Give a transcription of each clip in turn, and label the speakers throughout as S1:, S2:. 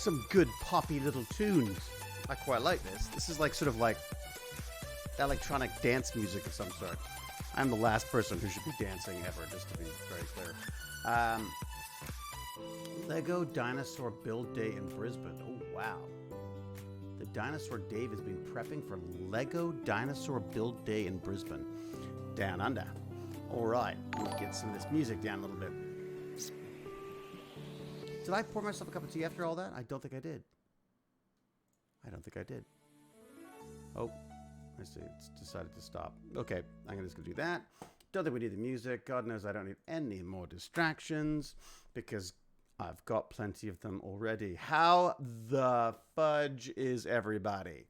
S1: some good poppy little tunes. I quite like this. This is like sort of like electronic dance music of some sort. I'm the last person who should be dancing ever, just to be very clear. Lego Dinosaur Build Day in Brisbane. Oh, wow. The Dinosaur Dave has been prepping for Lego Dinosaur Build Day in Brisbane. Down under. All right, let me get some of this music down a little bit. Did I pour myself a cup of tea after all that? I don't think I did. Oh, I see. It's decided to stop. Okay, I'm just going to do that. Don't think we need the music. God knows I don't need any more distractions because I've got plenty of them already. How the fudge is everybody?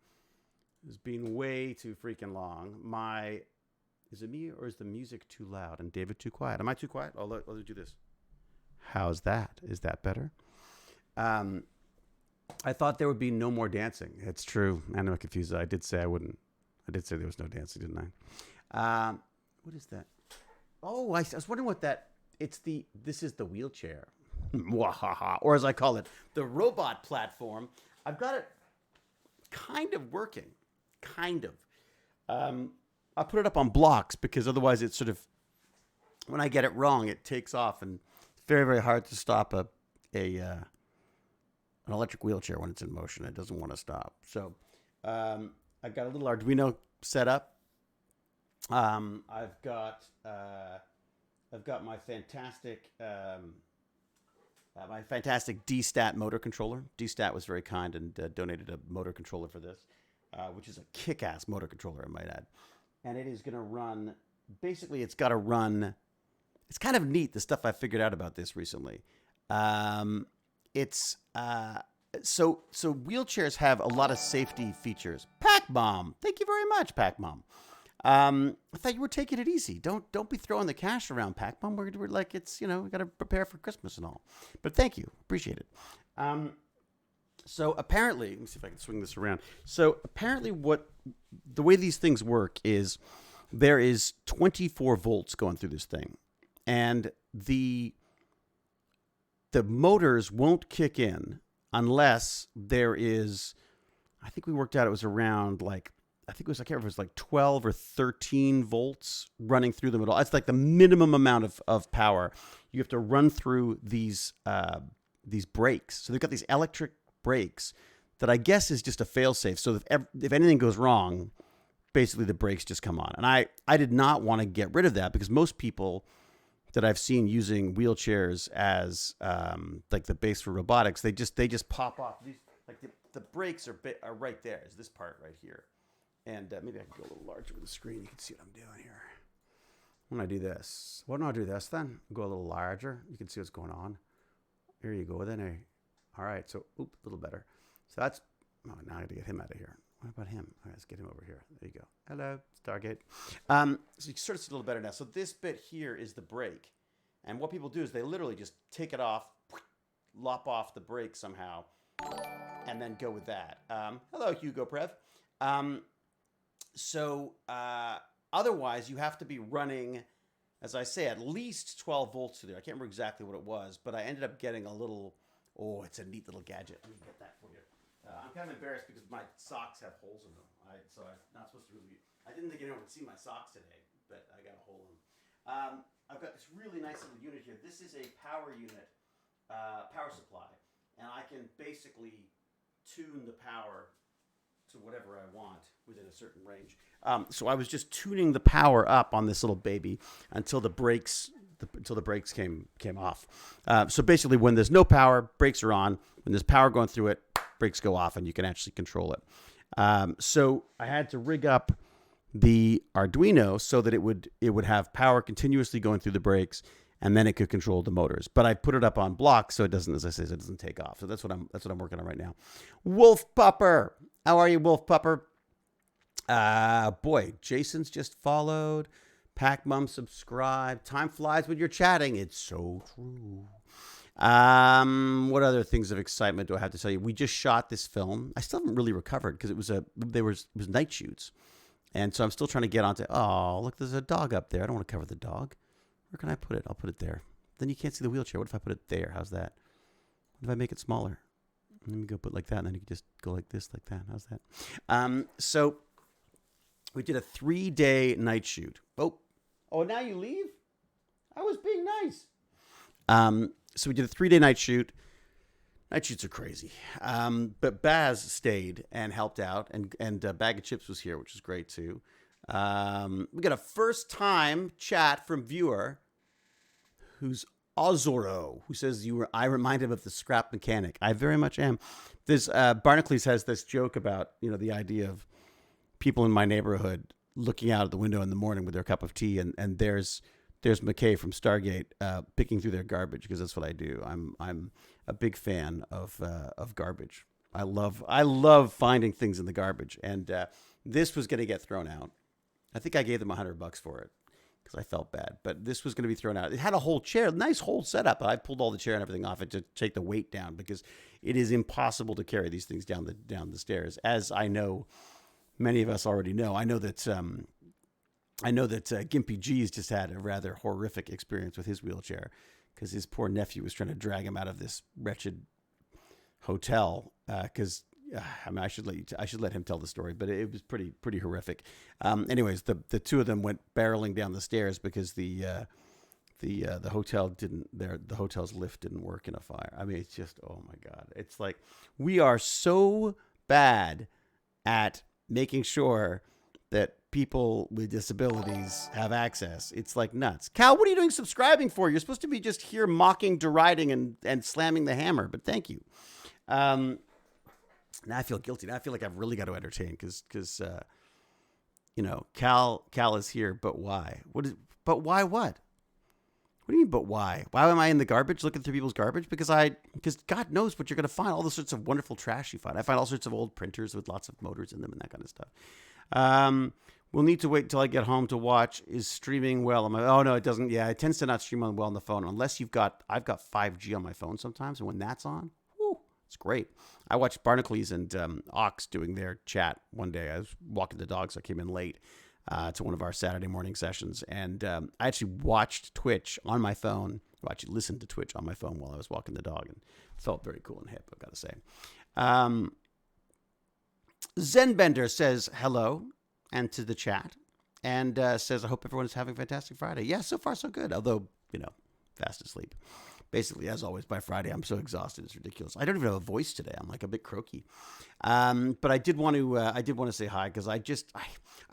S1: It's been way too freaking long. Is it me or is the music too loud and David too quiet? Am I too quiet? I'll do this. How's that? Is that better? I thought there would be no more dancing. It's true. I'm confused. I did say I wouldn't. I did say there was no dancing, didn't I? What is that? Oh, I was wondering what that... This is the wheelchair. Or as I call it, the robot platform. I've got it kind of working. Kind of. I put it up on blocks because otherwise it's sort of... When I get it wrong, it takes off and it's very, very hard to stop an electric wheelchair when it's in motion. It doesn't want to stop. So I've got a little Arduino set up. I've got my fantastic D-Stat motor controller. D-Stat was very kind and donated a motor controller for this, which is a kick-ass motor controller, I might add. And it is going to run. Basically, it's got to run. It's kind of neat, the stuff I figured out about this recently. So wheelchairs have a lot of safety features. Pac Mom, thank you very much, Pac Mom. I thought you were taking it easy. Don't be throwing the cash around, Pac Mom. We're like it's we got to prepare for Christmas and all. But thank you, appreciate it. So apparently, let me see if I can swing this around. So apparently, the way these things work is there is 24 volts going through this thing. And the motors won't kick in unless there is, I think we worked out it was around I can't remember if it was like 12 or 13 volts running through them at all. It's like the minimum amount of power you have to run through these brakes. So they've got these electric brakes that I guess is just a fail-safe. So if anything goes wrong, basically the brakes just come on. And I did not want to get rid of that because most people that I've seen using wheelchairs as like the base for robotics, they just pop off. These like the brakes are right there. Is this part right here? And maybe I can go a little larger with the screen. You can see what I'm doing here. When I do this, why don't I do this then? Go a little larger. You can see what's going on. There you go. Then all right. So a little better. So that's. Oh, now I got to get him out of here. What about him? All right, let's get him over here. There you go. Hello, Stargate. So you can sort of see a little better now. So this bit here is the brake. And what people do is they literally just take it off, lop off the brake somehow, and then go with that. Hello, Hugo Prev. Otherwise, you have to be running, as I say, at least 12 volts through there. I can't remember exactly what it was, but I ended up getting a little, it's a neat little gadget. Let me get that for you. I'm kind of embarrassed because my socks have holes in them. So I'm not supposed to really... I didn't think anyone would see my socks today, but I got a hole in them. I've got this really nice little unit here. This is a power unit, power supply. And I can basically tune the power to whatever I want within a certain range. So I was just tuning the power up on this little baby until the brakes came off. So basically when there's no power, brakes are on. When there's power going through it, brakes go off and you can actually control it. So I had to rig up the Arduino so that it would have power continuously going through the brakes and then it could control the motors. But I put it up on blocks so it doesn't, as I say, it doesn't take off. So that's what I'm working on right now. Wolf Pupper. How are you, Wolf Pupper? Boy, Jason's just followed. Pac Mum subscribed. Time flies when you're chatting. It's so true. What other things of excitement do I have to tell you? We just shot this film. I still haven't really recovered because it was night shoots. And so I'm still trying to get onto, look, there's a dog up there. I don't want to cover the dog. Where can I put it? I'll put it there. Then you can't see the wheelchair. What if I put it there? How's that? What if I make it smaller? Let me go put like that, and then you can just go like this, like that. How's that? So we did a 3-day night shoot. Oh, now you leave? I was being nice. So we did a 3-day night shoot. Night shoots are crazy. But Baz stayed and helped out, and Bag of Chips was here, which was great too. We got a first-time chat from viewer who's Ozoro, who says I remind him of the scrap mechanic. I very much am. This Barnacles has this joke about the idea of people in my neighborhood looking out of the window in the morning with their cup of tea, and there's McKay from Stargate picking through their garbage, because that's what I do. I'm a big fan of garbage. I love finding things in the garbage, and this was going to get thrown out. I think I gave them $100 for it because I felt bad, but this was going to be thrown out. It had a whole chair, nice whole setup. I pulled all the chair and everything off it to take the weight down, because it is impossible to carry these things down the stairs, as I know many of us already know. I know that Gimpy G's just had a rather horrific experience with his wheelchair, because his poor nephew was trying to drag him out of this wretched hotel. Because I should let him tell the story, but it was pretty horrific. Anyways, the two of them went barreling down the stairs because the hotel's lift didn't work in a fire. I mean, it's just, oh my God, it's like we are so bad at making sure that people with disabilities have access. It's like nuts. Cal, what are you doing subscribing for? You're supposed to be just here mocking, deriding, and slamming the hammer, but thank you. Now I feel guilty. Now I feel like I've really got to entertain, because Cal is here, but why? But why what? What do you mean, but why? Why am I in the garbage looking through people's garbage? Because God knows what you're going to find. All the sorts of wonderful trash you find. I find all sorts of old printers with lots of motors in them and that kind of stuff. We'll need to wait until I get home to watch. Is streaming well? Oh no, it doesn't. Yeah, it tends to not stream well on the phone, unless I've got 5G on my phone sometimes, and when that's on, whoo, it's great. I watched Barnacles and Ox doing their chat one day. I was walking the dog, so I came in late to one of our Saturday morning sessions, and I actually watched Twitch on my phone. I actually listened to Twitch on my phone while I was walking the dog, and felt very cool and hip, I've got to say. Zenbender says hello and to the chat, and says, I hope everyone is having a fantastic Friday. Yeah, so far so good, although, fast asleep. Basically, as always, by Friday, I'm so exhausted, it's ridiculous. I don't even have a voice today. I'm like a bit croaky. But I did want to say hi, because I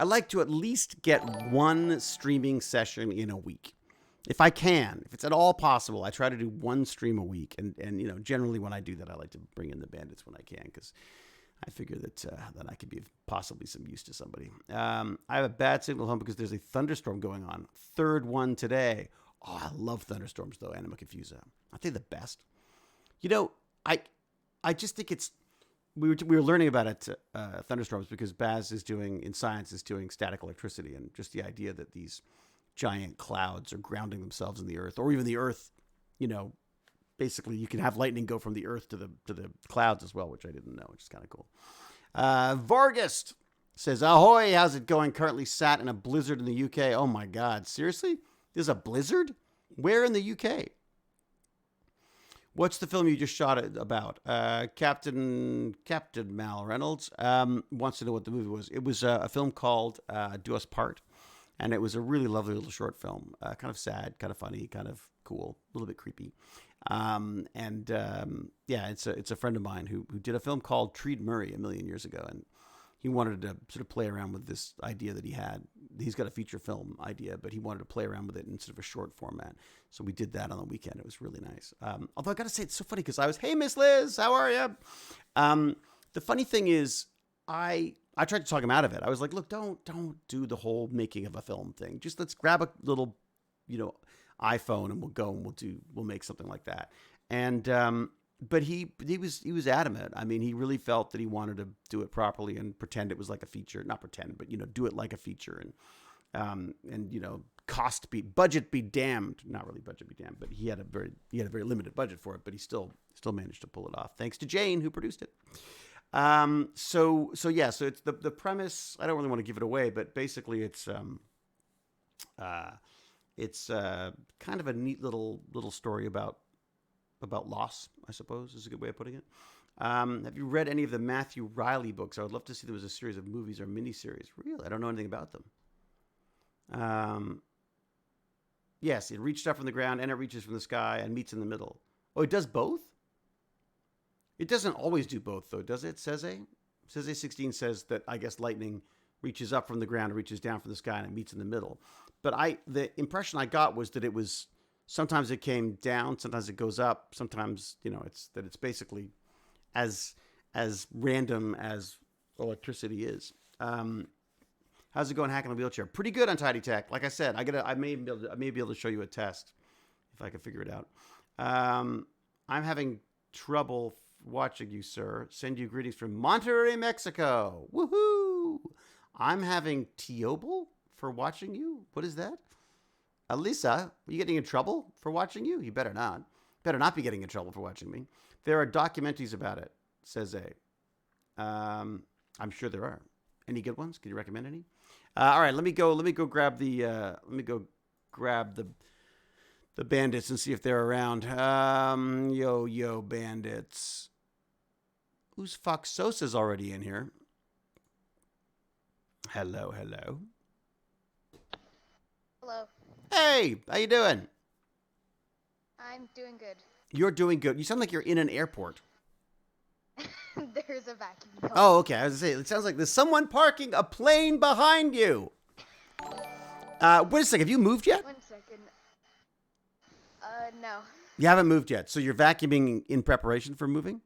S1: like to at least get one streaming session in a week. If I can, if it's at all possible, I try to do one stream a week. And generally when I do that, I like to bring in the bandits when I can, because I figure that I could be of possibly some use to somebody. I have a bad signal home because there's a thunderstorm going on. Third one today. Oh, I love thunderstorms, though. Anima Confusa. Aren't they the best? I just think it's... We were learning about it, thunderstorms, because Baz is doing static electricity, and just the idea that these giant clouds are grounding themselves in the earth, or even the earth, basically you can have lightning go from the earth to the clouds as well, which I didn't know, which is kind of cool. Vargas says, ahoy, how's it going? Currently sat in a blizzard in the UK. Oh my God, seriously? There's a blizzard? Where in the UK? What's the film you just shot it about? Captain Mal Reynolds wants to know what the movie was. It was a film called Do Us Part, and it was a really lovely little short film. Kind of sad, kind of funny, kind of cool, a little bit creepy. It's a friend of mine who did a film called Treat Murray a million years ago, and he wanted to sort of play around with this idea that he had. He's got a feature film idea, but he wanted to play around with it in sort of a short format. So we did that on the weekend. It was really nice. Although I got to say, it's so funny because I was, hey, Miss Liz, how are you? The funny thing is, I tried to talk him out of it. I was like, look, don't do the whole making of a film thing. Just let's grab a little, iPhone and we'll make something like that. And but he was adamant. I mean, he really felt that he wanted to do it properly and pretend it was like a feature. Not pretend, but do it like a feature, and budget be damned. Not really budget be damned, but he had a very limited budget for it, but he still managed to pull it off thanks to Jane, who produced it. So it's the premise. I don't really want to give it away, but basically it's kind of a neat little story about loss, I suppose, is a good way of putting it. Have you read any of the Matthew Riley books? I would love to see them as a series of movies or miniseries. Really? I don't know anything about them. Yes, it reached up from the ground and it reaches from the sky and meets in the middle. Oh, it does both? It doesn't always do both, though, does it, Seze? Seze 16 says that, I guess, lightning reaches up from the ground, reaches down from the sky, and it meets in the middle. But the impression I got was that it was, sometimes it came down, sometimes it goes up, sometimes, it's basically as random as electricity is. How's it going hacking a wheelchair? Pretty good on Tidy Tech. Like I said, I may be able to show you a test if I can figure it out. I'm having trouble watching you, sir. Send you greetings from Monterrey, Mexico. Woohoo! I'm having T-Obel for watching you. What is that? Elisa, are you getting in trouble for watching you? You better not. Better not be getting in trouble for watching me. There are documentaries about it, says A. I'm sure there are. Any good ones? Can you recommend any? All right, let me go grab the bandits and see if they're around. Yo bandits. Who's Fox Sosa's already in here? Hello.
S2: Hello.
S1: Hey, how you doing?
S2: I'm doing good.
S1: You're doing good. You sound like you're in an airport.
S2: There's a vacuum going.
S1: Oh, okay. I was gonna say, it sounds like there's someone parking a plane behind you. Wait a second. Have you moved yet?
S2: 1 second. No.
S1: You haven't moved yet. So you're vacuuming in preparation for moving?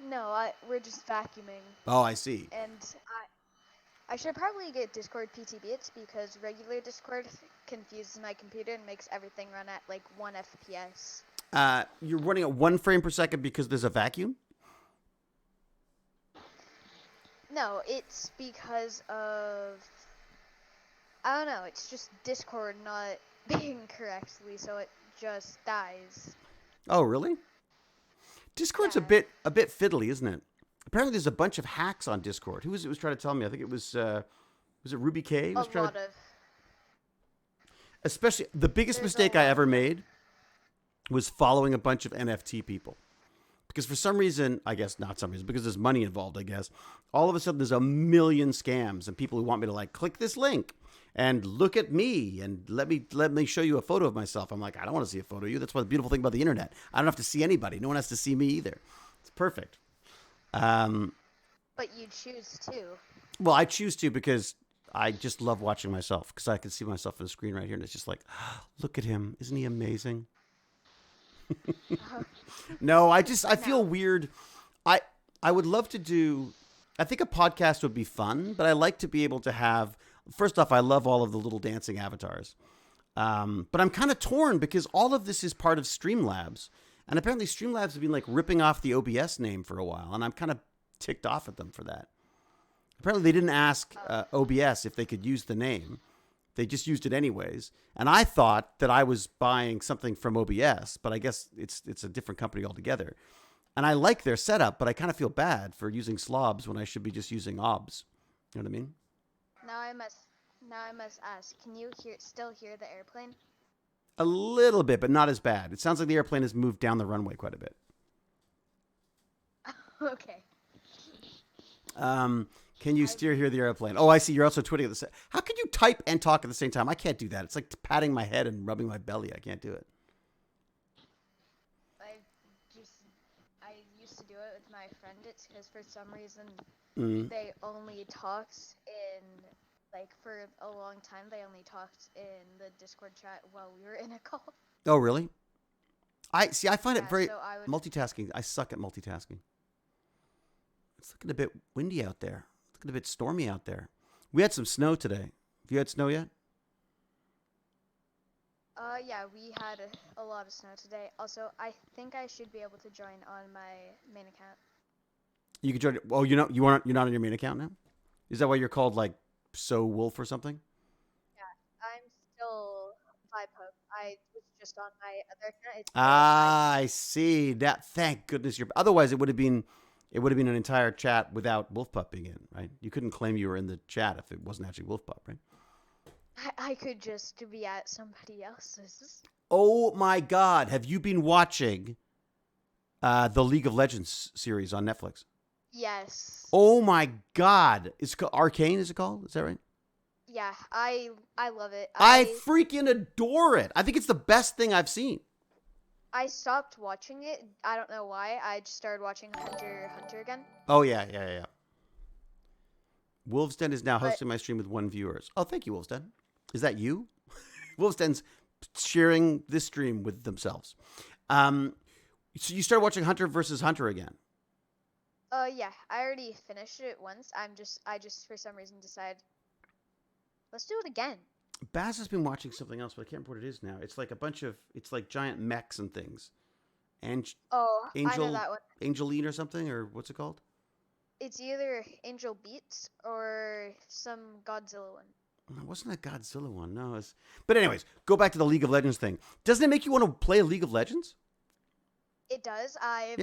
S2: No. We're just vacuuming.
S1: Oh, I see.
S2: And I should probably get Discord PT bits because regular Discord confuses my computer and makes everything run at like 1 FPS.
S1: You're running at 1 frame per second because there's a vacuum?
S2: No, it's because of, I don't know, it's just Discord not being correctly, so it just dies.
S1: Oh, really? Discord's
S2: Yeah.
S1: a bit fiddly, isn't it? Apparently there's a bunch of hacks on Discord. Who was trying to tell me? I think it was it Ruby K?
S2: A lot of.
S1: Especially, the biggest mistake I ever made was following a bunch of NFT people. Because for some reason, I guess not some reason, because there's money involved, I guess, all of a sudden there's a million scams and people who want me to like click this link and look at me and let me show you a photo of myself. I'm like, I don't want to see a photo of you. That's what the beautiful thing about the internet. I don't have to see anybody. No one has to see me either. It's perfect.
S2: But you choose to.
S1: Well, I choose to because I just love watching myself because I can see myself on the screen right here and it's just like, look at him. Isn't he amazing? No, I feel weird. I would love to do, I think a podcast would be fun, but I like to be able to have, first off, I love all of the little dancing avatars. But I'm kind of torn because all of this is part of Streamlabs. And apparently Streamlabs have been like ripping off the OBS name for a while. And I'm kind of ticked off at them for that. Apparently they didn't ask OBS if they could use the name. They just used it anyways. And I thought that I was buying something from OBS, but I guess it's a different company altogether. And I like their setup, but I kind of feel bad for using slobs when I should be just using OBS. You know what I mean?
S2: Now I must ask, can you still hear the airplane?
S1: A little bit, but not as bad. It sounds like the airplane has moved down the runway quite a bit.
S2: Okay.
S1: Can you hear the airplane? Oh, I see. You're also tweeting at the same. How can you type and talk at the same time? I can't do that. It's like patting my head and rubbing my belly. I can't do it.
S2: I used to do it with my friend. It's because for some reason they only talked in, like, for a long time, they only talked in the Discord chat while we were in a call.
S1: Oh, really? I find it very
S2: so
S1: multitasking. I suck at multitasking. It's looking a bit windy out there. It's looking a bit stormy out there. We had some snow today. Have you had snow yet?
S2: Yeah, we had a lot of snow today. Also, I think I should be able to join on my main account.
S1: You could join. Oh, you're not on your main account now. Is that why you're called like So Wolf or something?
S2: Yeah, I'm still ViPub. I was just on my other account.
S1: I see. That. Thank goodness you're. Otherwise, it would have been an entire chat without Wolfpup being in, right? You couldn't claim you were in the chat if it wasn't actually Wolfpup, right?
S2: I could just be at somebody else's.
S1: Oh my God! Have you been watching The League of Legends series on Netflix.
S2: Yes.
S1: Oh my God! It's called Arcane. Is it called? Is that right?
S2: Yeah, I love it.
S1: I freaking adore it. I think it's the best thing I've seen.
S2: I stopped watching it. I don't know why. I just started watching Hunter x Hunter again.
S1: Oh yeah. Wolfsden is now
S2: But
S1: hosting my stream with 1 viewer. Oh, thank you, Wolfsden. Is that you? Wolfsden's sharing this stream with themselves. So you started watching Hunter versus Hunter again.
S2: yeah, I already finished it once. I just for some reason decided, let's do it again.
S1: Baz has been watching something else, but I can't remember what it is now. It's like it's like giant mechs and things. And
S2: I know that one.
S1: Angeline or something, or what's it called?
S2: It's either Angel Beats or some Godzilla one.
S1: It wasn't a Godzilla one, no. But anyways, go back to the League of Legends thing. Doesn't it make you want to play League of Legends?
S2: It does. I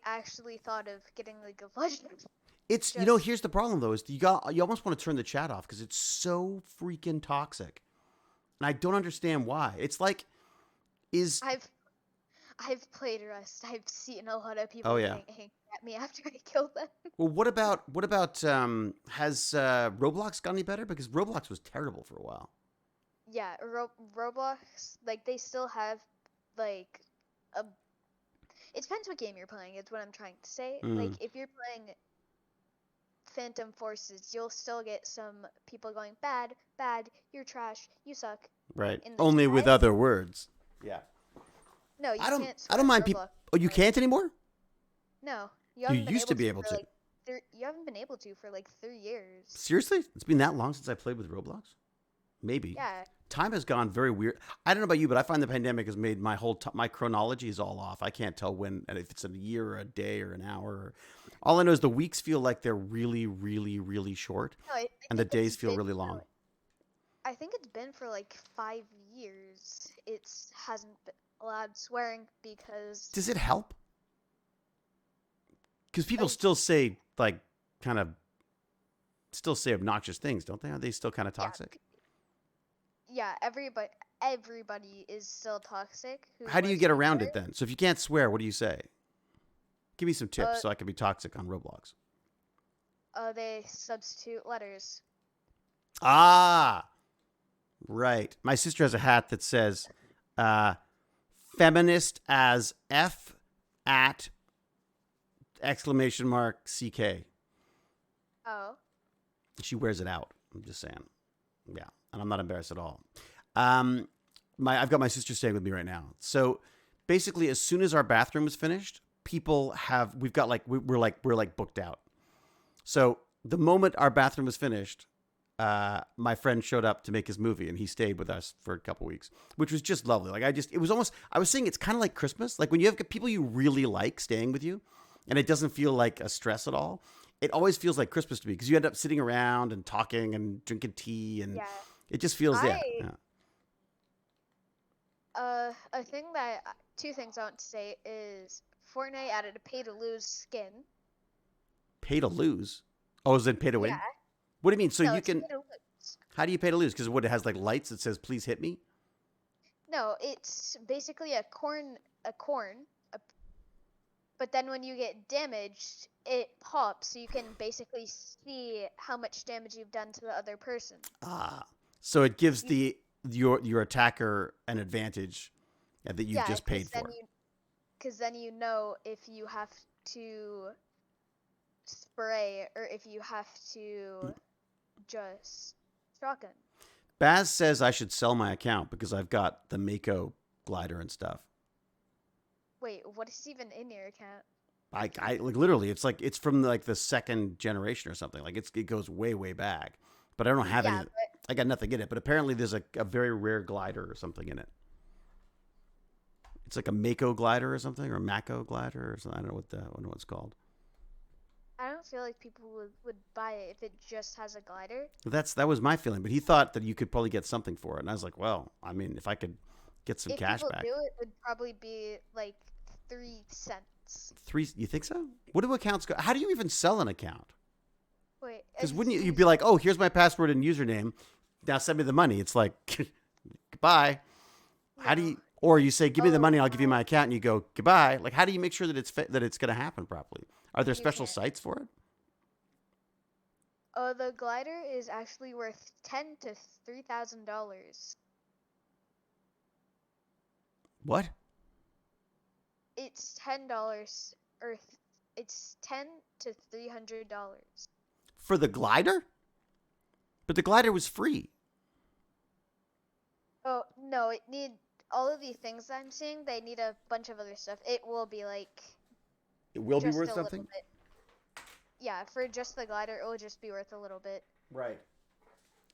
S2: actually thought of getting League of Legends.
S1: It's here's the problem though, is you almost want to turn the chat off because it's so freaking toxic. And I don't understand why. It's like
S2: I've played Rust. I've seen a lot of people hang at me after I killed them.
S1: Well, what about has Roblox got any better? Because Roblox was terrible for a while.
S2: Yeah, Roblox, like they still have like it depends what game you're playing, is what I'm trying to say. Like if you're playing Phantom Forces, you'll still get some people going, bad, you're trash, you suck.
S1: Right. Only with other words. Yeah.
S2: No, you can't.
S1: I don't mind people. Oh, you can't anymore?
S2: No.
S1: You used to be able to.
S2: You haven't been able to for like 3 years.
S1: Seriously? It's been that long since I played with Roblox? Maybe.
S2: Yeah.
S1: Time has gone very weird. I don't know about you, but I find the pandemic has made my whole my chronology is all off. I can't tell when, and if it's a year or a day or an hour. All I know is the weeks feel like they're really, really, really short, and the days feel really long.
S2: I think it's been for like 5 years. It hasn't been allowed swearing because.
S1: Does it help? Because people still say still say obnoxious things, don't they? Are they still kind of toxic?
S2: Yeah, everybody is still toxic.
S1: How do you get around it then? So if you can't swear, what do you say? Give me some tips so I can be toxic on Roblox.
S2: They substitute letters.
S1: Ah, right. My sister has a hat that says feminist as F at !CK.
S2: Oh.
S1: She wears it out. I'm just saying. Yeah. And I'm not embarrassed at all. I've got my sister staying with me right now. So basically, as soon as our bathroom is finished, we're booked out. So the moment our bathroom was finished, my friend showed up to make his movie, and he stayed with us for a couple weeks, which was just lovely. Like I was saying, it's kind of like Christmas. Like when you have people you really like staying with you, and it doesn't feel like a stress at all. It always feels like Christmas to me because you end up sitting around and talking and drinking tea, and it just feels
S2: Two things I want to say is Fortnite added a pay to lose skin.
S1: Pay to lose? Oh, is it pay to win?
S2: Yeah.
S1: What do you mean? So you can.
S2: Pay to lose.
S1: How do you pay to lose? Because it has like lights that says "Please hit me."
S2: No, it's basically a corn. But then when you get damaged, it pops, so you can basically see how much damage you've done to the other person.
S1: Ah, so it gives your attacker an advantage that you just paid for.
S2: Because then you know if you have to spray or if you have to just shotgun.
S1: Baz says I should sell my account because I've got the Mako glider and stuff.
S2: Wait, what is even in your account?
S1: I like literally, it's from like the second generation or something. Like it goes way, way back. But I don't have any. I got nothing in it. But apparently, there's a very rare glider or something in it. It's like a Mako glider or something, or a Mako glider or something. I don't know what it's called.
S2: I don't feel like people would buy it if it just has a glider.
S1: That was my feeling. But he thought that you could probably get something for it, and I was like, well, I mean, if I could get some cash back.
S2: If people do, it would probably be like 3 cents.
S1: You think so? What do accounts go? How do you even sell an account?
S2: Wait,
S1: because wouldn't you'd be like, oh, here's my password and username. Now send me the money. It's like, goodbye.
S2: No,
S1: How do you? Or you say, give me the
S2: Oh,
S1: money, I'll give you my account, and you go, goodbye. Like, how do you make sure that it's going to happen properly? Are there
S2: you
S1: special
S2: can't.
S1: sites for it?
S2: Oh, the glider is actually worth $10,000 to $3,000.
S1: What?
S2: It's $10 or it's $10 to $300.
S1: For the glider? But the glider was free.
S2: Oh no, it need all of the things I'm seeing. They need a bunch of other stuff. It will be like
S1: It will be
S2: just
S1: worth
S2: a
S1: something?
S2: little bit. Yeah, for just the glider, it will just be worth a little bit.
S1: Right.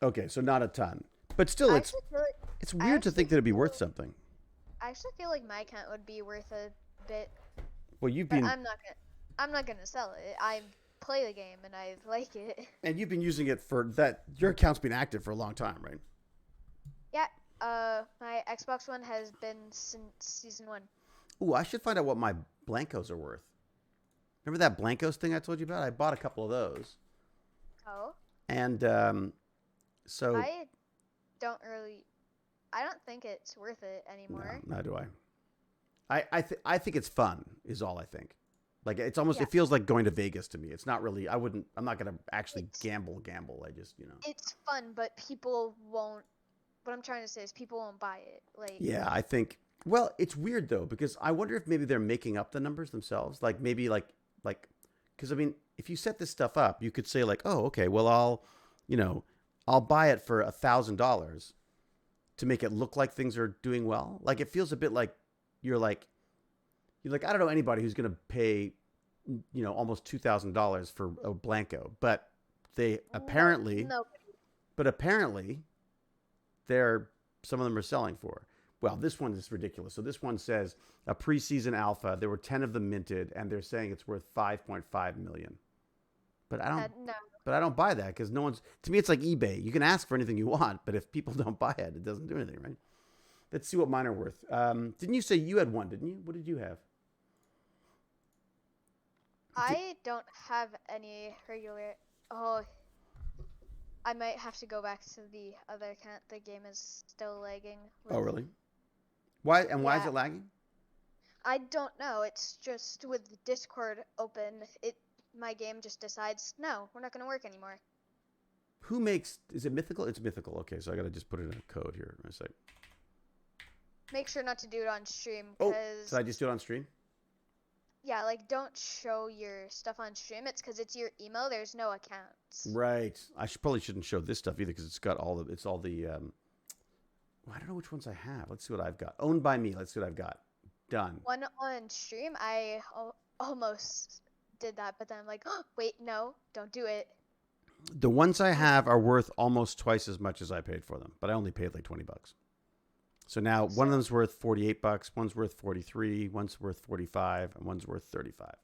S1: Okay, so not a ton. But still,
S2: I
S1: it's
S2: actually feel like
S1: it's
S2: I
S1: weird to
S2: actually
S1: think that it'd be worth
S2: feel
S1: something.
S2: I actually feel like my account would be worth a bit,
S1: Well, you've
S2: but
S1: been
S2: I'm not gonna sell it. I play the game and I like it.
S1: and you've been using it for that. Your account's been active for a long time, right?
S2: Yeah. My Xbox One has been since season 1.
S1: Ooh, I should find out what my blancos are worth. Remember that blancos thing I told you about? I bought a couple of those,
S2: Oh.
S1: and so
S2: I don't really. I don't think it's worth it anymore.
S1: no, neither do I. I think it's fun. Is all I think. Like it's almost
S2: Yeah.
S1: it feels like going to Vegas to me. It's not really. I'm not gonna actually
S2: It's
S1: gamble. I just
S2: it's fun, but people won't. What I'm trying to say is people won't buy it. Like
S1: Yeah, I think. Well, it's weird though because I wonder if maybe they're making up the numbers themselves. Like maybe like because I mean, if you set this stuff up, you could say like, oh, okay, well I'll buy it for $1,000 to make it look like things are doing well. Like it feels a bit like you're like I don't know anybody who's gonna pay almost $2,000 for a Blanco, but they apparently
S2: no.
S1: but apparently they're some of them are selling for. Well, this one is ridiculous. So this one says a preseason alpha. There were 10 of them minted, and they're saying it's worth 5.5 million. But
S2: No.
S1: I don't buy that because no one's. To me, it's like eBay. You can ask for anything you want, but if people don't buy it, it doesn't do anything, right? Let's see what mine are worth. Didn't you say you had one? Didn't you? What did you have?
S2: I don't have any regular. Oh, I might have to go back to the other account. The game is still lagging.
S1: Oh, really? Why is
S2: Yeah.
S1: it lagging?
S2: I don't know. It's just with Discord open, my game just decides no, we're not gonna work anymore.
S1: Who makes? Is it Mythical? It's Mythical. Okay, so I got to just put it in a code here in a sec.
S2: Make sure not to do it on stream,
S1: Oh,
S2: because
S1: so I just do it on stream?
S2: yeah, like don't show your stuff on stream. It's because it's your email. There's no accounts.
S1: Right. I probably shouldn't show this stuff either because it's got all the. It's all the. Well, I don't know which ones I have. Let's see what I've got. Owned by me. Let's see what I've got. Done.
S2: One on stream, I almost did that, but then I'm like, oh, wait, no, don't do it.
S1: The ones I have are worth almost twice as much as I paid for them, but I only paid like $20. So now one of them's worth $48, one's worth 43, one's worth 45, and one's worth 35. What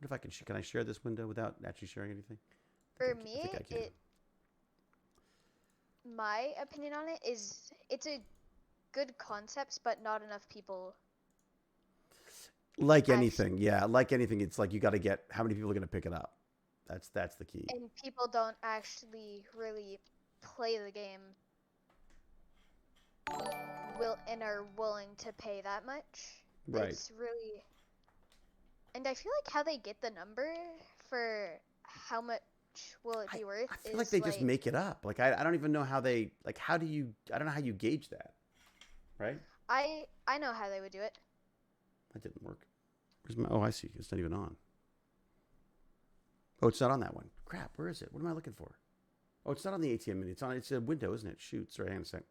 S1: if I can I share this window without actually sharing anything?
S2: For me, my opinion on it is it's a good concept, but not enough people.
S1: Like anything, yeah, like anything, it's like you got to get how many people are going to pick it up. That's the key.
S2: And people don't actually really play the game and are willing to pay that much.
S1: Right.
S2: It's really, and I feel like how they get the number for how much will it be worth.
S1: I feel like they just make it up. Like I don't even know how they like. How do you? I don't know how you gauge that. Right.
S2: I know how they would do it.
S1: That didn't work. Where's my? Oh, I see. It's not even on. Oh, it's not on that one. Crap. Where is it? What am I looking for? Oh, it's not on the ATM mini. It's on. It's a window, isn't it? Shoot. Sorry. Hang on a sec.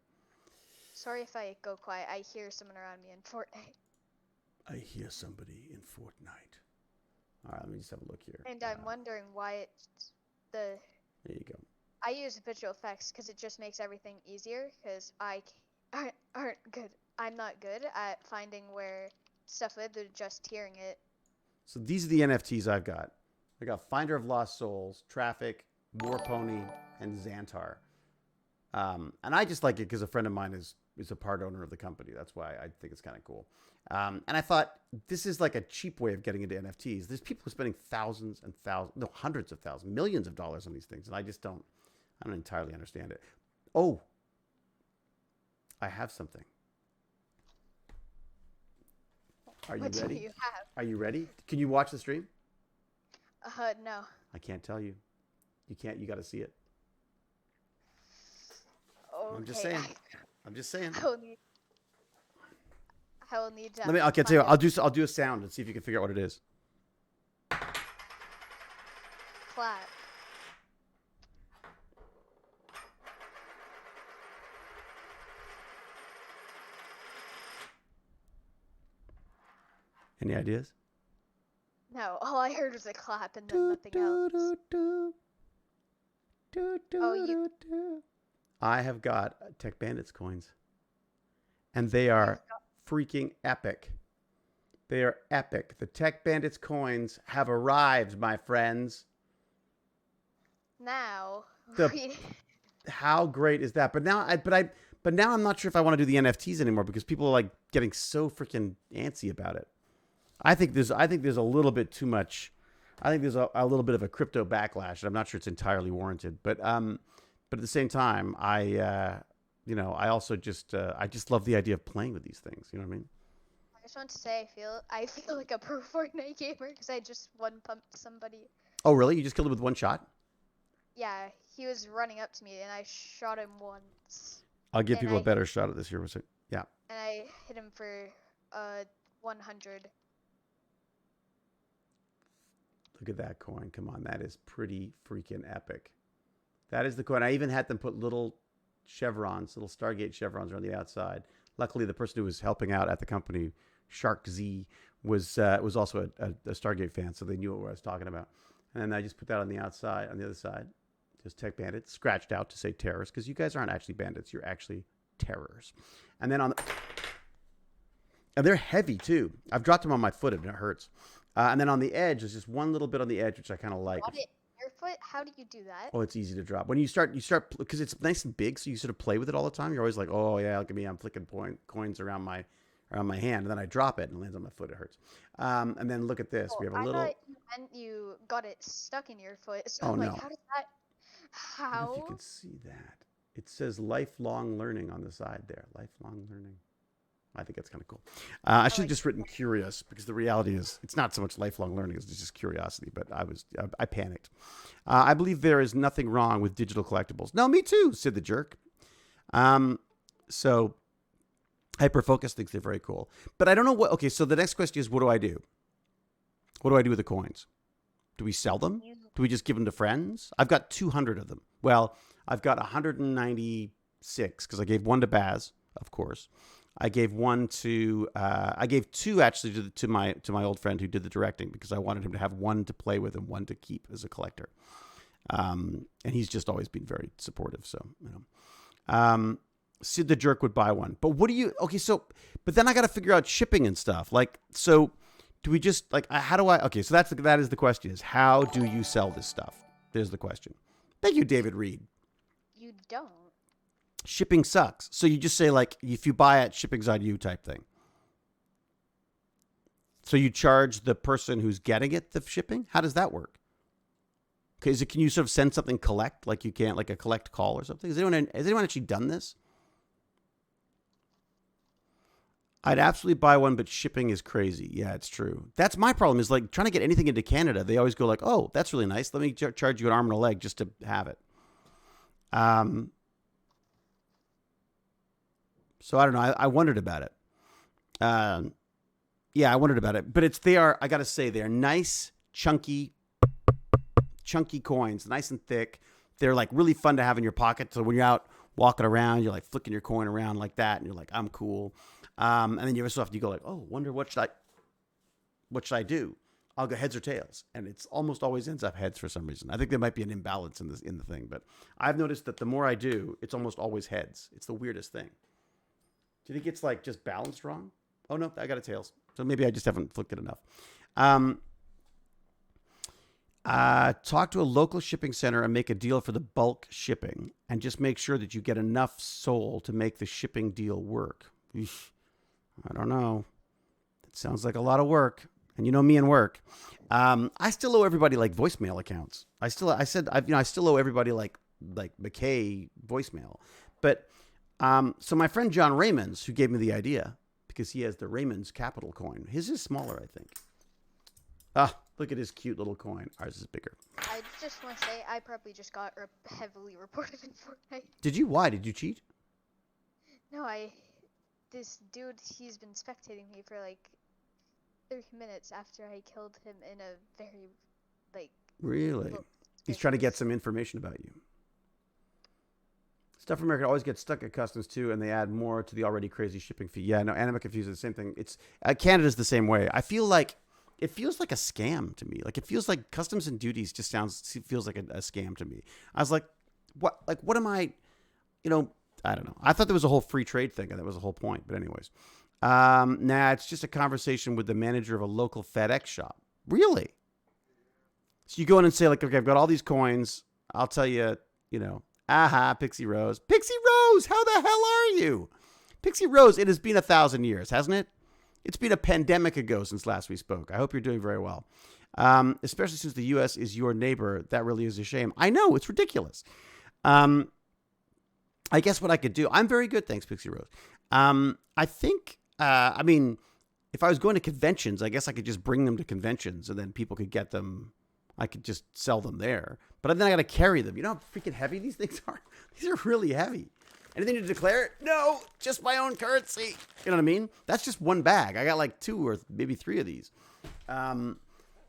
S2: Sorry if I go quiet. I hear someone around me in Fortnite.
S1: I hear somebody in Fortnite. All right. Let me just have a look here.
S2: And I'm wondering why it's the.
S1: There you go.
S2: I use visual effects because it just makes everything easier. Because I aren't good. I'm not good at finding where stuff is. They're just hearing it.
S1: So these are the NFTs I've got. I got Finder of Lost Souls, Traffic, War Pony, and Xantar. And I just like it because a friend of mine is a part owner of the company. That's why I think it's kind of cool. And I thought this is like a cheap way of getting into NFTs. There's people spending thousands and thousands, no, hundreds of thousands, millions of dollars on these things. And I don't entirely understand it. Oh, I have something. Are you
S2: What do
S1: ready?
S2: you have?
S1: Are you ready? Can you watch the stream?
S2: No.
S1: I can't tell you. You can't. You got to see it.
S2: Okay.
S1: I'm just saying. I'm just saying.
S2: I will need. I will need to.
S1: I'll tell you. I'll do a sound and see if you can figure out what it is.
S2: Clap.
S1: Any ideas?
S2: No, all I heard was a clap and then nothing else.
S1: I have got Tech Bandits coins, and they are freaking epic. They are epic. The Tech Bandits coins have arrived, my friends.
S2: Now,
S1: how great is that? But now I'm not sure if I want to do the NFTs anymore because people are like getting so freaking antsy about it. I think there's a little bit too much. I think there's a little bit of a crypto backlash, and I'm not sure it's entirely warranted. But at the same time, I also I just love the idea of playing with these things. You know what I mean?
S2: I just want to say I feel like a pro Fortnite gamer because I just one pumped somebody.
S1: Oh really? You just killed him with one shot?
S2: Yeah, he was running up to me and I shot him once.
S1: I'll give people a better shot at this here. Yeah.
S2: And I hit him for 100.
S1: Look at that coin. Come on, that is pretty freaking epic. That is the coin. I even had them put little chevrons, little Stargate chevrons around the outside. Luckily, the person who was helping out at the company, Shark Z, was also a Stargate fan, so they knew what I was talking about. And then I just put that on the outside, on the other side, just Tech Bandits, scratched out to say terrorists, because you guys aren't actually bandits, you're actually terrors. And then and they're heavy too. I've dropped them on my foot and it hurts. And then on the edge, there's just one little bit on the edge, which I kind of like.
S2: Got it your foot? How do you do that?
S1: Oh, it's easy to drop. When you start, because it's nice and big, so you sort of play with it all the time. You're always like, oh yeah, look at me, I'm flicking coins around my hand, and then I drop it and it lands on my foot. It hurts. And then look at this. We have a little.
S2: I thought you got it stuck in your foot. So
S1: oh
S2: I'm like,
S1: no!
S2: how does that?
S1: I don't know if you can see that. It says lifelong learning on the side there. Lifelong learning. I think that's kind of cool. I should have just written curious, because the reality is it's not so much lifelong learning as it's just curiosity. But I panicked. I believe there is nothing wrong with digital collectibles. No, me too, said the jerk. So Hyperfocus thinks they're very cool. But I don't know what. Okay, so the next question is, what do I do? What do I do with the coins? Do we sell them? Do we just give them to friends? I've got 200 of them. Well, I've got 196 because I gave one to Baz, of course. I gave two actually to my old friend who did the directing, because I wanted him to have one to play with and one to keep as a collector. And he's just always been very supportive. So, Sid the jerk would buy one. But but then I got to figure out shipping and stuff. Like, so do we just how do I, so that is the question, is how do you sell this stuff? There's the question. Thank you, David Reed.
S2: You don't.
S1: Shipping sucks. So you just say, if you buy it, shipping's on you type thing. So you charge the person who's getting it the shipping? How does that work? Okay, can you sort of send something collect, like you can't, like a collect call or something? Has anyone actually done this? I'd absolutely buy one, but shipping is crazy. Yeah, it's true. That's my problem, is trying to get anything into Canada. They always go oh, that's really nice. Let me charge you an arm and a leg just to have it. So I don't know. I wondered about it. Yeah, I wondered about it. But I got to say, they're nice, chunky coins, nice and thick. They're really fun to have in your pocket. So when you're out walking around, you're flicking your coin around like that, and you're like, I'm cool. And then every so often you go oh, wonder what should I do? I'll go heads or tails, and it's almost always ends up heads for some reason. I think there might be an imbalance in the thing, but I've noticed that the more I do, it's almost always heads. It's the weirdest thing. Do you think it's just balanced wrong? Oh no, I got a tails. So maybe I just haven't flicked it enough. Talk to a local shipping center and make a deal for the bulk shipping, and just make sure that you get enough SOL to make the shipping deal work. Eesh, I don't know. It sounds like a lot of work. And you know me and work. I still owe everybody voicemail accounts. I still owe everybody like McKay voicemail. But so my friend John Raymonds, who gave me the idea, because he has the Raymond's Capital coin. His is smaller, I think. Ah, look at his cute little coin. Ours is bigger.
S2: I just want to say I probably just got heavily reported in Fortnite.
S1: Did you? Why? Did you cheat?
S2: No, this dude, he's been spectating me for like 30 minutes after I killed him in a very, like...
S1: Really? He's trying to get some information about you. Stuff from America always gets stuck at customs too, and they add more to the already crazy shipping fee. Yeah, no, Anima confuses the same thing. It's Canada's the same way. I feel like it feels like a scam to me. Like it feels like customs and duties just feels like a scam to me. I was like, what? Like what am I? You know, I don't know. I thought there was a whole free trade thing, and that was the whole point. But anyways, nah, it's just a conversation with the manager of a local FedEx shop. Really? So you go in and say like, okay, I've got all these coins. I'll tell you, you know. Aha, Pixie Rose. Pixie Rose, how the hell are you? Pixie Rose, it has been 1,000 years, hasn't it? It's been a pandemic ago since last we spoke. I hope you're doing very well. Especially since the U.S. is your neighbor. That really is a shame. I know, it's ridiculous. I guess what I could do, I'm very good, thanks, Pixie Rose. I think, I mean, if I was going to conventions, I guess I could just bring them to conventions and then people could get them. I could just sell them there. But then I got to carry them. You know how freaking heavy these things are? These are really heavy. Anything to declare? No, just my own currency. You know what I mean? That's just one bag. I got like 2 or maybe 3 of these.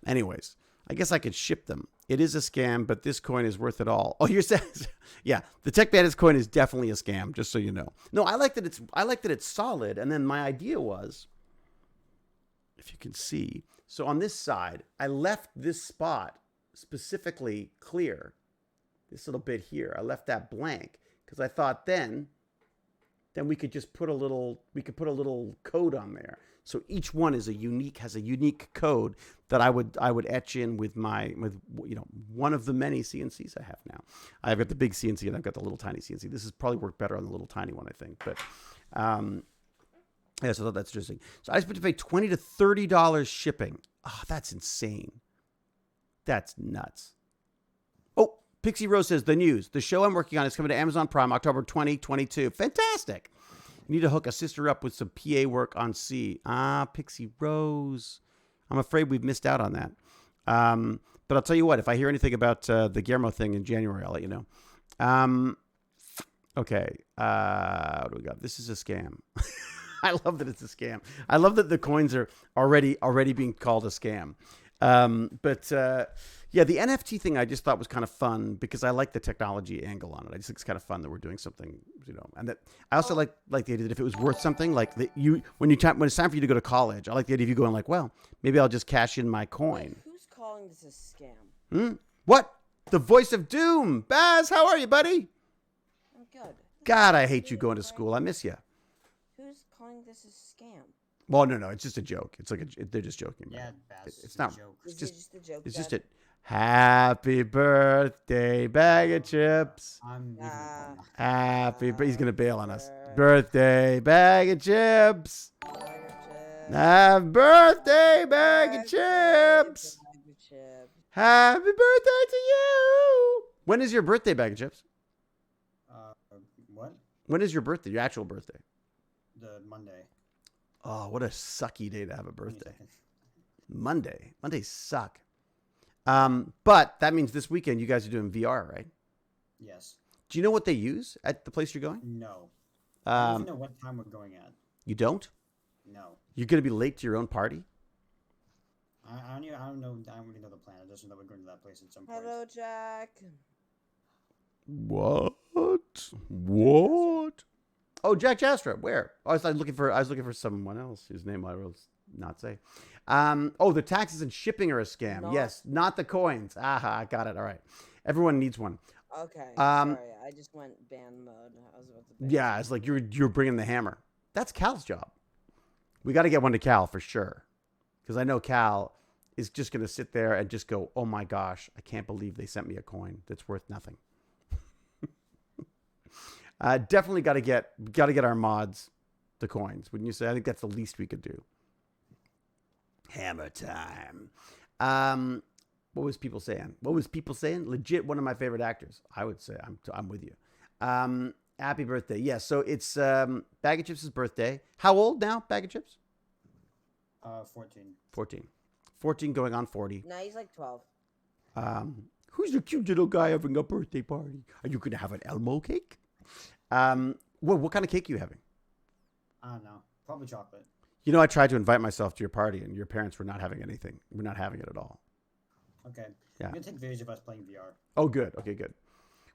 S1: Anyways, I guess I could ship them. It is a scam, but this coin is worth it all. Oh, you're saying, yeah, the Tech Bandits coin is definitely a scam, just so you know. No, I like that it's solid. And then my idea was, if you can see, so on this side, I left this spot specifically clear. This little bit here, I left that blank because I thought then we could just put a little code on there. So each one has a unique code that I would etch in with one of the many CNCs I have now. I've got the big CNC and I've got the little tiny CNC. This has probably worked better on the little tiny one, I think, but. Yeah, so I thought that's interesting. So I expect to pay $20 to $30 shipping. Oh, that's insane. That's nuts. Oh, Pixie Rose says, the news. The show I'm working on is coming to Amazon Prime October 2022. Fantastic. Need to hook a sister up with some PA work on C. Pixie Rose. I'm afraid we've missed out on that. But I'll tell you what, if I hear anything about the Guillermo thing in January, I'll let you know. Okay. What do we got? This is a scam. I love that it's a scam. I love that the coins are already being called a scam. Yeah, the NFT thing I just thought was kind of fun because I like the technology angle on it. I just think it's kind of fun that we're doing something, and that I also like the idea that if it was worth something, like that when it's time for you to go to college, I like the idea of you going like, well, maybe I'll just cash in my coin.
S3: Who's calling this a scam?
S1: What? The voice of doom. Baz, how are you, buddy?
S3: I'm good.
S1: God, I hate you going to school. I miss you.
S3: Who's calling this a scam?
S1: Well, no, it's just a joke. It's like they're just joking.
S4: Yeah, Baz,
S1: it's not.
S4: joke.
S1: It's
S3: just a joke.
S1: It's just a happy birthday bag of chips. Happy. He's gonna bail on us. Birthday bag of chips. Happy birthday bag of chips. Happy birthday to you. When is your birthday, bag of chips?
S4: What?
S1: When is your birthday? Your actual birthday?
S4: The Monday.
S1: Oh, what a sucky day to have a birthday.
S4: 22nd.
S1: Monday. Mondays suck. But that means this weekend you guys are doing VR, right?
S4: Yes.
S1: Do you know what they use at the place you're going?
S4: No. I don't even know what time we're going at.
S1: You don't?
S4: No.
S1: You're going to be late to your own party?
S4: I don't know. I don't really know the plan. I just know that we're going to that place at some point.
S3: Hello, Jack.
S1: What? Oh, Jack Jastra. Where? Oh, I was looking for someone else whose name I will not say. The taxes and shipping are a scam. Yes, not the coins. Aha, I got it. All right. Everyone needs one.
S3: Okay. Sorry, I just went ban mode. I was about to ban.
S1: Yeah, it's like you're bringing the hammer. That's Cal's job. We got to get one to Cal for sure, because I know Cal is just going to sit there and just go, "Oh my gosh, I can't believe they sent me a coin that's worth nothing." Definitely got to get our mods the coins, wouldn't you say? I think that's the least we could do. Hammer time. What was people saying? Legit one of my favorite actors. I would say I'm with you. Happy birthday. Yeah, so it's Bag of Chips' birthday. How old now, Bag of Chips?
S4: 14.
S1: 14. 14 going on 40.
S3: No, he's like 12.
S1: Who's the cute little guy having a birthday party? Are you going to have an Elmo cake? What kind of cake are you having?
S4: I don't know. Probably chocolate.
S1: You know, I tried to invite myself to your party, and your parents were not having anything. We're not having it at all.
S4: Okay.
S1: Yeah.
S4: I'm going to take videos of us playing VR.
S1: Oh, good. Okay, good.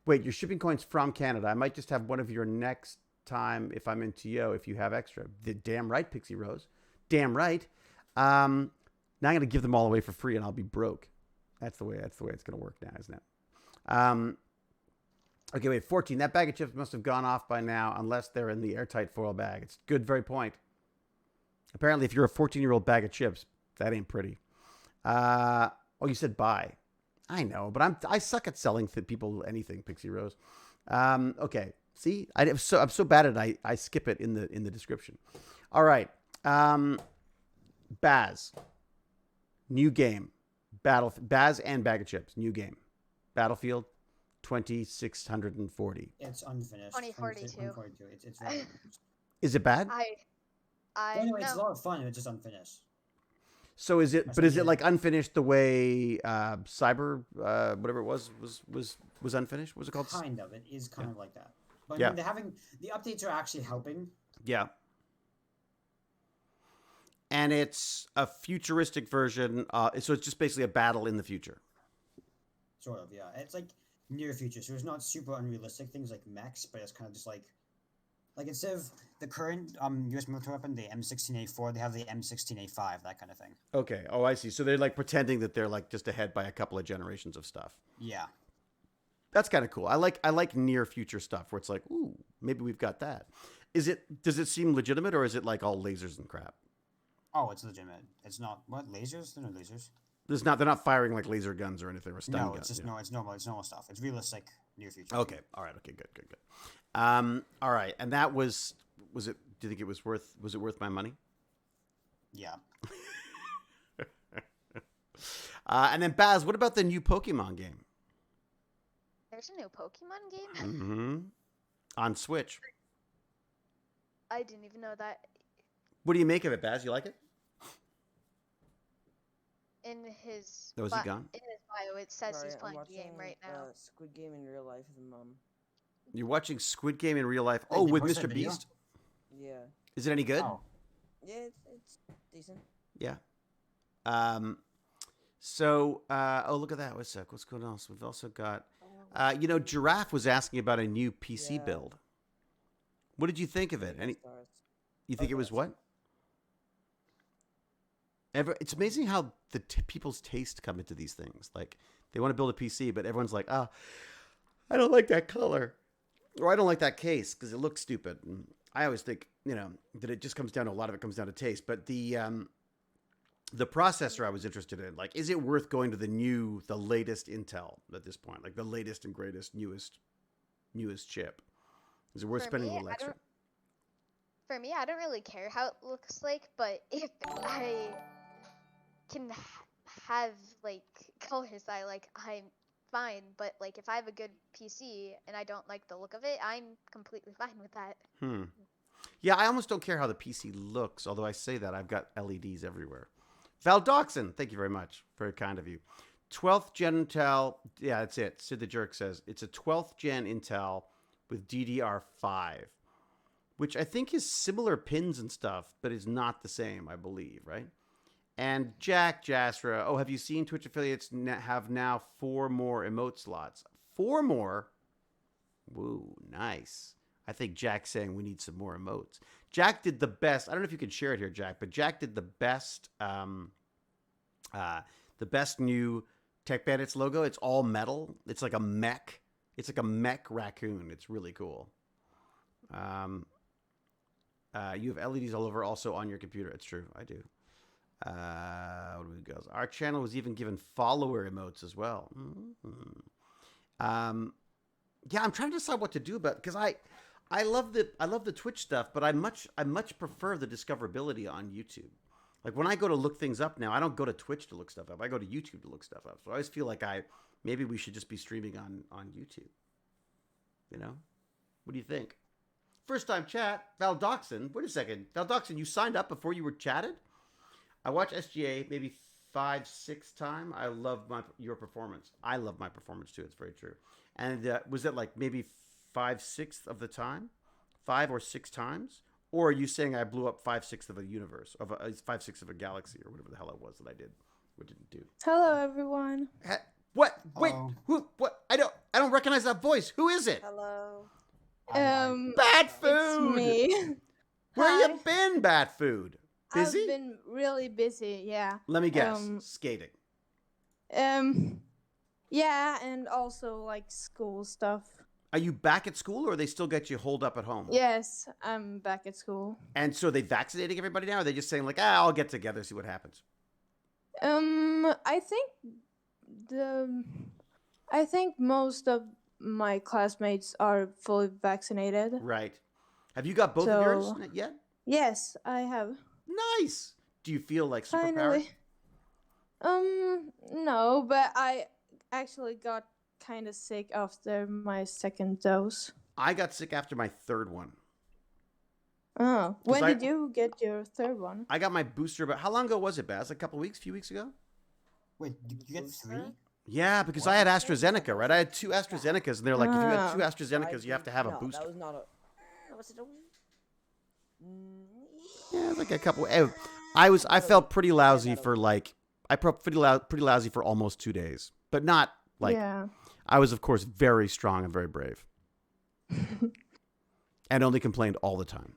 S1: Wait, you're shipping coins from Canada. I might just have one of your next time if I'm in TO if you have extra. Damn right, Pixie Rose. Damn right. Now I'm going to give them all away for free, and I'll be broke. That's the way it's going to work now, isn't it? Okay, wait, 14. That bag of chips must have gone off by now unless they're in the airtight foil bag. It's good, very point. Apparently, if you're a 14-year-old bag of chips, that ain't pretty. Oh, you said bye. I know, but I suck at selling people anything, Pixie Rose. Okay, see, I'm so bad at it. I skip it in the description. All right, Baz, new game, Baz and bag of chips, new game, Battlefield 2640.
S4: It's unfinished.
S2: 2042.
S4: 2042. It's really
S1: Is it bad?
S4: anyway, it's a
S2: no.
S4: lot of fun. It's just unfinished.
S1: So is it? But is it like unfinished the way Cyber whatever it was unfinished? What was it called?
S4: Kind of. It is kind of like that. But
S1: Yeah.
S4: I mean, the updates are actually helping.
S1: Yeah. And it's a futuristic version. So it's just basically a battle in the future.
S4: Sort of, yeah. It's like near future, so it's not super unrealistic things like mechs, but it's kind of just like instead of the current U.S. military weapon, the M16A4, they have the M16A5, that kind of thing.
S1: Okay. Oh, I see. So they're like pretending that they're like just ahead by a couple of generations of stuff.
S4: Yeah.
S1: That's kind of cool. I like near future stuff where it's like, ooh, maybe we've got that. Does it seem legitimate or is it like all lasers and crap?
S4: Oh, it's legitimate. It's not what lasers? There are no lasers.
S1: They're not firing like laser guns or anything or stun
S4: No,
S1: guns.
S4: it's just
S1: yeah.
S4: it's normal stuff. It's realistic near future.
S1: Okay. All right. Okay. Good. All right. And that was it? Do you think it was worth my money?
S4: Yeah.
S1: And then Baz, what about the new Pokemon game?
S2: There's a new Pokemon game?
S1: Mm-hmm. On Switch.
S2: I didn't even know that.
S1: What do you make of it, Baz? You like it?
S2: In his
S1: Oh, is he gone?
S2: In his bio, it says
S3: Sorry,
S2: he's
S3: I'm
S2: playing the game
S3: watching,
S2: right now.
S3: Squid Game in real life with Mom.
S1: You're watching Squid Game in real life.
S4: Wait,
S1: Oh,
S4: they
S1: with
S4: posted
S1: Mr.
S4: a video?
S1: Beast?
S3: Yeah.
S1: Is it any good?
S4: Oh.
S3: Yeah, it's decent.
S1: Yeah. Oh, look at that. What's going on? So we've also got, Giraffe was asking about a new PC
S3: Yeah.
S1: build. What did you think of it? You think it was what? It's amazing how people's taste come into these things. Like they want to build a PC, but everyone's like, I don't like that color, or I don't like that case because it looks stupid. And I always think, that it just comes down to a lot of it comes down to taste. But the processor I was interested in, like, is it worth going to the latest Intel at this point, like the latest and greatest, newest chip? Is it worth spending a little extra?
S2: For me, I don't really care how it looks like, but if I can have like colors I like, I'm fine. But like if I have a good PC and I don't like the look of it, I'm completely fine with that.
S1: Yeah, I almost don't care how the PC looks, although I say that I've got LEDs everywhere. Val Doxson, thank you very much. Very kind of you. 12th gen Intel. Yeah, that's it. Sid the Jerk says it's a 12th gen Intel with DDR5, which I think is similar pins and stuff, but is not the same, I believe, right? And Jack Jasra, have you seen Twitch affiliates have now 4 more emote slots? 4 more? Woo, nice. I think Jack's saying we need some more emotes. Jack did the best. I don't know if you can share it here, Jack, but Jack did the best new Tech Bandits logo. It's all metal. It's like a mech. It's like a mech raccoon. It's really cool. You have LEDs all over, also on your computer. It's true. I do. What do we go? Our channel was even given follower emotes as well. Yeah, I'm trying to decide what to do about, because I love the Twitch stuff, but I much prefer the discoverability on YouTube. Like when I go to look things up now, I don't go to Twitch to look stuff up. I go to YouTube to look stuff up. So I always feel like maybe we should just be streaming on YouTube. What do you think? First time chat, Valdoxin. Wait a second. Valdoxin, you signed up before you were chatted? I watch SGA maybe 5-6 times. I love your performance. I love my performance too. It's very true. And was it like maybe 5/6 of the time? 5 or 6 times? Or are you saying I blew up 5/6 of a universe, of 5/6 of a galaxy, or whatever the hell it was that I did, or didn't do?
S5: Hello, everyone.
S1: What? Wait,
S4: Hello.
S1: who? What? I don't recognize that voice. Who is it?
S3: Hello.
S1: Bad
S5: It's
S1: Food.
S5: me.
S1: Where
S5: Hi.
S1: you been, Bad Food? Busy?
S5: I've been really busy. Yeah.
S1: Let me guess. Skating.
S5: Yeah, and also like school stuff.
S1: Are you back at school, or they still get you holed up at home?
S5: Yes, I'm back at school.
S1: And so are they vaccinating everybody now? Or are they just saying like, I'll get together, see what happens?
S5: I think most of my classmates are fully vaccinated.
S1: Right. Have you got both of yours
S5: So-
S1: yet?
S5: Yes, I have.
S1: Nice. Do you feel like superpowered?
S5: Finally. No, but I actually got kind of sick after my second dose.
S1: I got sick after my third one.
S5: Oh, when
S1: I-
S5: did you get your third one?
S1: I got my booster, but how long ago was it, Baz? A couple weeks, few weeks ago?
S4: Wait, did you get 3?
S1: Yeah, because
S4: What?
S1: I had AstraZeneca, right? I had 2 AstraZenecas, and they're like, if you had 2
S5: Ah.
S1: AstraZenecas, you have to have a
S3: No,
S1: booster.
S3: that was not a. Was it a?
S1: Yeah, it was like a couple. I felt pretty lousy for like, pretty lousy for almost 2 days, but not like.
S5: Yeah.
S1: I was, of course, very strong and very brave, and only complained all the time.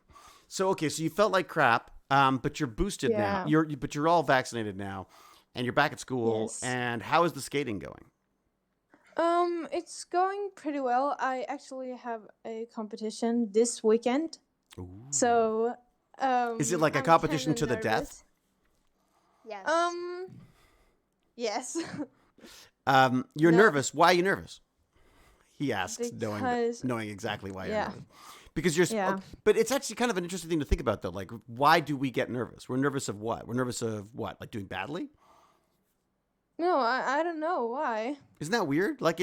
S1: So okay, so you felt like crap, but you're boosted now.
S5: Yeah.
S1: But you're all vaccinated now, and you're back at school.
S5: Yes.
S1: And how is the skating going?
S5: It's going pretty well. I actually have a competition this weekend.
S1: Ooh.
S5: So,
S1: Is it like a
S5: I'm
S1: competition
S5: kinda
S1: to the death?
S5: nervous.
S2: Yes.
S5: Yes.
S1: You're
S5: No.
S1: nervous. Why are you nervous? He asks,
S5: Because-
S1: knowing exactly why you're
S5: Yeah.
S1: nervous. Because you're,
S5: Yeah.
S1: but it's actually kind of an interesting thing to think about, though. Like, why do we get nervous? We're nervous of what? We're nervous of what? Like doing badly?
S5: No, I don't know why.
S1: Isn't that weird? Like,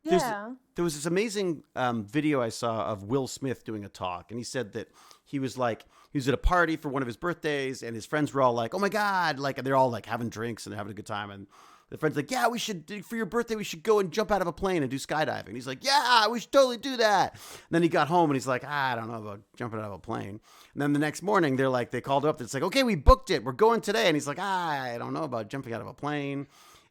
S5: Yeah.
S1: there was this amazing video I saw of Will Smith doing a talk, and he said that he was at a party for one of his birthdays, and his friends were all like, "Oh my god!" Like, and they're all like having drinks and they're having a good time, and the friend's like, "Yeah, we should for your birthday. We should go and jump out of a plane and do skydiving." And he's like, "Yeah, we should totally do that." And then he got home and he's like, "I don't know about jumping out of a plane." And then the next morning, they called up. It's like, "Okay, we booked it. We're going today." And he's like, "I don't know about jumping out of a plane."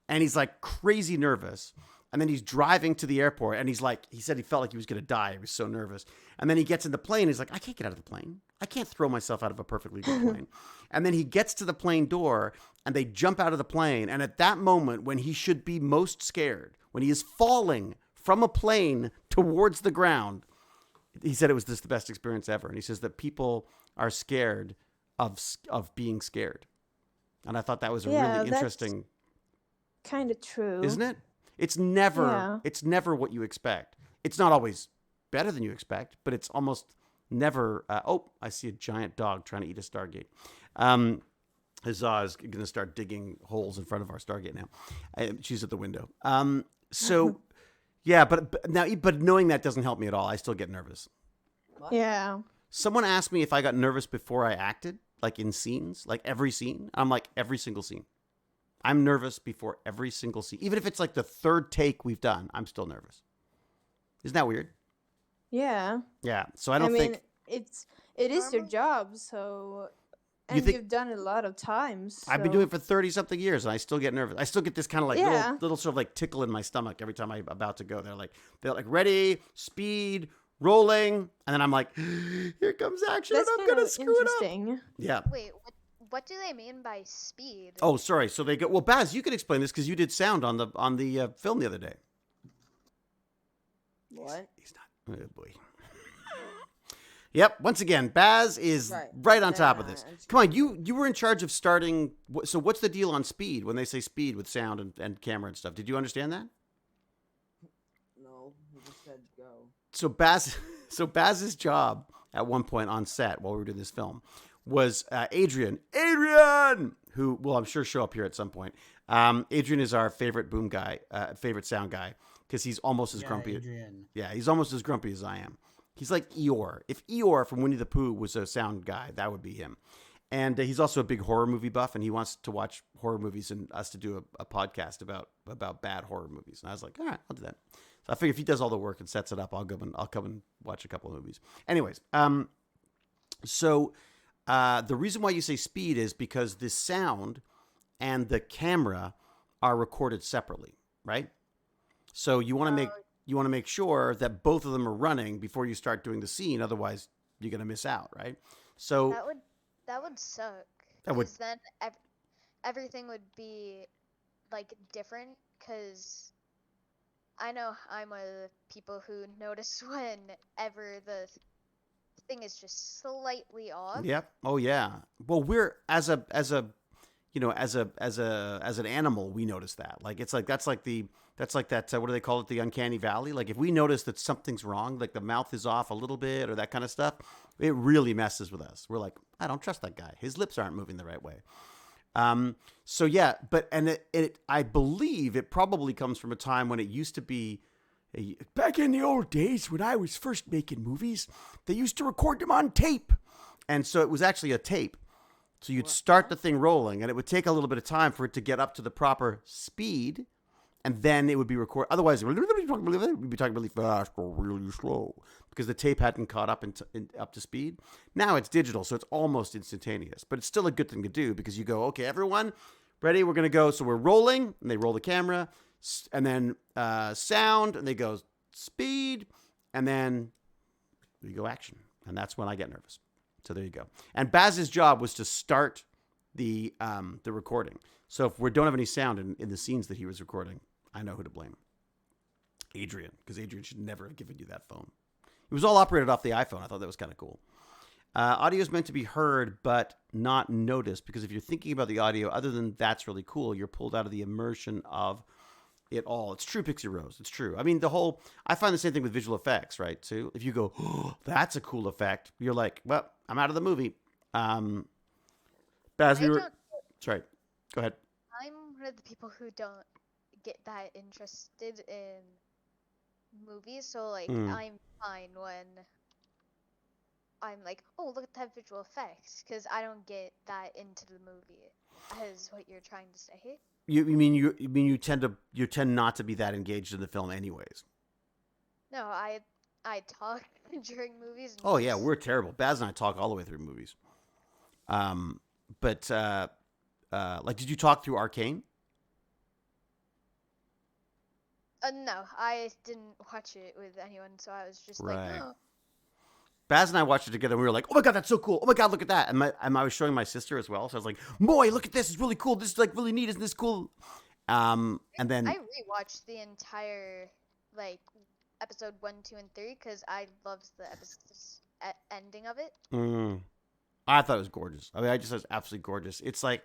S1: And he's like crazy nervous. And then he's driving to the airport, and he said he felt like he was going to die. He was so nervous. And then he gets in the plane. He's like, I can't get out of the plane. I can't throw myself out of a perfectly good plane. And then he gets to the plane door, and they jump out of the plane. And at that moment, when he should be most scared, when he is falling from a plane towards the ground, he said it was just the best experience ever. And he says that people are scared of being scared. And I thought that was a
S5: Yeah,
S1: really
S5: that's
S1: interesting,
S5: Kind of true.
S1: isn't it? It's never
S5: Yeah.
S1: it's never what you expect. It's not always better than you expect, but it's almost never. I see a giant dog trying to eat a Stargate. Huzzah is going to start digging holes in front of our Stargate now. She's at the window. So yeah, but knowing that doesn't help me at all. I still get nervous.
S5: Yeah.
S1: Someone asked me if I got nervous before I acted, like in scenes, like every scene. I'm like, every single scene. I'm nervous before every single scene. Even if it's like the third take we've done, I'm still nervous. Isn't that weird?
S5: Yeah.
S1: Yeah. So I don't think.
S5: it is your job, so
S1: You
S5: and
S1: think-
S5: you've done it a lot of times.
S1: I've been
S5: so-
S1: doing it for 30 something years, and I still get nervous. I still get this kind of like
S5: Yeah.
S1: little sort of like tickle in my stomach every time I'm about to go. They're like ready, speed, rolling, and then I'm like, here comes action,
S5: That's
S1: and I'm
S5: kind
S1: gonna
S5: of
S1: screw it up.
S5: interesting.
S1: Yeah.
S2: Wait, what do they mean by speed?
S1: Oh, sorry. So they go. Well, Baz, you could explain this because you did sound on the film the other day.
S3: What?
S1: He's not. Oh boy. Yep. Once again, Baz is right on top of this. Come on, you were in charge of starting. So what's the deal on speed when they say speed with sound and camera and stuff? Did you understand that?
S3: No, he just said go.
S1: So Baz's job at one point on set while we were doing this film was Adrian, who will I'm sure show up here at some point. Adrian is our favorite boom guy, favorite sound guy, because he's almost as grumpy.
S4: Adrian.
S1: Yeah, he's almost as grumpy as I am. He's like Eeyore. If Eeyore from Winnie the Pooh was a sound guy, that would be him. And he's also a big horror movie buff, and he wants to watch horror movies and us to do a podcast about bad horror movies. And I was like, all right, I'll do that. So I figure if he does all the work and sets it up, I'll come and watch a couple of movies. Anyways, so the reason why you say speed is because the sound and the camera are recorded separately, right? So you want to make sure that both of them are running before you start doing the scene. Otherwise, you're gonna miss out, right? So
S2: that would suck.
S1: That would.
S2: 'Cause then everything would be like different. Because I know I'm one of the people who notice whenever the thing is just slightly off.
S1: Yep. Oh yeah. Well, we're as an animal, we notice that. Like it's like that's like that. What do they call it? The uncanny valley. Like if we notice that something's wrong, like the mouth is off a little bit or that kind of stuff, it really messes with us. We're like, I don't trust that guy. His lips aren't moving the right way. So yeah, but I believe it probably comes from a time when it used to be. Back in the old days when I was first making movies, they used to record them on tape. And so it was actually a tape. So you'd start the thing rolling, and it would take a little bit of time for it to get up to the proper speed, and then it would be recorded. Otherwise, we'd be talking really fast or really slow because the tape hadn't caught up up to speed. Now it's digital, so it's almost instantaneous. But it's still a good thing to do because you go, okay, everyone, ready? We're going to go. So we're rolling, and they roll the camera. And then sound, and they go speed, and then we go action. And that's when I get nervous. So there you go. And Baz's job was to start the recording. So if we don't have any sound in the scenes that he was recording, I know who to blame. Adrian, because Adrian should never have given you that phone. It was all operated off the iPhone. I thought that was kind of cool. Audio is meant to be heard but not noticed, because if you're thinking about the audio, other than that's really cool, you're pulled out of the immersion of it all. It's true, Pixie Rose. It's true. I mean, I find the same thing with visual effects, right? Too. If you go, oh, that's a cool effect, you're like, well, I'm out of the movie. Baz, sorry. Go ahead.
S2: I'm one of the people who don't get that interested in movies, so like I'm fine when I'm like, oh, look at that visual effects, because I don't get that into the movie. Is what you're trying to say?
S1: You mean you tend not to be that engaged in the film, anyways?
S2: No, I talk during movies. And
S1: Oh yeah, we're terrible. Baz and I talk all the way through movies. But like, did you talk through Arcane?
S2: No, I didn't watch it with anyone, so I was just like, oh.
S1: Baz and I watched it together, and we were like, oh my God, that's so cool. Oh my God, look at that. And I was showing my sister as well. So I was like, Moy, look at this. It's really cool. This is like really neat. Isn't this cool? And then
S2: I rewatched the entire like episode 1, 2, and 3 because I loved the ending of it.
S1: I thought it was gorgeous. I mean, I just thought it was absolutely gorgeous. It's like,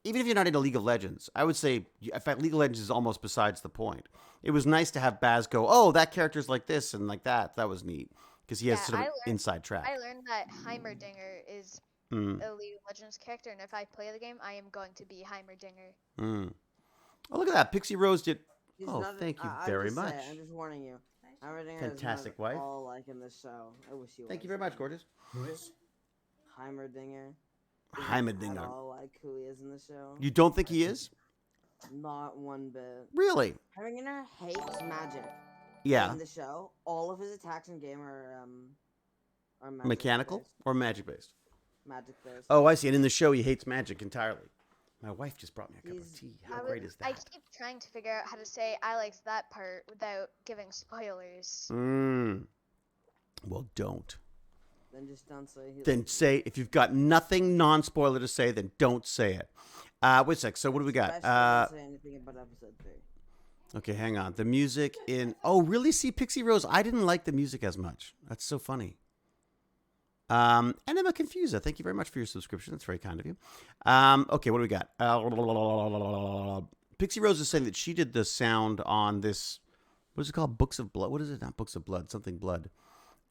S1: even if you're not into League of Legends, I would say, in fact, League of Legends is almost besides the point. It was nice to have Baz go, oh, that character's like this and like that. That was neat. Because he has sort of an inside track.
S2: I learned that Heimerdinger is a League of Legends character, and if I play the game, I am going to be Heimerdinger.
S1: Oh, look at that. Pixie Rose did.
S3: He's
S1: Thank you very much.
S3: I'm just warning you. Heimerdinger
S1: Fantastic
S3: is
S1: wife.
S3: all like in this show. I wish you.
S1: Thank you very much, gorgeous.
S4: Who is?
S3: Heimerdinger.
S1: Heimerdinger.
S3: At all like who he is in the show.
S1: You don't think he is?
S3: Not one bit.
S1: Really?
S3: Heimerdinger hates magic.
S1: Yeah.
S3: In the show, all of his attacks in game are
S1: Mechanical or magic based?
S3: Magic based.
S1: Oh, I see. And in the show, he hates magic entirely. My wife just brought me a cup of tea. How great is that?
S2: I keep trying to figure out how to say I liked that part without giving spoilers.
S1: Well, don't.
S3: Then just don't say.
S1: Then say, if you've got nothing non-spoiler to say, then don't say it. Wait a sec. So what do we got?
S3: Don't say anything about episode 3.
S1: Okay, hang on. The music in... Oh, really? See, Pixie Rose, I didn't like the music as much. That's so funny. And Emma Confusa, thank you very much for your subscription. That's very kind of you. Okay, what do we got? Pixie Rose is saying that she did the sound on this... What is it called? Books of Blood? What is it? Not Books of Blood. Something Blood.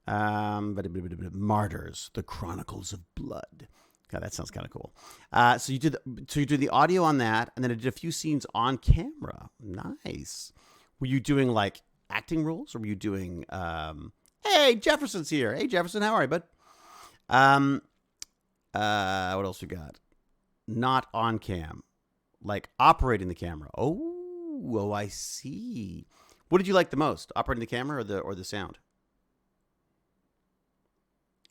S1: Martyrs, the Chronicles of Blood. God, that sounds kind of cool. So you did the audio on that, and then I did a few scenes on camera. Nice. Were you doing like acting roles, or were you doing Hey, Jefferson's here. Hey, Jefferson, how are you, bud? What else we got? Not on cam, like operating the camera. Oh, I see. What did you like the most, operating the camera or the sound?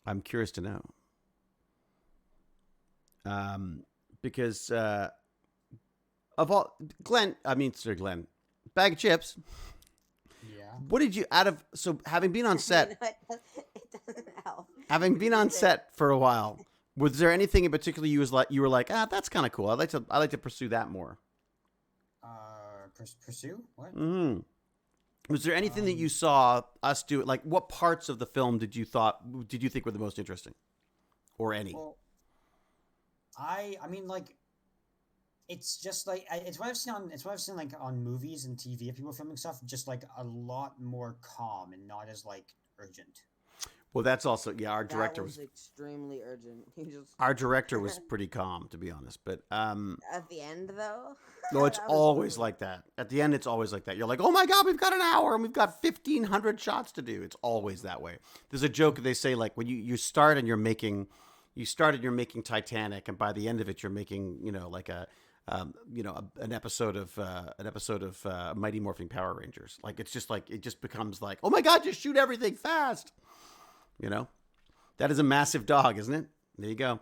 S1: I'm curious to know. Because of all, Glenn, bag of chips.
S4: Yeah.
S1: What did you having been on set,
S3: it doesn't help.
S1: having been on set for a while, was there anything in particular you were like, that's kind of cool. I'd like to pursue that more.
S4: Pursue what?
S1: Was there anything that you saw us do? Like, what parts of the film did you think were the most interesting, or any?
S4: Well, I mean, like, it's just like it's what I've seen like on movies and TV of people filming stuff, just like a lot more calm and not as like urgent.
S1: Well, that's also our director
S3: was extremely urgent.
S1: Our director was pretty calm, to be honest. But
S3: at the end though,
S1: no, it's always like that. At the end, it's always like that. You're like, oh my god, we've got an hour and we've got 1,500 shots to do. It's always that way. There's a joke they say, like, when you start and you're making Titanic, and by the end of it, you're making like an episode of Mighty Morphing Power Rangers. Like, it's just like it just becomes like, oh my god, just shoot everything fast. That is a massive dog, isn't it? There you go.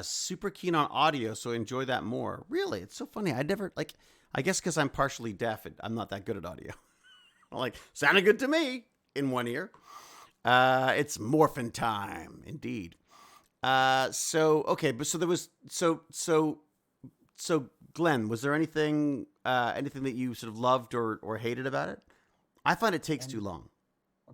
S1: Super keen on audio, so enjoy that more. Really, it's so funny. I guess because I'm partially deaf, I'm not that good at audio. Like, sounded good to me in one ear. It's morphin' time, indeed. So Glenn, was there anything that you sort of loved or hated about it? I find it takes too long.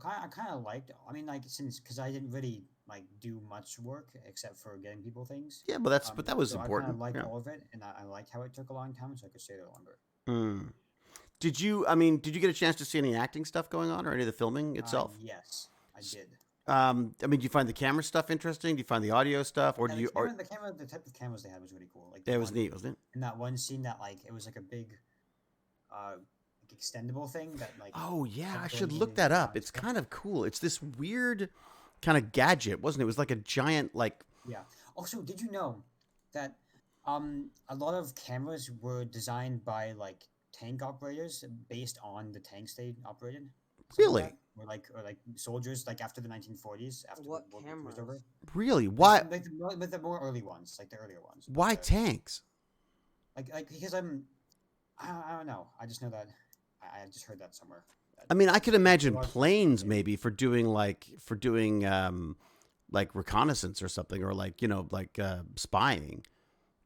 S4: I kind of liked. I mean, like, because I didn't really like do much work except for getting people things.
S1: Yeah, but that was important.
S4: I kind of liked all of it, and I liked how it took a long time, so I could stay there longer.
S1: Did you get a chance to see any acting stuff going on, or any of the filming itself?
S4: Yes, I did.
S1: Do you find the camera stuff interesting? Do you find the audio stuff, or
S4: the type of cameras they had was really cool. Like,
S1: it was neat, wasn't it?
S4: In that one scene, that like it was like a big, extendable thing that like.
S1: Oh yeah, I should look that up. It's kind of cool. It's this weird kind of gadget, wasn't it? It was like a giant like.
S4: Yeah. Also, did you know that a lot of cameras were designed by like tank operators based on the tanks they operated?
S1: Really?
S4: Like or like soldiers, like after the 1940s, after
S3: what
S4: the World
S3: cameras?
S4: War was over.
S1: Really? Why?
S4: Like the more early ones, like the earlier ones.
S1: Why tanks?
S4: Like because I don't know. I just know that I just heard that somewhere.
S1: I mean, I could imagine planes maybe for doing like reconnaissance or something, or like spying,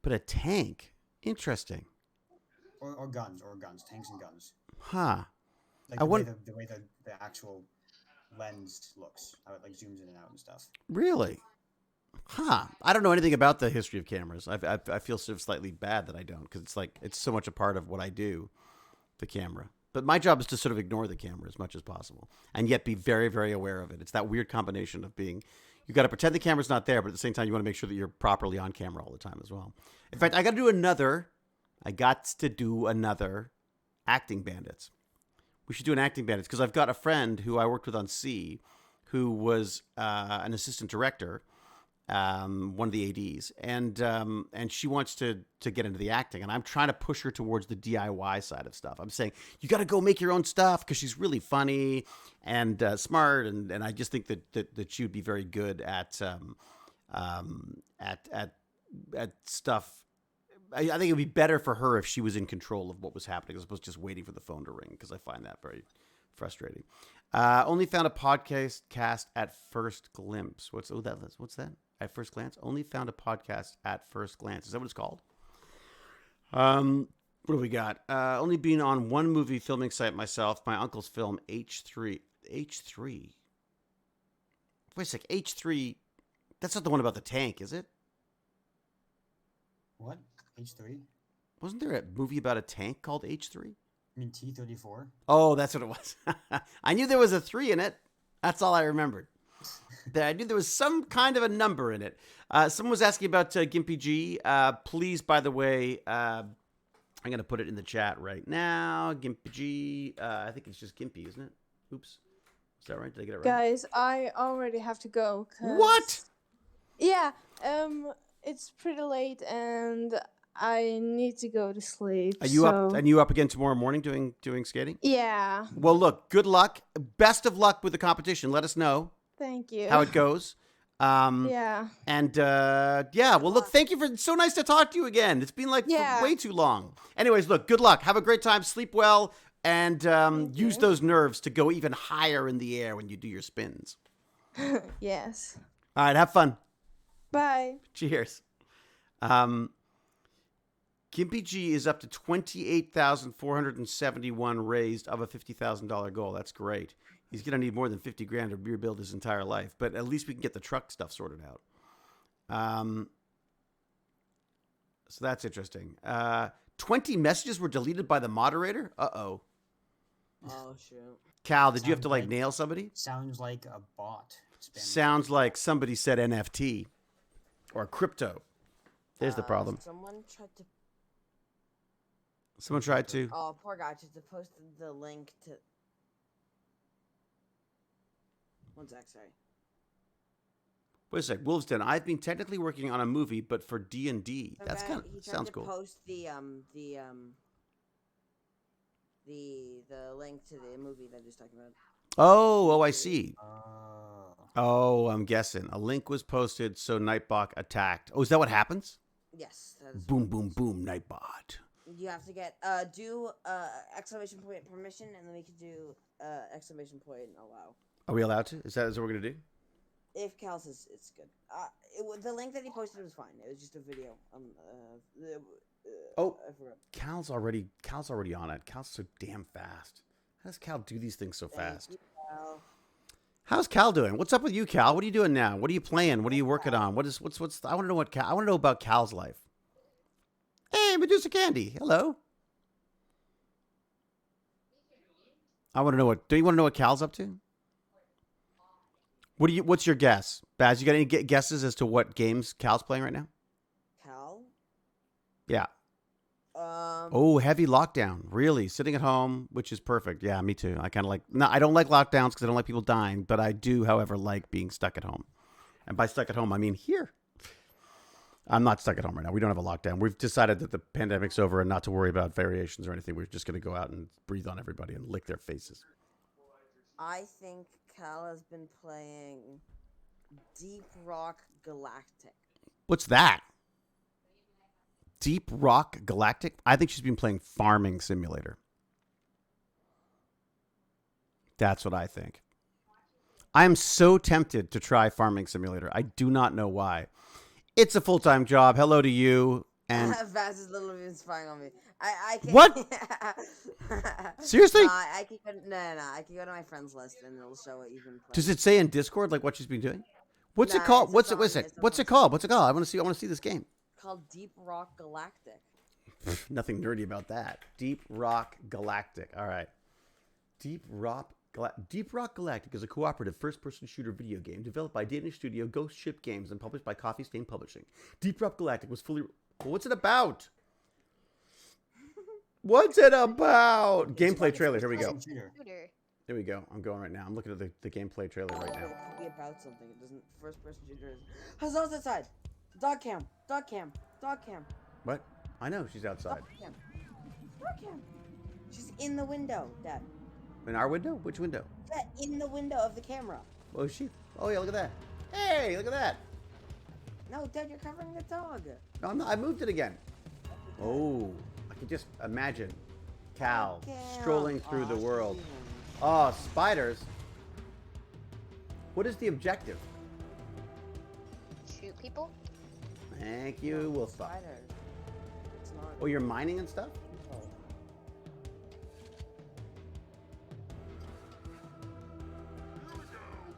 S1: but a tank, interesting.
S4: Or guns, tanks and guns.
S1: Huh.
S4: Like the way the actual lens looks, how it like zooms in and out and stuff.
S1: Really? Huh. I don't know anything about the history of cameras. I feel sort of slightly bad that I don't, because it's so much a part of what I do, the camera. But my job is to sort of ignore the camera as much as possible, and yet be very, very aware of it. It's that weird combination of being, you got to pretend the camera's not there, but at the same time, you want to make sure that you're properly on camera all the time as well. In fact, I got to do another Acting Bandits. We should do an Acting Bandits, because I've got a friend who I worked with on C, who was an assistant director, one of the ADs, and she wants to get into the acting, and I'm trying to push her towards the DIY side of stuff. I'm saying, you got to go make your own stuff, because she's really funny and smart, and I just think that she would be very good at stuff. I think it would be better for her if she was in control of what was happening, as opposed to just waiting for the phone to ring, because I find that very frustrating. Only found a podcast cast at first glimpse. What's that? At first glance? Only found a podcast at first glance. Is that what it's called? What do we got? Only been on one movie filming site myself. My uncle's film, H3. H3? Wait a sec. H3. That's not the one about the tank, is it?
S4: What? H3?
S1: Wasn't there a movie about a tank called H3?
S4: I mean T-34?
S1: Oh, that's what it was. I knew there was a 3 in it. That's all I remembered. I knew there was some kind of a number in it. Someone was asking about Gimpy G. Please, by the way, I'm going to put it in the chat right now. Gimpy G. I think it's just Gimpy, isn't it? Oops. Is that right? Did I get it right?
S5: Guys, I already have to go.
S1: What?
S5: Yeah, it's pretty late and I need to go to sleep.
S1: Are you up? And you up again tomorrow morning doing skating?
S5: Yeah.
S1: Well, look. Good luck. Best of luck with the competition. Let us know
S5: Thank you.
S1: how it goes.
S5: Yeah.
S1: And yeah. Well, look. Thank you for. It's so nice to talk to you again. It's been like way too long. Anyways, look. Good luck. Have a great time. Sleep well. And use those nerves to go even higher in the air when you do your spins.
S5: Yes.
S1: All right. Have fun.
S5: Bye.
S1: Cheers. Gimpy G is up to 28,471 raised of a $50,000 goal. That's great. He's going to need more than 50 grand to rebuild his entire life, but at least we can get the truck stuff sorted out. So that's interesting. 20 messages were deleted by the moderator? Uh-oh.
S3: Oh shoot.
S1: Cal, did you have to like nail somebody?
S4: Sounds like a bot.
S1: Sounds like somebody said NFT or crypto. There's the problem.
S3: Someone tried to.
S1: to.
S3: Oh, poor guy. Just to post the link to. One sec, sorry.
S1: Wait a sec, Wolves Den. I've been technically working on a movie, but for D&D. That's kind of sounds cool.
S3: He tried to post the link to the movie that he's talking about.
S1: Oh, I see. Oh, I'm guessing. A link was posted, so Nightbot attacked. Oh, is that what happens?
S3: Yes. That is
S1: Boom, boom, boom, Nightbot.
S3: You have to get do exclamation point permission, and then we can do exclamation point allow.
S1: Are we allowed to? Is that what we're gonna do?
S3: If Cal says it's good. The link that he posted was fine. It was just a video.
S1: Oh, Cal's already on it. Cal's so damn fast. How does Cal do these things so fast?
S3: You, Cal.
S1: How's Cal doing? What's up with you, Cal? What are you doing now? What are you playing? What are you working on? What's I want to know I want to know about Cal's life. Hey, Medusa Candy. Hello. I want to know do you want to know what Cal's up to? What's your guess? Baz, you got any guesses as to what games Cal's playing right now?
S3: Cal?
S1: Yeah. Oh, heavy lockdown. Really? Sitting at home, which is perfect. Yeah, me too. I kind of I don't like lockdowns because I don't like people dying, but I do, however, like being stuck at home. And by stuck at home, I mean here. I'm not stuck at home right now. We don't have a lockdown. We've decided that the pandemic's over and not to worry about variations or anything. We're just going to go out and breathe on everybody and lick their faces.
S3: I think Cal has been playing Deep Rock Galactic.
S1: What's that? Deep Rock Galactic? I think she's been playing Farming Simulator. That's what I think. I am so tempted to try Farming Simulator. I do not know why. It's a full-time job. Hello to you. And
S3: Vaz is literally spying on me. I can't.
S1: What? Seriously?
S3: No, I can go. No. I can go to my friends list and it'll show what you've been playing.
S1: Does it say in Discord like what she's been doing? What's it
S3: Nah,
S1: called?
S3: it's
S1: What's
S3: on-
S1: it?
S3: it's
S1: What's
S3: on-
S1: it called? What's it called? I want to see this game.
S3: Called Deep Rock Galactic.
S1: Nothing nerdy about that. Deep Rock Galactic. All right. Deep Rock Galactic is a cooperative first-person shooter video game developed by Danish studio Ghost Ship Games and published by Coffee Stain Publishing. Deep Rock Galactic was fully... What's it about? What's it about? Gameplay trailer. Here we go. Here we go. I'm going right now. I'm looking at the gameplay trailer right now.
S3: It could be about something. It doesn't. First-person shooter is. Hazard's outside. Dog cam. Dog cam. Dog cam.
S1: What? I know she's outside.
S3: Dog cam. Dog cam. She's in the window, Dad.
S1: In our window? Which window?
S3: Yeah, in the window of the camera.
S1: Oh, is she? Oh, yeah, look at that. Hey, look at that.
S3: No, Dad, you're covering the dog.
S1: No, I'm not. I moved it again. Oh, I can just imagine Cal strolling through the world. Oh, spiders. What is the objective?
S2: Shoot people?
S1: Thank you. We'll stop.
S3: Spiders. It's not.
S1: Oh, you're mining and stuff?
S3: Oh.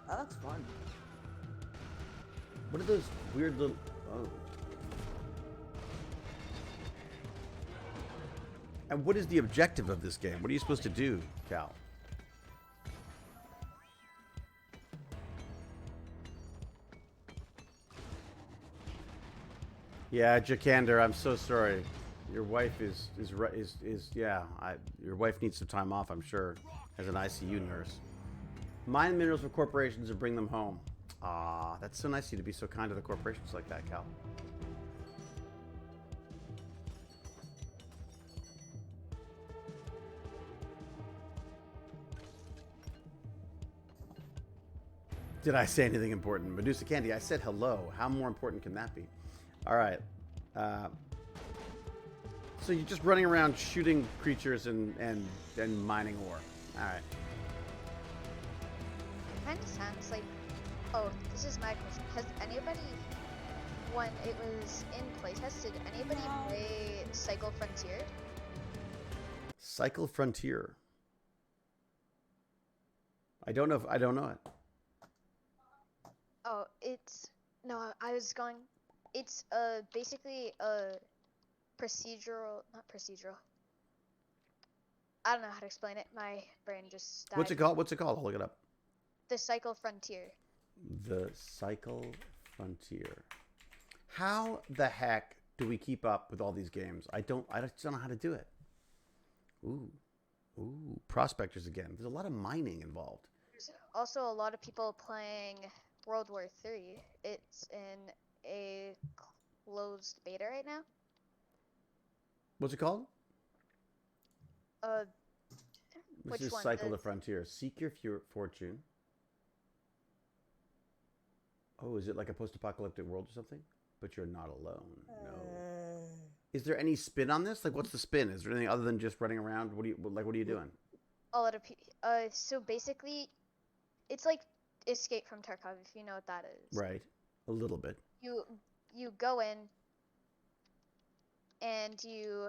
S3: That looks fun.
S1: What are those weird little... Oh. And what is the objective of this game? What are you supposed to do, Cal? Yeah, Jakander, I'm so sorry. Your wife is yeah. Your wife needs some time off, I'm sure, as an ICU nurse. Mine minerals for corporations and bring them home. Ah, that's so nice of you to be so kind to the corporations like that, Cal. Did I say anything important? Medusa Candy, I said hello. How more important can that be? All right. So you're just running around shooting creatures and mining ore. All right.
S2: It kind of sounds like. Oh, this is my question. Has anybody, when it was in playtest, did anybody play Cycle Frontier?
S1: Cycle Frontier. I don't know it.
S2: Oh, it's no. I was going. It's basically a procedural, not procedural. I don't know how to explain it. My brain just died.
S1: What's it called? I'll look it up.
S2: The Cycle Frontier.
S1: The Cycle Frontier. How the heck do we keep up with all these games? I just don't know how to do it. Ooh, prospectors again. There's a lot of mining involved.
S2: There's also a lot of people playing World War III. It's in a closed beta right now.
S1: What's it called?
S2: Which
S1: This is
S2: one?
S1: Cycle the Frontier. Seek your fortune. Oh, is it like a post-apocalyptic world or something? But you're not alone. No. Is there any spin on this? Like, what's the spin? Is there anything other than just running around? What are you doing?
S2: A lot of so basically, it's like Escape from Tarkov, if you know what that is.
S1: Right. A little bit.
S2: You go in and you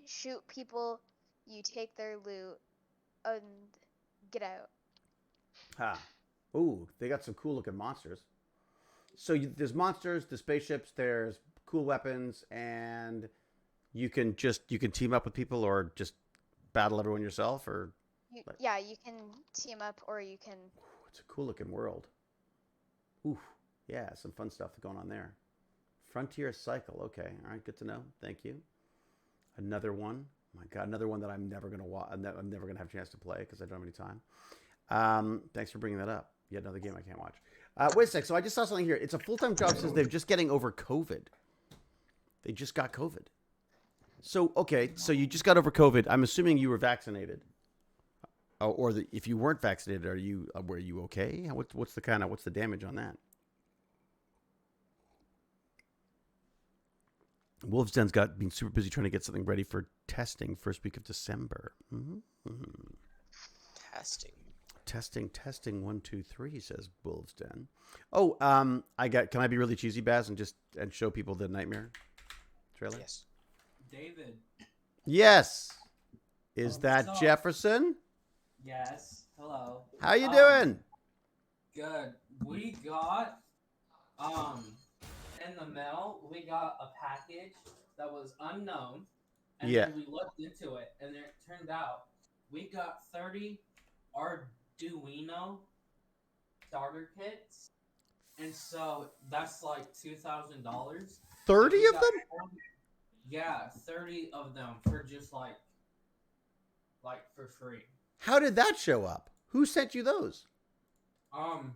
S2: shoot people, you take their loot, and get out.
S1: Ha. Ooh, they got some cool looking monsters. So there's monsters, there's spaceships, there's cool weapons, and you can team up with people or just battle everyone yourself, or
S2: Yeah, you can team up or you can.
S1: Ooh, it's a cool looking world. Ooh, yeah, some fun stuff going on there. Frontier Cycle. Okay, all right, good to know. Thank you. Another one. Oh my God, another one that I'm never gonna watch. I'm never gonna have a chance to play because I don't have any time. Thanks for bringing that up. Yet another game I can't watch. Wait a sec. So I just saw something here. It's a full-time job. Says they're just getting over COVID. They just got COVID. So okay, so you just got over COVID. I'm assuming you were vaccinated. Or if you weren't vaccinated, were you okay? What's the damage on that? Wolf's Den's been super busy trying to get something ready for testing first week of December. Testing 1 2 3 says Wolf's Den. Oh, can I be really cheesy, Baz, and show people the Nightmare trailer?
S6: Yes.
S7: David.
S1: Yes. Is that
S7: what's up?
S1: Jefferson?
S7: Yes. Hello.
S1: How you doing?
S7: Good. We got in the mail, we got a package that was unknown. And
S1: Yeah.
S7: then we looked into it and it turned out we got 30 Arduino starter kits. And so that's like $2,000.
S1: 30 of them?
S7: Yeah, 30 of them for just like for free.
S1: How did that show up? Who sent you those?
S7: Who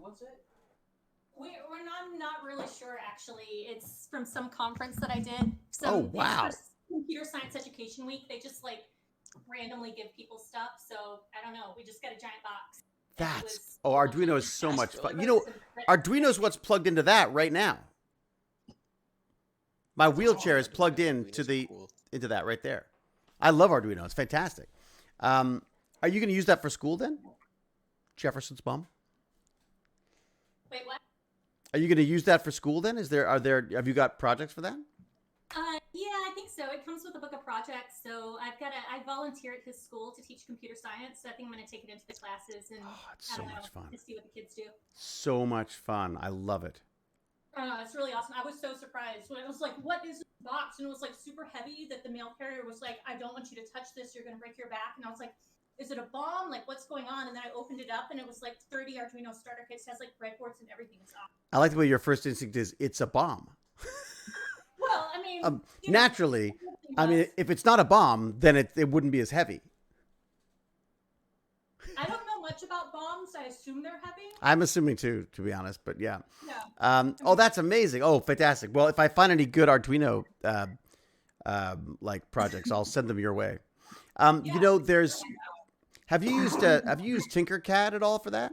S7: was it?
S8: I'm not really sure, actually. It's from some conference that I did. So
S1: Oh, wow.
S8: for Computer Science Education Week, they just randomly give people stuff. So I don't know. We just got a giant box.
S1: Arduino is so much fun. You know, Arduino's what's plugged into that right now. My wheelchair is plugged into that right there. I love Arduino. It's fantastic. Are you going to use that for school then? Jefferson's mom?
S8: Wait, what?
S1: Are you going to use that for school then? Have you got projects for that?
S8: Yeah, I think so. It comes with a book of projects. So I volunteer at his school to teach computer science. So I think I'm going to take it into the classes and
S1: It's so much fun.
S8: to see what the kids do.
S1: So much fun. I love it.
S8: It's really awesome. I was so surprised when I was like, what is this box? And it was like super heavy that the mail carrier was like, I don't want you to touch this. You're going to break your back. And I was like, is it a bomb? Like, what's going on? And then I opened it up and it was like 30 Arduino starter kits. It has like breadboards and everything. It's awesome.
S1: I like the way your first instinct is, it's a bomb.
S8: Well, I mean,
S1: naturally, I mean, if it's not a bomb, then it wouldn't be as heavy.
S8: I don't know much about bombs. I assume they're heavy.
S1: I'm assuming too, to be honest, but yeah.
S8: Yeah.
S1: Oh, that's amazing. Oh, fantastic. Well, if I find any good Arduino like projects, I'll send them your way. You know, there's. Have you used Tinkercad at all for that?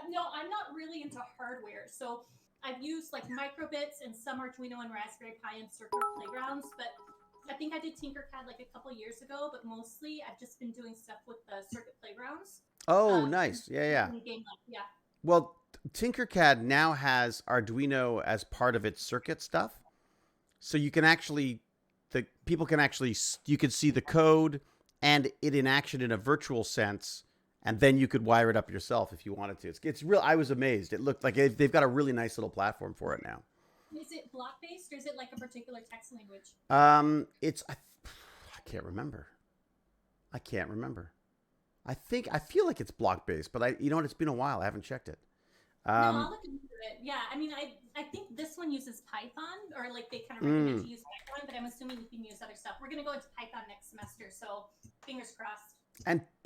S8: No, I'm not really into hardware, so I've used like microbits and some Arduino and Raspberry Pi and circuit playgrounds, but I think I did Tinkercad like a couple years ago, but mostly I've just been doing stuff with the circuit playgrounds.
S1: Oh, nice. Yeah.
S8: Yeah.
S1: Well, Tinkercad now has Arduino as part of its circuit stuff. So you can actually, you could see the code and it in action in a virtual sense, and then you could wire it up yourself if you wanted to. It's real. I was amazed. It looked like they've got a really nice little platform for it now.
S8: Is it block based or is it like a particular text language?
S1: I can't remember. I feel like it's block based, but you know what? It's been a while. I haven't checked it.
S8: No, I'll look into it. Yeah, I mean, I think this one uses Python, or like they kind of recommend to use Python, but I'm assuming you can use other stuff. We're gonna go into Python next semester, so fingers crossed.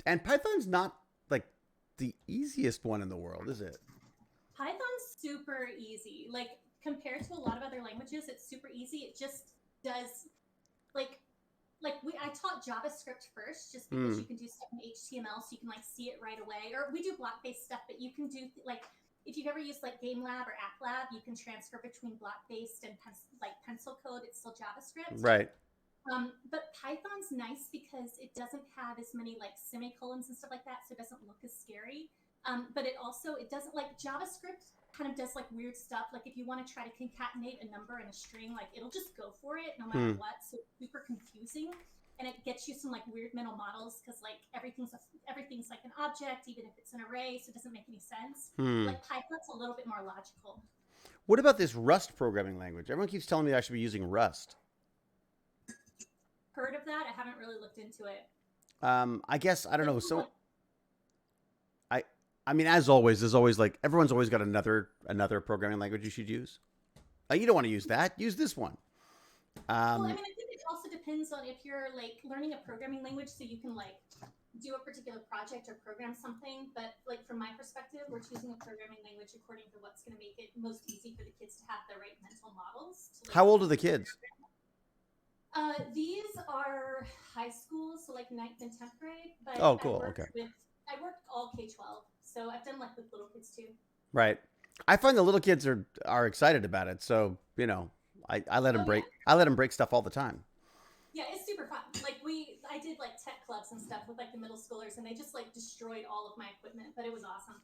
S1: And Python's not like the easiest one in the world, is it?
S8: Python's super easy. Like compared to a lot of other languages, it's super easy. It just does I taught JavaScript first just because you can do stuff in HTML, so you can like see it right away. Or we do block-based stuff, but you can do like if you've ever used like GameLab or AppLab, you can transfer between block-based and pencil code. It's still JavaScript.
S1: Right.
S8: But Python's nice because it doesn't have as many like semicolons and stuff like that, so it doesn't look as scary. But it doesn't like JavaScript kind of does like weird stuff. Like if you want to try to concatenate a number and a string, like it'll just go for it no matter what. So it's super confusing, and it gets you some like weird mental models because like everything's like an object, even if it's an array, so it doesn't make any sense. Like Python's a little bit more logical.
S1: What about this Rust programming language? Everyone keeps telling me I should be using Rust.
S8: Heard of that? I haven't really looked into it.
S1: I guess I don't know. So I mean, as always, there's always like everyone's always got another programming language you should use. You don't want to use that. Use this one.
S8: Well, I mean, I think it also depends on if you're like learning a programming language, so you can like do a particular project or program something. But like from my perspective, we're choosing a programming language according to what's going to make it most easy for the kids to have the right mental models. To, like,
S1: how old are the kids?
S8: These are high school, so like 9th and 10th grade. But
S1: oh, cool. Okay.
S8: I worked all K-12, so I've done like with little kids too.
S1: Right. I find the little kids are excited about it, so you know, I let them break. Yeah. I let them break stuff all the time.
S8: Yeah, it's super fun. Like I did like tech clubs and stuff with like the middle schoolers, and they just like destroyed all of my equipment, but it was awesome.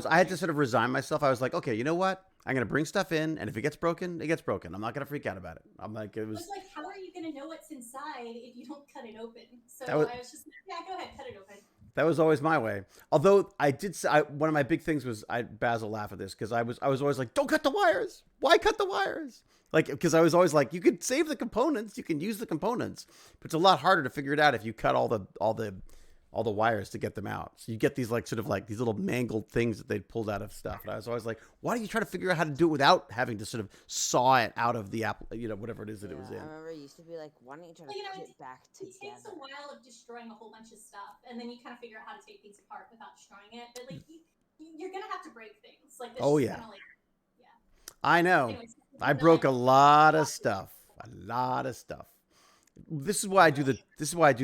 S8: I
S1: had to sort of resign myself. I was like, okay, you know what? I'm going to bring stuff in, and if it gets broken, it gets broken. I'm not going to freak out about it. I'm like, it was
S8: like, how are you going to know what's inside if you don't cut it open? So I was just like, yeah, go ahead, cut it open.
S1: That was always my way. Although I did say, one of my big things was, Basil laugh at this because I was always like, don't cut the wires. Why cut the wires? Like, because I was always like, you could save the components, you can use the components, but it's a lot harder to figure it out if you cut all the wires to get them out. So you get these like sort of like these little mangled things that they pulled out of stuff. And I was always like, why don't you try to figure out how to do it without having to sort of saw it out of the apple, whatever it is that it was in.
S3: I remember it used to be like, why don't you try to put it back together?
S8: It takes a while of destroying a whole bunch of stuff, and then you kind of figure out how to take things apart without destroying it. But like, you're gonna have to break things. Like,
S1: oh yeah.
S8: Kind of like, yeah.
S1: I know. Anyways, I broke a lot of stuff. This is why I do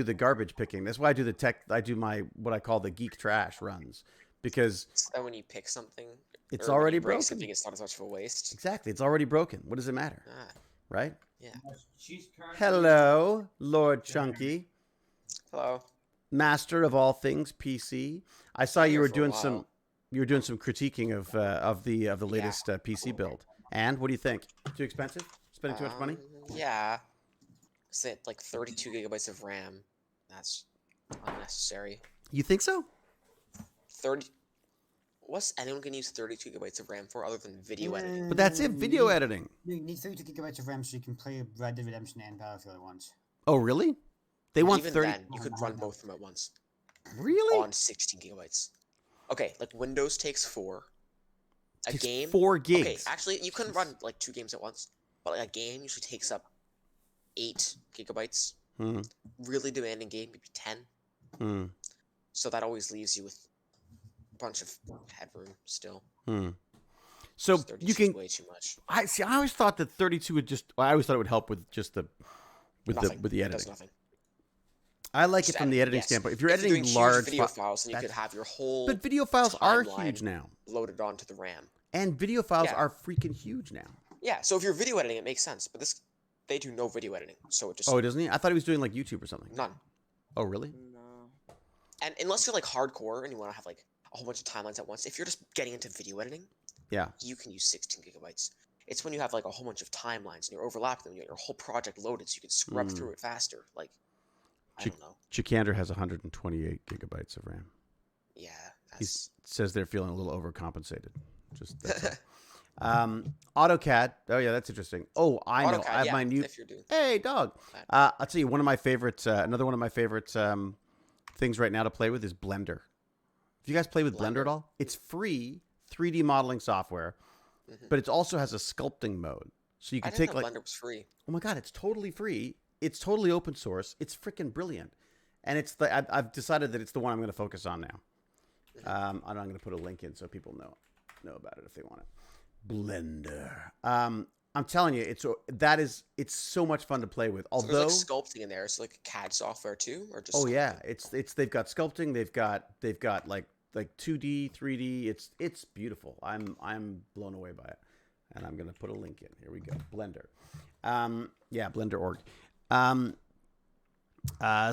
S1: the garbage picking. That's why I do my what I call the geek trash runs, because
S6: so when you pick something,
S1: it's already broken.
S6: Something, it's not as much of a waste.
S1: Exactly, it's already broken. What does it matter? Right?
S6: Yeah.
S1: Hello, Lord Chunky.
S6: Hello.
S1: Master of all things PC. I saw you were doing some critiquing of the latest PC build. And what do you think? Too expensive? Spending too much money?
S6: Yeah. Say like 32 gigabytes of RAM. That's unnecessary.
S1: You think so?
S6: 30. What's anyone gonna use 32 gigabytes of RAM for other than video editing?
S1: But that's it, video editing.
S4: You need 32 gigabytes of RAM so you can play Red Dead Redemption and Battlefield at once.
S1: Oh, really? They want
S6: even
S1: 30.
S6: Then, you could run both of them at once.
S1: Really?
S6: On 16 gigabytes. Okay, like Windows takes 4. A
S1: takes
S6: game
S1: 4 gigs.
S6: Okay, actually, you can run like 2 games at once, but like a game usually takes up 8 gigabytes.
S1: Hmm.
S6: Really demanding game, maybe 10.
S1: Hmm.
S6: So that always leaves you with a bunch of headroom still.
S1: Hmm. So
S6: 32
S1: you can.
S6: is way too much.
S1: I always thought that 32 would just. I always thought it would help with just the
S6: Nothing.
S1: with the
S6: It does
S1: editing.
S6: nothing.
S1: I like
S6: Just
S1: it from the editing
S6: yes.
S1: standpoint. If you're
S6: If
S1: editing
S6: doing
S1: large
S6: huge video
S1: fi-
S6: files, then you could
S1: that's-
S6: have your whole
S1: but video files are
S6: timeline
S1: huge now,
S6: loaded onto the RAM.
S1: and video files
S6: Yeah.
S1: are freaking huge now.
S6: Yeah, so if you're video editing, it makes sense. But they do no video editing, so it just
S1: Oh, doesn't he? I thought he was doing like YouTube or something.
S6: none.
S1: Oh, really?
S3: No.
S6: And unless you're like hardcore and you want to have like a whole bunch of timelines at once, if you're just getting into video editing,
S1: Yeah.
S6: you can use 16 gigabytes. It's when you have like a whole bunch of timelines and you're overlapping them, you get your whole project loaded, so you can scrub through it faster. Like, I don't know.
S1: Chicander has 128 gigabytes of RAM.
S6: Yeah,
S1: He
S6: that's
S1: says they're feeling a little overcompensated. Just that's all. AutoCAD. Oh yeah, that's interesting. Oh, I know.
S6: AutoCAD,
S1: I have
S6: yeah,
S1: my new.
S6: if you're doing
S1: Hey, dog.
S6: that.
S1: I'll tell you one of my favorites. Another one of my favorite things right now to play with is Blender. Have you guys played with Blender at
S6: Blender?
S1: all? It's free 3D modeling software,
S6: Mhm.
S1: but it also has a sculpting mode, so you
S6: I
S1: can
S6: didn't
S1: take
S6: know
S1: like.
S6: Blender was free.
S1: Oh my god, it's totally free. It's totally open source. It's freaking brilliant, and it's the. I've decided that it's the one I'm going to focus on now. I'm going to put a link in so people know about it if they want it. Blender. I'm telling you, it's so much fun to play with.
S6: So
S1: Although,
S6: there's like sculpting in there. It's like CAD software too, or just
S1: oh
S6: sculpting?
S1: yeah, it's they've got sculpting, they've got like 2D, 3D. It's beautiful. I'm blown away by it, and I'm gonna put a link in. Here we go. Blender. Yeah, Blender.org.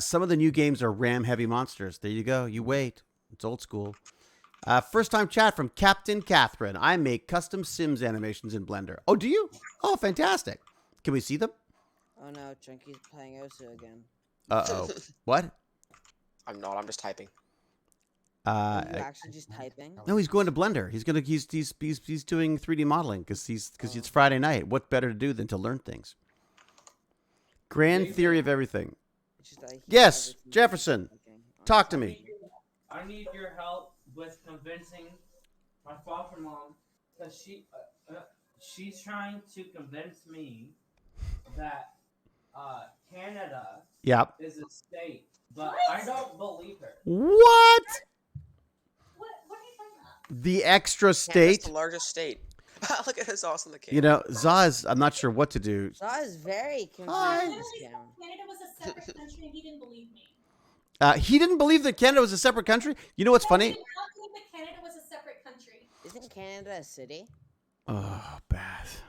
S1: Some of the new games are RAM heavy monsters. There you go. You wait. It's old school. First time chat from Captain Catherine. I make custom Sims animations in Blender. Oh, do you? Oh, fantastic. Can we see them?
S3: Oh no, Chunky's playing Osu again.
S1: Uh-oh. What?
S6: I'm not. I'm just typing.
S3: Are you actually just typing?
S1: No, he's going to Blender. He's doing 3D modeling because it's Friday night. What better to do than to learn things? Grand theory of everything.
S3: It's just, I hear
S1: Yes,
S3: everything
S1: Jefferson.
S3: typing.
S1: Talk to me.
S7: I need your help with convincing my foster mom because she's trying to convince me that Canada
S1: Yep.
S7: is a state, but I don't believe her.
S1: What?
S8: What are you talking about?
S1: The extra
S6: Canada's
S1: state?
S6: the largest state. Look at this awesome the
S1: You know, Zaz, I'm not sure what to do.
S3: So I was very confused
S1: Hi.
S3: with this
S8: Literally,
S3: game.
S8: Canada was a separate country, and he didn't believe me.
S1: He didn't believe that Canada was a separate country. You know what's
S8: He
S1: funny?
S8: did not believe that Canada was a separate country.
S3: Isn't Canada a city?
S1: Oh, Beth.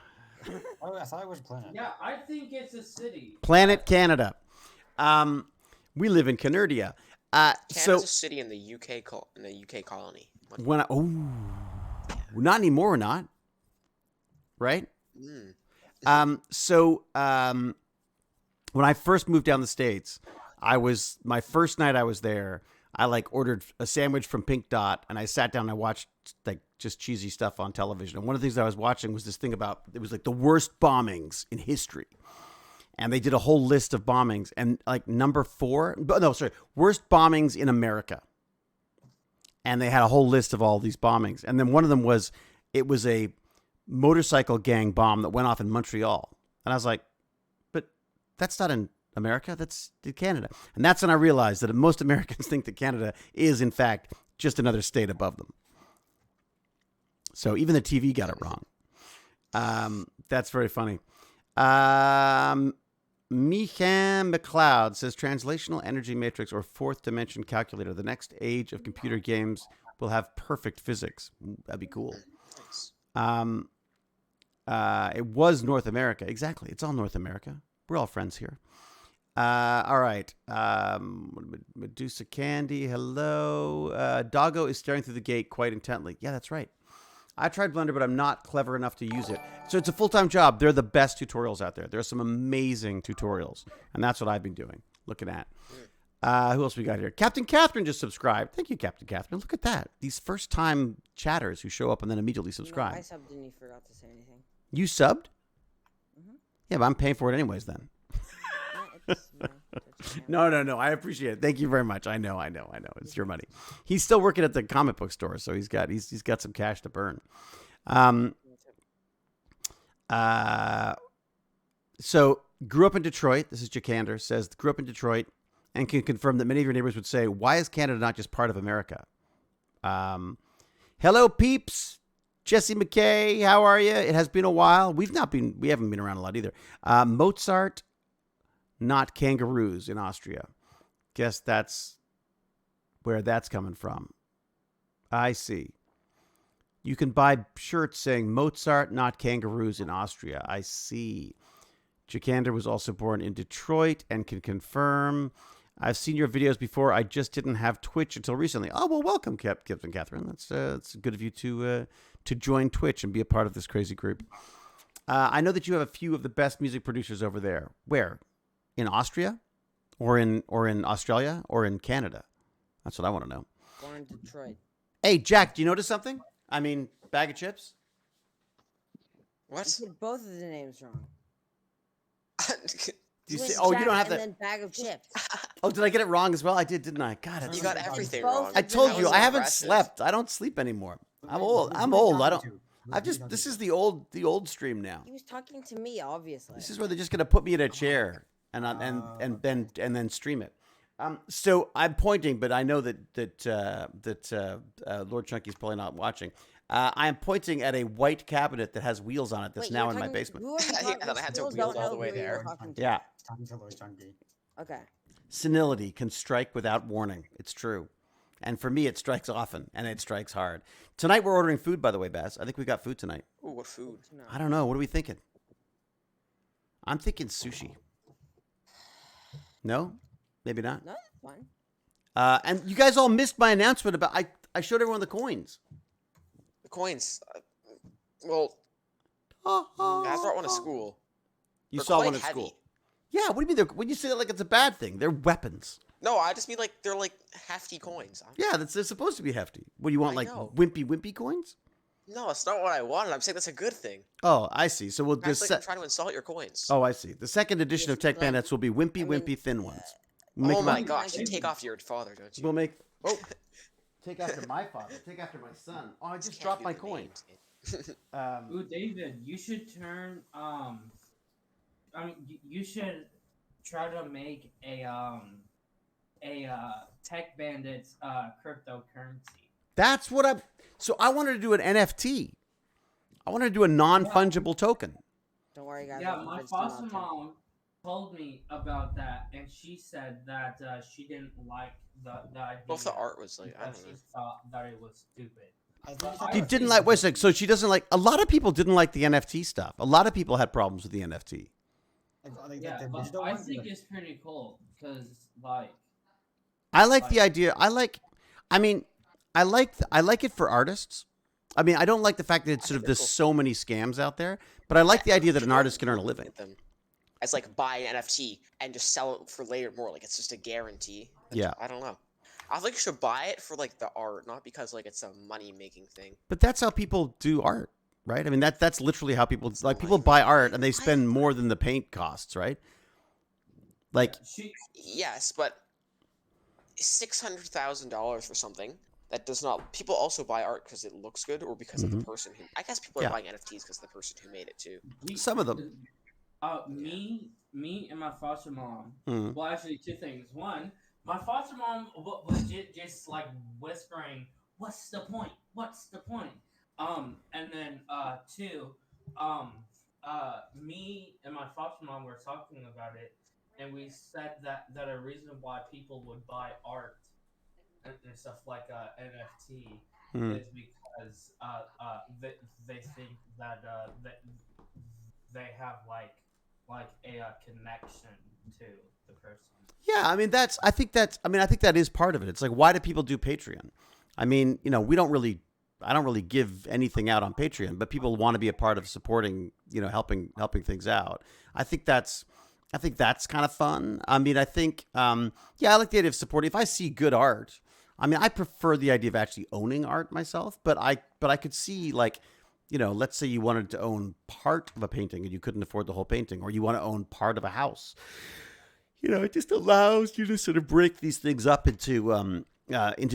S4: Oh, I thought it was planet.
S7: Yeah, I think it's a city.
S1: Planet Canada. We live in Canardia.
S6: Canada's
S1: So
S6: a city in the UK colony.
S1: when not anymore, we're not. Right?
S6: Mm.
S1: When I first moved down the States, my first night I was there, I like ordered a sandwich from Pink Dot and I sat down and I watched like just cheesy stuff on television. And one of the things I was watching was this thing about, it was like the worst bombings in history. And they did a whole list of bombings and like worst bombings in America. And they had a whole list of all these bombings. And then one of them was, it was a motorcycle gang bomb that went off in Montreal. And I was like, but that's not in America, that's in Canada. And that's when I realized that most Americans think that Canada is, in fact, just another state above them. So even the TV got it wrong. That's very funny. Mechan McLeod says translational energy matrix or fourth dimension calculator. The next age of computer games will have perfect physics. That'd be cool.
S6: Nice.
S1: It was North America. Exactly. It's all North America. We're all friends here. All right. Medusa Candy. Hello. Doggo is staring through the gate quite intently. Yeah, that's right. I tried Blender, but I'm not clever enough to use it. So it's a full-time job. They're the best tutorials out there. There are some amazing tutorials. And that's what I've been doing. Looking at. Who else we got here? Captain Catherine just subscribed. Thank you, Captain Catherine. Look at that. These first-time chatters who show up and then immediately subscribe.
S3: No, I subbed and you forgot to say anything.
S1: You subbed?
S3: Mhm.
S1: Yeah, but I'm paying for it anyways then.
S3: It's my-
S1: No. I appreciate it. Thank you very much. I know. It's your money. He's still working at the comic book store, so he's got some cash to burn. So Grew up in Detroit. This is Jakander. Says, grew up in Detroit and can confirm that many of your neighbors would say, why is Canada not just part of America? Hello, peeps. Jesse McKay, how are you? It has been a while. We haven't been around a lot either. Mozart, not kangaroos in Austria. Guess that's where that's coming from. I see. You can buy shirts saying Mozart, not kangaroos in Austria. I see. Jakander was also born in Detroit and can confirm. I've seen your videos before. I just didn't have Twitch until recently. Oh, well, welcome, Captain Catherine. That's good of you to join Twitch and be a part of this crazy group. I know that you have a few of the best music producers over there. Where? In Austria? Or in Australia? Or in Canada? That's what I want to know.
S3: Born in Detroit.
S1: Hey, Jack, do you notice something? I mean, bag of chips?
S3: You
S6: What?
S3: said both of the names wrong.
S1: Do you
S3: went
S1: see? Oh, you
S3: Jack
S1: don't have
S3: and
S1: that.
S3: then bag of chips.
S1: Oh, did I get it wrong as well? I did, didn't I? God,
S6: You got everything
S3: Both
S6: wrong.
S3: of
S1: I told
S3: That
S1: you,
S3: was
S1: I haven't
S6: impressive.
S1: slept. I don't sleep anymore. I'm old. I'm old. I don't. This is the old stream now.
S3: He was talking to me, obviously.
S1: This is where they're just gonna put me in a chair and then stream it. So I'm pointing, but I know that Lord Chunky's probably not watching. I am pointing at a white cabinet that has wheels on it that's
S3: Wait,
S1: now
S3: you're
S1: in my
S3: talking-
S1: basement.
S3: Who are you
S6: Yeah,
S3: talking
S6: and I had to
S3: Still
S6: wheel
S3: don't
S6: all the
S3: know
S6: way
S3: who you're
S6: there.
S3: talking to.
S1: Yeah,
S4: Time for Lord Chunky.
S3: Okay.
S1: senility can strike without warning. It's true. And for me, it strikes often, and it strikes hard. Tonight, we're ordering food, by the way, Baz. I think we got food tonight.
S6: Ooh, what food?
S1: I don't know. What are we thinking? I'm thinking sushi. No? Maybe not?
S3: No, that's fine.
S1: And you guys all missed my announcement about... I showed everyone the coins.
S6: The coins. Well, I brought one to school.
S1: You
S6: They're
S1: saw
S6: quite
S1: one at
S6: heavy.
S1: school. Yeah, what do you mean? When you say that like it's a bad thing, they're weapons.
S6: No, I just mean like they're like hefty coins.
S1: Yeah, they're supposed to be hefty. What do you want,
S6: I
S1: like
S6: know.
S1: wimpy coins?
S6: No, that's not what I wanted. I'm saying that's a good thing.
S1: Oh, I see. So we'll
S6: That's
S1: just
S6: like I'm trying to insult your coins.
S1: Oh, I see. The second edition of Tech
S3: like-
S1: Bandits will be wimpy,
S3: I mean,
S1: wimpy, thin ones. We'll make
S6: Oh
S1: them
S6: my
S1: up.
S6: gosh, you take off your father, don't you?
S1: We'll make. Oh, take after my father. Take after my son. Oh, I just
S6: Can't
S1: dropped
S6: do
S1: my
S6: the
S1: coin.
S6: names.
S7: Ooh, David, you should turn. You should try to make a Tech Bandits cryptocurrency.
S1: That's what I'm. So I wanted to do an NFT. I wanted to do a non-fungible token.
S3: Don't worry, guys.
S7: Yeah,
S3: I'm
S7: my
S3: convinced I'm
S7: foster
S3: not
S7: mom told me about that, and she said that she didn't like the idea.
S6: Well, if the art was like, I
S7: because
S6: don't know.
S7: she thought that it was stupid.
S4: I think
S7: I
S1: You
S7: was
S1: didn't like. Wait a second. So she doesn't like. A lot of people didn't like the NFT stuff. A lot of people had problems with the NFT.
S7: Yeah,
S4: the
S7: but
S4: digital
S7: I
S4: ones,
S7: think
S4: like-
S7: it's pretty cool because like
S1: I like the idea. I like it for artists. I mean, I don't like the fact that it's sort of
S6: they're
S1: there's
S6: cool.
S1: so many scams out there, but I like the idea that an artist can earn a living.
S6: Them as like buy an NFT and just sell it for later more. Like it's just a guarantee.
S1: Yeah.
S6: I don't know. I think you should buy it for like the art, not because like it's a money making thing.
S1: But that's how people do art, right? I mean, that's literally how people like people buy art and they spend more than the paint costs, right? Like,
S7: she
S6: Yes, but $600,000 for something that does not. People also buy art because it looks good or because of the person who. I guess people
S1: Yeah.
S6: are buying NFTs because of the person who made it too.
S1: Some of them.
S7: Me and my foster mom.
S1: Mhm.
S7: Well, actually, two things. One, my foster mom was just like whispering, "What's the point? What's the point?" And then two, me and my foster mom were talking about it, and we said that a reason why people would buy art and stuff like NFT
S1: Mhm.
S7: is because they think that they have like a connection to the person.
S1: yeah, I mean, I think that is part of it. It's like, why do people do Patreon? I mean, I don't really give anything out on Patreon, but people want to be a part of supporting, helping things out. I think that's kind of fun. I mean, I think, I like the idea of supporting. If I see good art, I mean, I prefer the idea of actually owning art myself, but I could see like, let's say you wanted to own part of a painting and you couldn't afford the whole painting, or you want to own part of a house. It just allows you to sort of break these things up into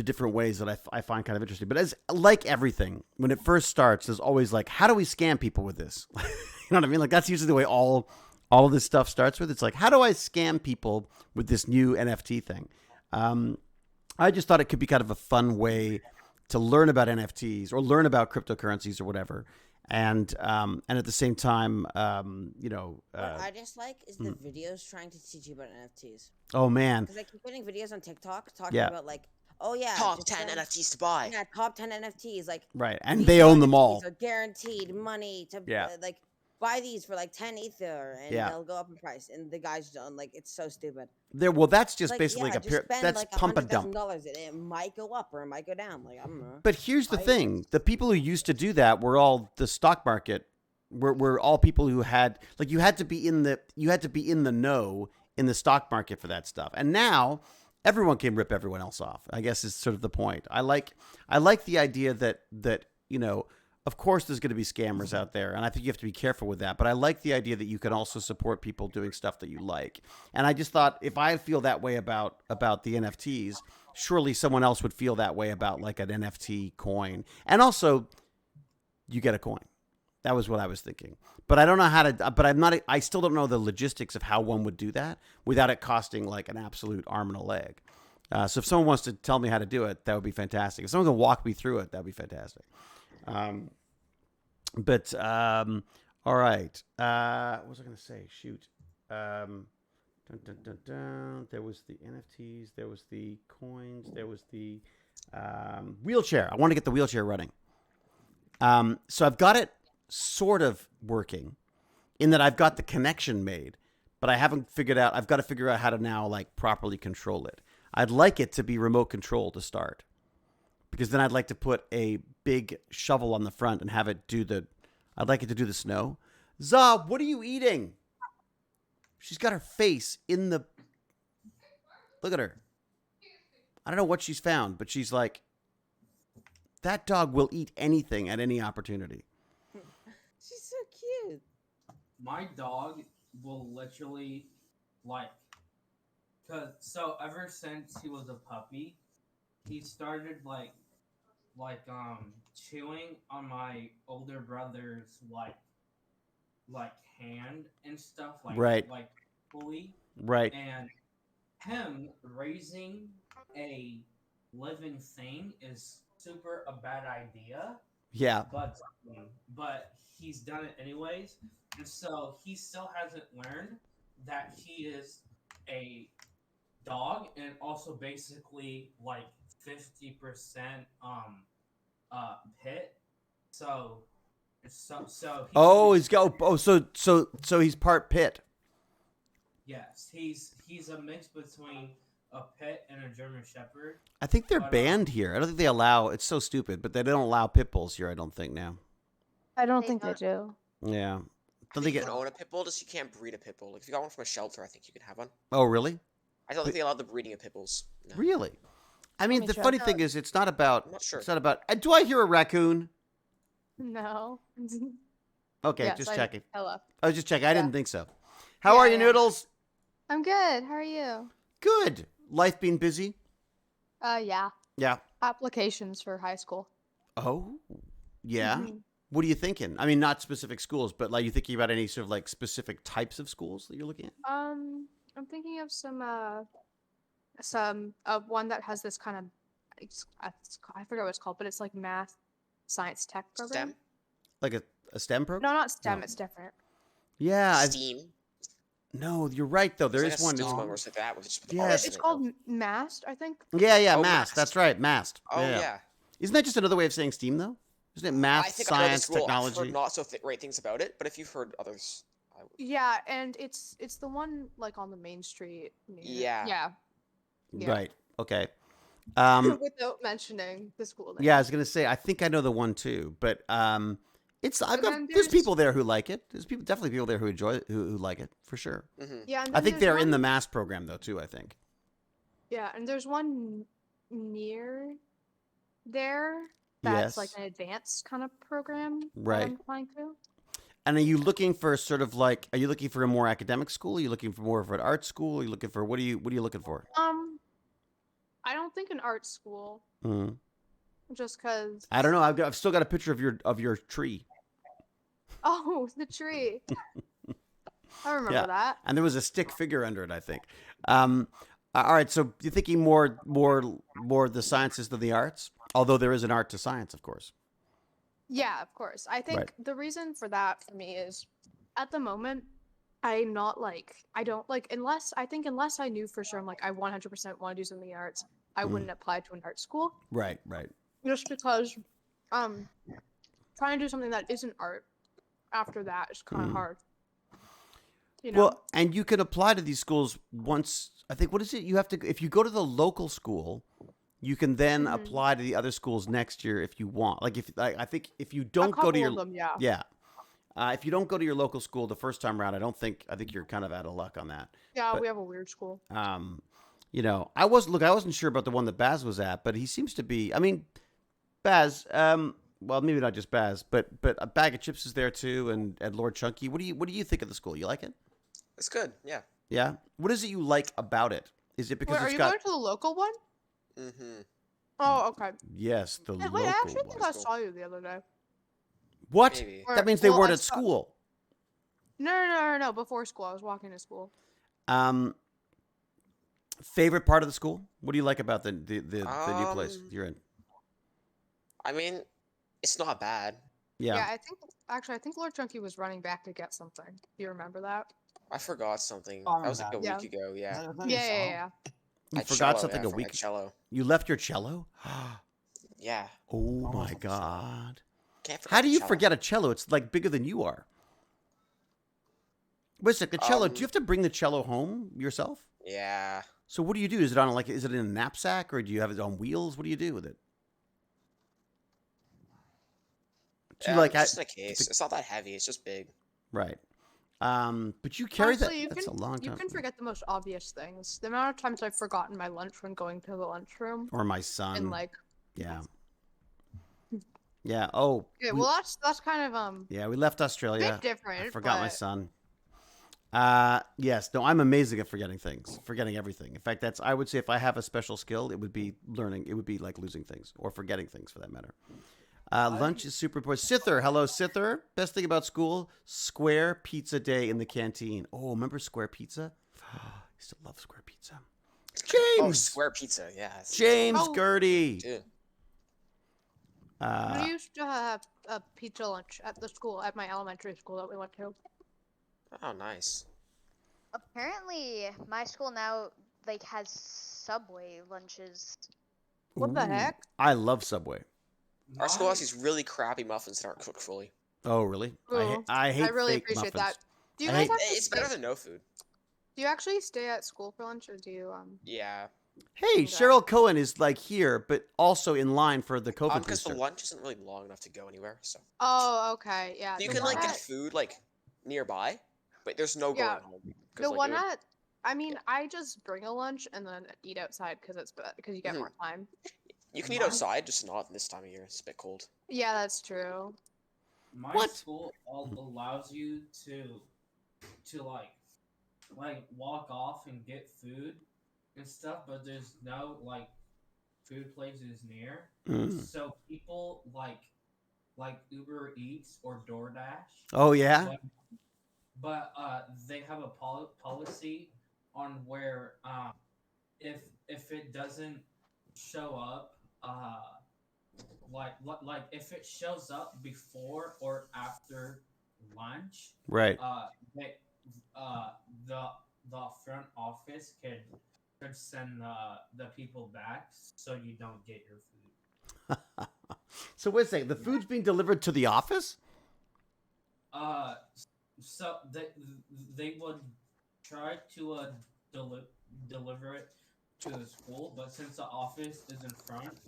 S1: different ways that I find kind of interesting. But as like everything, when it first starts, there's always like, how do we scam people with this? You know what I mean? Like that's usually the way all all of this stuff starts with. It's like, how do I scam people with this new NFT thing? I just thought it could be kind of a fun way to learn about NFTs or learn about cryptocurrencies or whatever. And at the same time,
S3: What I dislike is the videos trying to teach you about NFTs.
S1: Oh man,
S3: because I keep getting videos on TikTok talking about like, oh yeah,
S6: top 10 NFTs to buy.
S3: Yeah, top 10 NFTs. Like
S1: right, and they own them all.
S3: Are guaranteed money to like buy these for like 10 ether, and they'll go up in price. And the guy's done like it's so stupid.
S1: Well, that's just
S3: like,
S1: basically that's like pump and dump.
S3: It might go up or it might go down. Like I don't know.
S1: But here's the thing: the people who used to do that were all the stock market. Were all people who had like you had to be in the know in the stock market for that stuff, and now everyone can rip everyone else off. I guess is sort of the point. I like the idea that of course there's going to be scammers out there, and I think you have to be careful with that. But I like the idea that you can also support people doing stuff that you like. And I just thought if I feel that way about the NFTs, surely someone else would feel that way about like an NFT coin. And also, you get a coin. That was what I was thinking. But I don't know how to. But I still don't know the logistics of how one would do that without it costing like an absolute arm and a leg. So if someone wants to tell me how to do it, that would be fantastic. If someone can walk me through it, that'd be fantastic. All right. What was I going to say? Shoot. There was the NFTs. There was the coins. There was the wheelchair. I want to get the wheelchair running. So I've got it sort of working in that I've got the connection made, but I haven't figured out. I've got to figure out how to now like properly control it. I'd like it to be remote control to start, because then I'd like to put a big shovel on the front and have it do I'd like it to do the snow. Za, what are you eating? She's got her face in the... Look at her. I don't know what she's found, but she's like, that dog will eat anything at any opportunity.
S3: She's so cute.
S7: My dog will literally so ever since he was a puppy, he started chewing on my older brother's like hand and stuff
S1: right.
S7: like fully
S1: right,
S7: and him raising a living thing is super a bad idea.
S1: Yeah,
S7: but he's done it anyways, and so he still hasn't learned that he is a dog and also basically like 50% pit. So
S1: he's part pit.
S7: Yes, he's a mix between a pit and a German Shepherd.
S1: I think they're banned here. I don't think they allow. It's so stupid, but they don't allow pit bulls here. I don't think now.
S5: I don't think they do.
S1: Yeah,
S6: I think you can own a pit bull, just you can't breed a pit bull. Like if you got one from a shelter, I think you can have one.
S1: Oh, really?
S6: I don't think they allowed the breeding of pit bulls. No.
S1: Really? I mean, the funny thing is, it's not about.
S6: I'm not sure.
S1: It's not about. Do I hear a raccoon?
S5: No.
S1: Okay,
S5: yes,
S1: just checking.
S5: Hello.
S1: I was just checking. I didn't think so. How are you, Noodles?
S2: I'm good. How are you?
S1: Good. Life being busy?
S2: Yeah.
S1: Yeah.
S2: Applications for high school.
S1: Oh, yeah.
S2: Mm-hmm.
S1: What are you thinking? I mean, not specific schools, but like you thinking about any sort of like specific types of schools that you're looking at?
S2: I'm thinking of some one that has this kind of, I forget what it's called, but it's like math, science, tech program.
S6: STEM?
S1: Like a STEM program?
S2: No, not STEM.
S1: No.
S2: It's different.
S1: Yeah.
S6: STEAM.
S1: No, you're right though. There is one.
S2: It's called MAST, I think.
S1: Yeah, MAST. That's right, MAST.
S6: Oh yeah.
S1: Isn't that just another way of saying STEAM though? Isn't it math, science, technology?
S6: I've heard not so great things about it, but if you've heard others, I would.
S2: Yeah, and it's the one like on the main street.
S6: Yeah.
S1: Right. Okay.
S2: Without mentioning the school name.
S1: Yeah, I was gonna say I think I know the one too, but there's people there who like it. There's definitely people there who enjoy it, who like it for sure.
S6: Mm-hmm.
S2: Yeah,
S1: I think they're in the MAST program though too. I think.
S2: Yeah, and there's one near there that's like an advanced kind of program.
S1: Right.
S2: I'm applying to.
S1: And are you looking for sort of like? Are you looking for a more academic school? Are you looking for more of an art school? Are you looking for what are you looking for?
S2: I don't think an art school.
S1: Mm-hmm.
S2: Just because.
S1: I don't know. I've still got a picture of your tree.
S2: Oh, the tree.
S5: I remember that.
S1: And there was a stick figure under it, I think. All right, so you're thinking more the sciences than the arts, although there is an art to science, of course.
S5: Yeah, of course. I think the reason for that for me is, at the moment, I don't like unless I knew for sure I'm like I 100% want to do something in the arts, I wouldn't apply to an art school.
S1: Right.
S5: Just because, trying to do something that isn't art after that is kind of hard. You know?
S1: Well, and you can apply to these schools once. I think what is it? You have to if you go to the local school, you can then apply to the other schools next year if you want. Like I think if you don't go to your if you don't go to your local school the first time around, I think you're kind of out of luck on that.
S5: Yeah, we have a weird school.
S1: You know, I wasn't sure about the one that Baz was at, but he seems to be. I mean, Baz. Well, maybe not just Baz, but a bag of chips is there too, and Lord Chunky. What do you think of the school? You like it?
S6: It's good. Yeah.
S1: Yeah. What is it you like about it? Is it because
S5: are you going to the local one?
S6: Mm-hmm.
S5: Oh, okay.
S1: Yes, the local one.
S5: Wait, I actually think I saw you the other day.
S1: What?
S6: Maybe.
S1: That means they weren't at school.
S5: No. Before school, I was walking to school.
S1: Favorite part of the school? What do you like about the new place you're in?
S6: I mean, it's not bad.
S5: Yeah, I think Lord Chunky was running back to get something. Do you remember that?
S6: I forgot something.
S4: Oh,
S6: that was like a week ago. Yeah.
S5: Yeah.
S1: You forgot something a week ago.
S6: Cello.
S1: You left your cello?
S6: Yeah.
S1: Oh my God.
S6: Can't forget
S1: How do you
S6: cello.
S1: forget a cello? It's like bigger than you are. Wait a sec, the cello, do you have to bring the cello home yourself?
S6: Yeah.
S1: So what do you do? Is it in a knapsack or do you have it on wheels? What do you do with it? Do you
S6: just in a case. It's not that heavy. It's just big.
S1: Right. But you carry
S5: Honestly,
S1: that. That's a long time.
S5: You can forget the most obvious things. The amount of times I've forgotten my lunch when going to the lunchroom.
S1: Or my son.
S5: And
S1: Yeah. Yeah. Oh.
S5: Yeah. Well, that's kind of
S1: Yeah, we left Australia.
S5: A bit different.
S1: I forgot my son. Yes. No, I'm amazing at forgetting things, forgetting everything. In fact, I would say if I have a special skill, it would be learning. It would be like losing things or forgetting things for that matter. Lunch is super important. Sither, hello, Sither. Best thing about school, Square Pizza Day in the canteen. Oh, remember Square Pizza? I used to love Square Pizza. James!
S6: Oh, Square Pizza, yeah.
S1: James Gertie.
S6: Dude.
S5: We used to have a pizza lunch at the school, at my elementary school that we went to.
S6: Oh, nice.
S2: Apparently, my school now has Subway lunches.
S5: What the heck?
S1: I love Subway.
S6: Our school has these really crappy muffins that aren't cooked fully.
S1: Oh, really? I hate
S5: I really
S1: fake
S5: appreciate
S1: muffins.
S5: that. Do you guys
S6: It's better than no food.
S5: Do you actually stay at school for lunch, or do you
S6: Yeah.
S1: Hey, Cheryl Cohen is here, but also in line for the COVID
S6: because
S1: booster.
S6: the lunch isn't really long enough to go anywhere. So.
S5: Oh, okay, yeah.
S6: You can get food nearby, but there's no going home.
S5: The one I just bring a lunch and then eat outside because you get more time.
S6: You can eat outside, just not this time of year. It's a bit cold.
S5: Yeah, that's true.
S7: My school allows you to walk off and get food and stuff, but there's no food places near. So people like Uber Eats or DoorDash.
S1: Oh yeah.
S7: But they have a policy on where if it doesn't show up, if it shows up before or after lunch,
S1: right?
S7: The front office could send the people back so you don't get your food.
S1: So wait a second, the food's being delivered to the office?
S7: So they would try to deliver it to the school, but since the office is in front,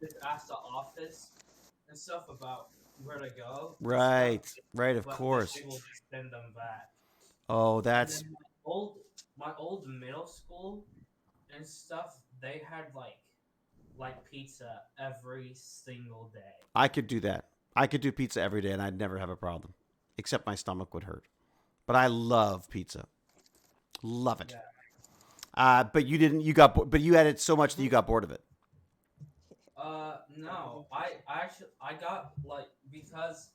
S7: just ask the office and stuff about where to go.
S1: Right, of course.
S7: They will send them back.
S1: Oh, that's
S7: my old middle school and stuff. They had like pizza every single day.
S1: I could do that. I could do pizza every day, and I'd never have a problem, except my stomach would hurt. But I love pizza. Love it. Yeah. But you didn't. You got. But you had it so much that you got bored of it.
S7: No. I got because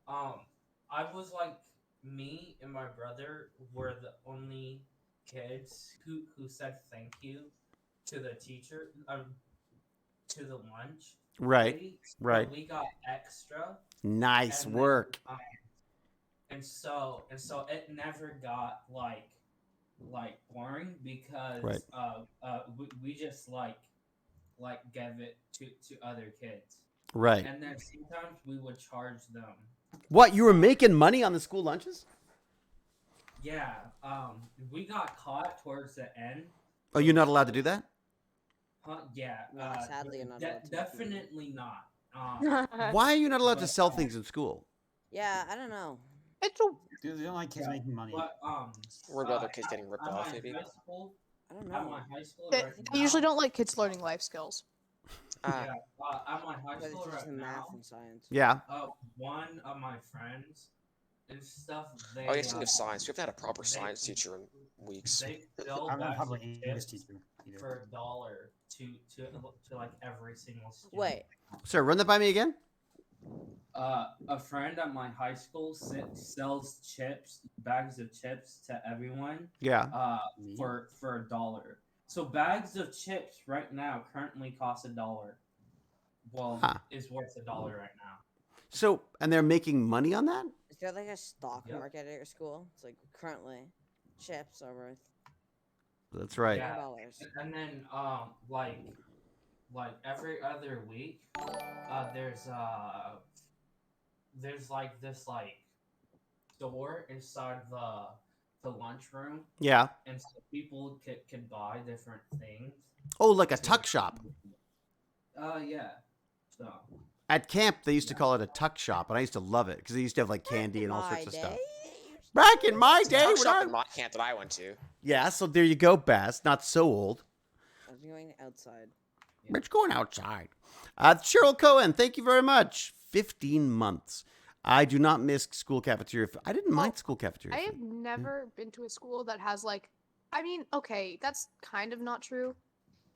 S7: I was me and my brother were the only kids who said thank you to the teacher, to the lunch.
S1: Right.
S7: lady,
S1: Right.
S7: But we got extra.
S1: Nice work.
S7: And so it never got like boring because
S1: Right.
S7: we just like gave it to other kids.
S1: Right.
S7: And then sometimes we would charge them.
S1: What, you were making money on the school lunches?
S7: Yeah. We got caught towards the end.
S1: Oh, you're not allowed to do that?
S7: Yeah.
S3: No, sadly, you're not allowed to.
S7: Definitely not.
S1: Why are you not allowed to sell things in school?
S3: Yeah, I don't know.
S5: It's
S4: They don't like kids making money.
S7: But,
S6: Were the other kids getting ripped
S7: at
S6: off,
S7: my
S6: maybe?
S7: high school,
S3: I don't
S7: at
S3: know.
S7: my high school
S5: they,
S7: right
S5: they usually
S7: now-
S5: don't like kids learning life skills.
S7: Yeah, at my high
S3: But
S7: school
S3: it's just
S7: right
S3: math
S7: now,
S3: and science.
S1: Yeah.
S7: one of my friends and stuff, they,
S6: Oh, yeah, speaking of science, we haven't had a proper science teacher in weeks.
S7: they fill
S4: I'm not
S7: bags
S4: probably
S7: of
S4: English
S7: chips
S4: teacher either.
S7: for $1 to like every single student.
S3: Wait,
S1: Sir, run that by me again?
S7: A friend at my high school sells bags of chips to everyone.
S1: Yeah.
S7: For $1. So bags of chips right now currently cost $1. Well, is worth $1 right now.
S1: So, and they're making money on that?
S3: is there like a stock
S7: Yep.
S3: market at your school? It's like currently chips are worth
S1: That's right.
S7: Yeah.
S3: $4.
S7: And then like every other week, there's like this like store inside the lunchroom,
S1: Yeah.
S7: and so people could buy different things.
S1: Oh, like a tuck shop.
S7: Yeah. So
S1: At camp, they used to call it a tuck shop, and I used to love it because they used to have like candy and all
S3: My
S1: sorts of stuff.
S3: day.
S1: Back in my day,
S6: Tuck
S1: when
S6: shop
S1: I...
S6: in my camp that I went to.
S1: Yeah, so there you go, Bass. Not so old.
S3: I was going outside.
S1: But you're going outside. Cheryl Cohen, thank you very much. 15 months. I do not miss school cafeteria. I didn't mind school cafeteria.
S5: I have
S1: food.
S5: never been to a school that has like, I mean, okay, that's kind of not true.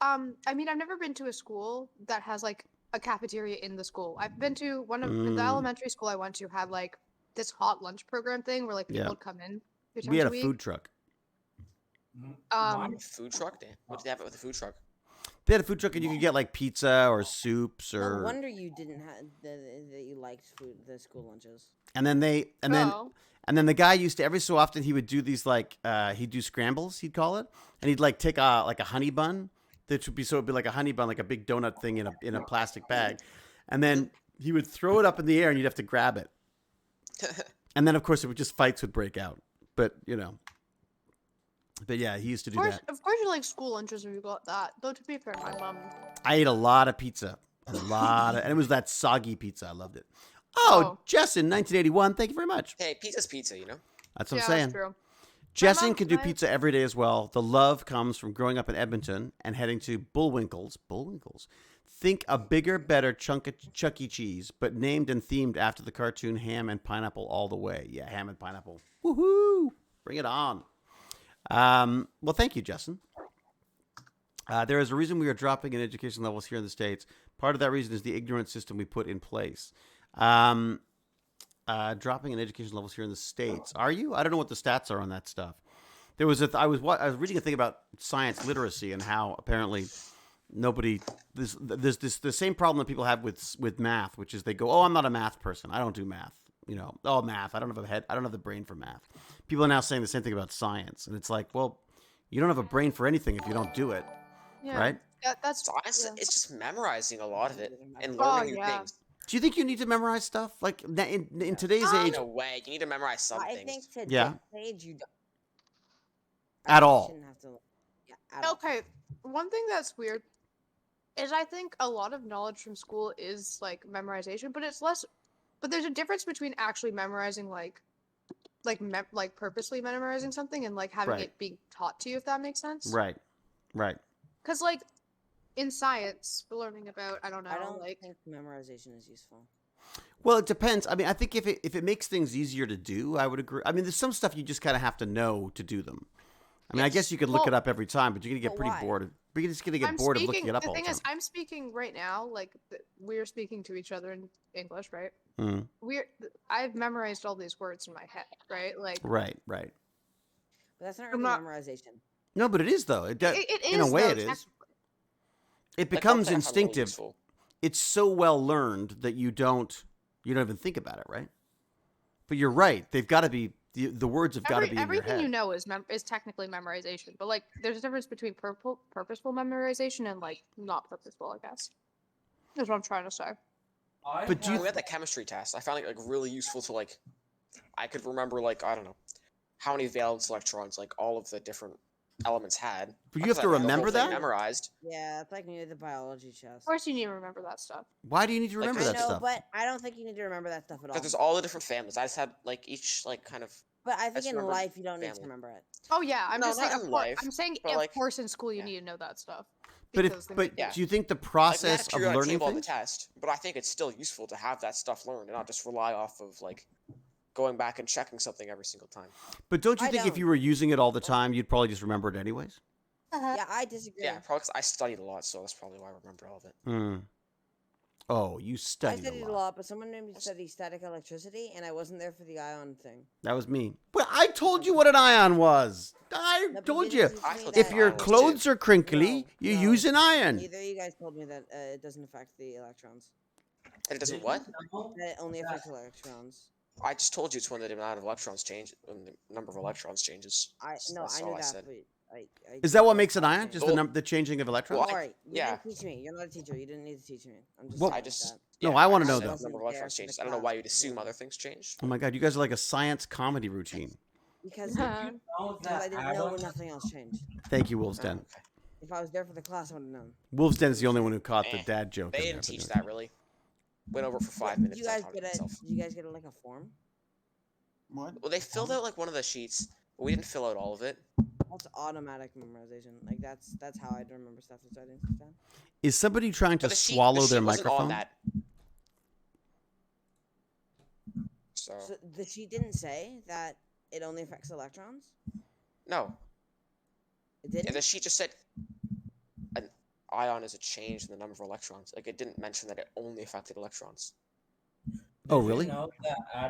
S5: I mean, I've never been to a school that has like a cafeteria in the school. I've been to one of the elementary school I went to had like this hot lunch program thing where like people would come in 3 times
S1: We had a
S5: week.
S1: food truck.
S6: Food truck? Damn. What did they have with the food truck?
S1: They had a food truck, and you could get like pizza or soups or.
S3: No wonder you didn't have that you liked the school lunches.
S1: And then the guy used to, every so often he would do these like he'd do scrambles, he'd call it, and he'd like take a honey bun, that would be, so it'd be like a honey bun, like a big donut thing in a plastic bag, and then he would throw it up in the air and you'd have to grab it, and then of course fights would break out, but yeah, he used to do that.
S5: Of course, you like school lunches if you got that. Though to be fair, my mom.
S1: I ate a lot of pizza, and it was that soggy pizza. I loved it. Oh, Jessin, 1981. Thank you very much.
S6: Hey, pizza's pizza, you know?
S1: That's what
S5: Yeah,
S1: I'm saying.
S5: that's true.
S1: Jessin
S5: mom-
S1: can do
S5: my-
S1: pizza every day as well. The love comes from growing up in Edmonton and heading to Bullwinkle's. Think a bigger, better chunk of Chuck E. Cheese, but named and themed after the cartoon Ham and Pineapple all the way. Yeah, Ham and Pineapple. Woohoo! Bring it on. Well, thank you, Jessin. There is a reason we are dropping in education levels here in the States. Part of that reason is the ignorant system we put in place. Dropping in education levels here in the States. Are you? I don't know what the stats are on that stuff. There was I was reading a thing about science literacy and how apparently there's the same problem that people have with math, which is they go, oh, I'm not a math person. I don't do math. Oh, math. I don't have a head. I don't have the brain for math. People are now saying the same thing about science, and it's like, well, you don't have a brain for anything if you don't do it,
S5: Yeah.
S1: right?
S5: Yeah, that's
S6: Science,
S5: yeah.
S6: it's just memorizing a lot of it and
S5: Oh,
S6: learning new
S5: yeah.
S6: things.
S1: Do you think you need to memorize stuff like in today's age
S6: In a way, you need to memorize some
S3: I
S6: things.
S3: think to
S1: Yeah.
S3: this age you don't.
S1: At
S3: You
S1: all?
S3: shouldn't have to. Yeah, at all.
S5: Okay, one thing that's weird is I think a lot of knowledge from school is like memorization, but it's less. But there's a difference between actually memorizing, like purposely memorizing something, and like having
S1: Right.
S5: it being taught to you, if that makes sense.
S1: Right.
S5: Because like in science, we're learning about I don't know,
S3: I don't
S5: like
S3: think memorization is useful.
S1: Well, it depends. I mean, I think if it makes things easier to do, I would agree. I mean, there's some stuff you just kind of have to know to do them. I mean, I guess you could look it up every time, but you're gonna get pretty bored. But you're just gonna get bored of looking it up all the time.
S5: The thing is, I'm speaking right now, like we're speaking to each other in English, right? I've memorized all these words in my head, right? Like
S1: right.
S3: But that's not really memorization.
S1: No, but it is though. It is, in a way, it is. It becomes instinctive. Really it's so well learned that you don't even think about it, right? But you're right. They've got to be the words have got to be in your head.
S5: Everything you know is technically memorization, but like there's a difference between purposeful memorization and like not purposeful, I guess. That's what I'm trying to say.
S6: But we had that chemistry test. I found it like really useful to like. I could remember like I don't know how many valence electrons like all of the different elements had.
S1: But you have to remember that?
S6: Memorized.
S3: Yeah, it's like near the biology test.
S5: Of course you need to remember that stuff.
S1: Why do you need to remember that stuff?
S3: But I don't think you need to remember that stuff at all.
S6: Because there's all the different families. I just had like each like kind of.
S3: But I think in life you don't need to remember it.
S5: Oh yeah, I'm just saying. I'm saying, of
S6: like,
S5: course, in school you need to know that stuff.
S1: But do you think the process of learning
S6: on the test? But I think it's still useful to have that stuff learned and not just rely off of like going back and checking something every single time.
S1: But don't you think if you were using it all the time, you'd probably just remember it anyways?
S3: Yeah, I disagree.
S6: Yeah, probably because I studied a lot, so that's probably why I remember all of it.
S1: Oh, you studied
S3: a lot, but someone made me study static electricity, and I wasn't there for the ion thing.
S1: That was me. Well, I told you what an ion was. I told you. If your clothes are crinkly, you use an ion.
S3: Neither of you guys told me that it doesn't affect the electrons.
S6: And it doesn't what?
S3: That it only affects electrons.
S6: I just told you it's when the amount of electrons change, when the number of electrons changes.
S3: I knew that.
S1: Is that what makes an ion? Just the changing of electrons?
S3: Well, all right. You didn't teach me. You're not a teacher. You didn't need to teach me. I'm just
S1: I want to know that.
S6: The number of electrons changes. I don't know why you'd assume other things changed.
S1: Oh my god, you guys are like a science comedy routine.
S3: Because I didn't know when nothing else changed.
S1: Thank you, Wolf's Den.
S3: If I was there for the class, I would have known.
S1: Wolf's Den is the only one who caught the dad joke.
S6: They didn't teach that really. Went over for 5 minutes.
S3: Did you guys get like a form?
S4: What?
S6: Well, they filled out like one of the sheets, but we didn't fill out all of it.
S3: That's automatic memorization. Like that's how I remember stuff that's writing stuff down.
S1: Is somebody trying to swallow their microphone?
S3: So the sheet didn't say that it only affects electrons?
S6: No.
S3: It didn't?
S6: The sheet just said an ion is a change in the number of electrons. Like it didn't mention that it only affected electrons.
S1: Oh really?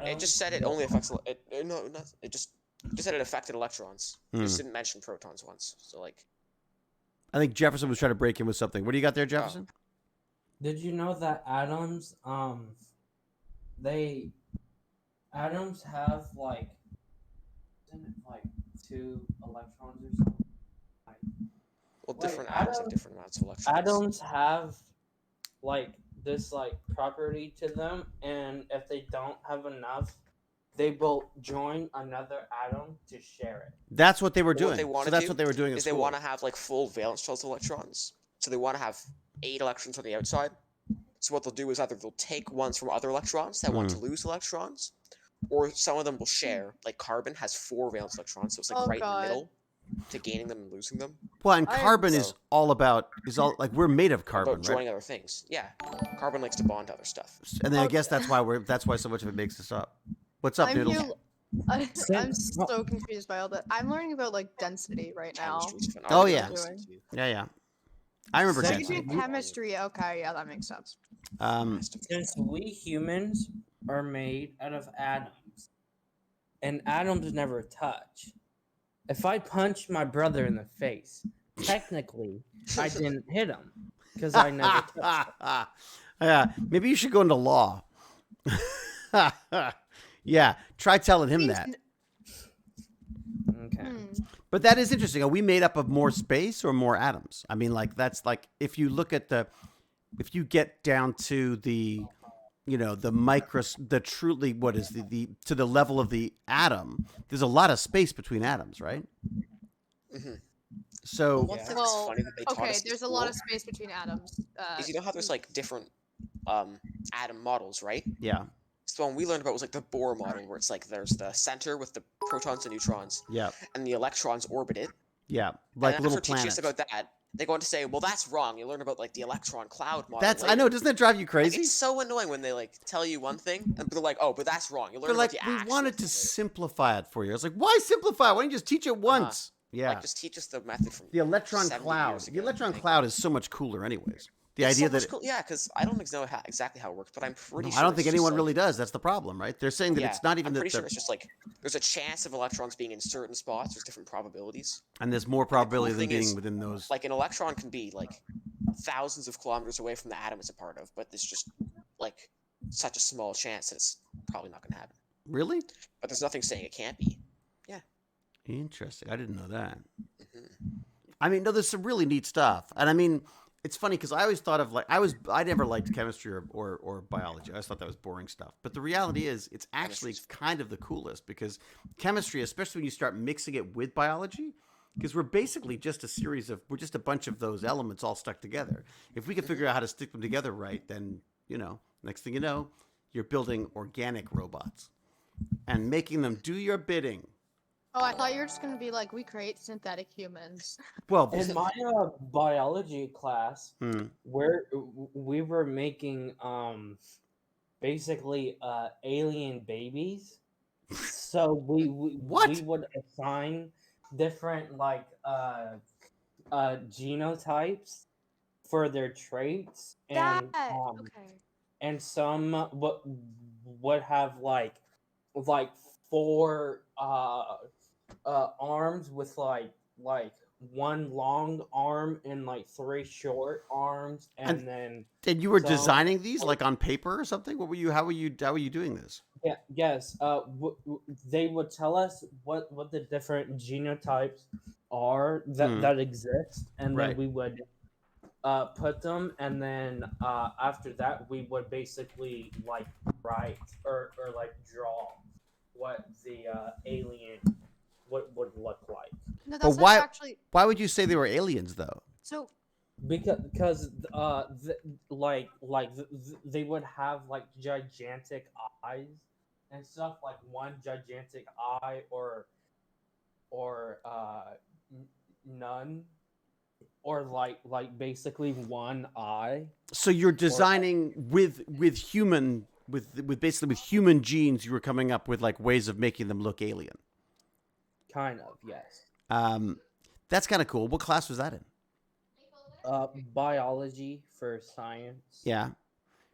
S6: It just said it only affects. It just said it affected electrons. It just didn't mention protons once. So like.
S1: I think Jefferson was trying to break in with something. What do you got there, Jefferson?
S7: Did you know that atoms atoms have like 2 electrons or something?
S6: Well, different atoms have different amounts of electrons.
S7: Atoms have like this like property to them, and if they don't have enough, they will join another atom to share it.
S1: That's what they were doing. That's what they were doing at
S6: school. They want to have like full valence shells of electrons. So they want to have 8 electrons on the outside. So what they'll do is either they'll take ones from other electrons that want to lose electrons, or some of them will share. Like carbon has 4 valence electrons, so it's like in the middle to gaining them and losing them.
S1: Well, and carbon is all like we're made of carbon,
S6: about joining other things. Yeah, carbon likes to bond to other stuff.
S1: And then I guess that's why so much of it makes us up. What's up, Noodles?
S5: I'm so confused by all that. I'm learning about like density right now.
S1: Oh yeah, yeah. I remember density.
S5: Chemistry. Okay, yeah, that makes sense.
S7: Since we humans are made out of atoms, and atoms never touch. If I punch my brother in the face, technically I didn't hit him because I never touched him.
S1: Yeah, maybe you should go into law. Yeah, try telling him that.
S7: Okay.
S1: But that is interesting. Are we made up of more space or more atoms? I mean, like that's like if you look at if you get down to the truly what is to the level of the atom, there's a lot of space between atoms, right?
S6: Mm-hmm.
S1: So
S5: there's a lot of space between atoms.
S6: You know how there's like different atom models, right?
S1: Yeah.
S6: So the one we learned about was like the Bohr model, where it's like there's the center with the protons and neutrons, and the electrons orbit it.
S1: Yeah, like
S6: and
S1: little planets.
S6: About that, they go on to say, well, that's wrong. You learn about like the electron cloud model.
S1: I know. Doesn't that drive you crazy?
S6: Like, it's so annoying when they like tell you one thing and they're like, oh, but that's wrong. You learn
S1: about
S6: the
S1: we wanted to simplify it for you. I was like, why simplify? Why don't you just teach it once? Yeah.
S6: Like, just teach us the method from
S1: the electron
S6: 70
S1: cloud.
S6: years
S1: The
S6: ago,
S1: electron
S6: like-
S1: cloud is so much cooler, anyways. The
S6: It's
S1: idea
S6: so much
S1: that
S6: cool. Yeah, because I don't know exactly how it works, but I'm pretty sure
S1: I don't
S6: it's
S1: think
S6: just,
S1: anyone
S6: like,
S1: really does. That's the problem, right? They're saying that
S6: yeah,
S1: it's not even
S6: I'm
S1: that
S6: pretty sure
S1: the
S6: it's just like there's a chance of electrons being in certain spots. There's different probabilities.
S1: and there's more
S6: And the cool
S1: probability of them
S6: thing
S1: being
S6: is,
S1: within those.
S6: like, an electron can be like thousands of kilometers away from the atom it's a part of, but there's just like such a small chance that it's probably not going to happen.
S1: Really?
S6: But there's nothing saying it can't be. Yeah.
S1: Interesting. I didn't know that.
S6: Hmm.
S1: I mean, no, there's some really neat stuff, and I mean, it's funny because I always thought of I never liked chemistry or biology. I always thought that was boring stuff. But the reality is, it's actually kind of the coolest because chemistry, especially when you start mixing it with biology, because we're basically just we're just a bunch of those elements all stuck together. If we can figure out how to stick them together right, then next thing you know, you're building organic robots and making them do your bidding.
S5: Oh, I thought you were just gonna be like, we create synthetic humans.
S1: Well,
S7: In my biology class,
S1: Hmm.
S7: we were making basically alien babies. So we
S1: What?
S7: we would assign different like genotypes for their traits, and
S5: Okay.
S7: and some would have like four arms with like one long arm and like three short arms, and then
S1: And you were
S7: some-
S1: designing these like on paper or something? What were you? How were you doing this?
S7: yeah, yes, they would tell us what the different genotypes are that exist, and
S1: Right.
S7: then we would put them, and then after that we would basically like write or like draw what the alien would look like.
S5: No,
S1: But
S5: that's
S1: why?
S5: not actually.
S1: Why would you say they were aliens, though?
S5: So
S7: Because they would have like gigantic eyes and stuff, like one gigantic eye or none, or like basically one eye.
S1: So you're designing with human genes. You were coming up with like ways of making them look alien.
S7: Kind of, yes.
S1: That's kind of cool. What class was that in?
S7: Biology for science.
S1: Yeah.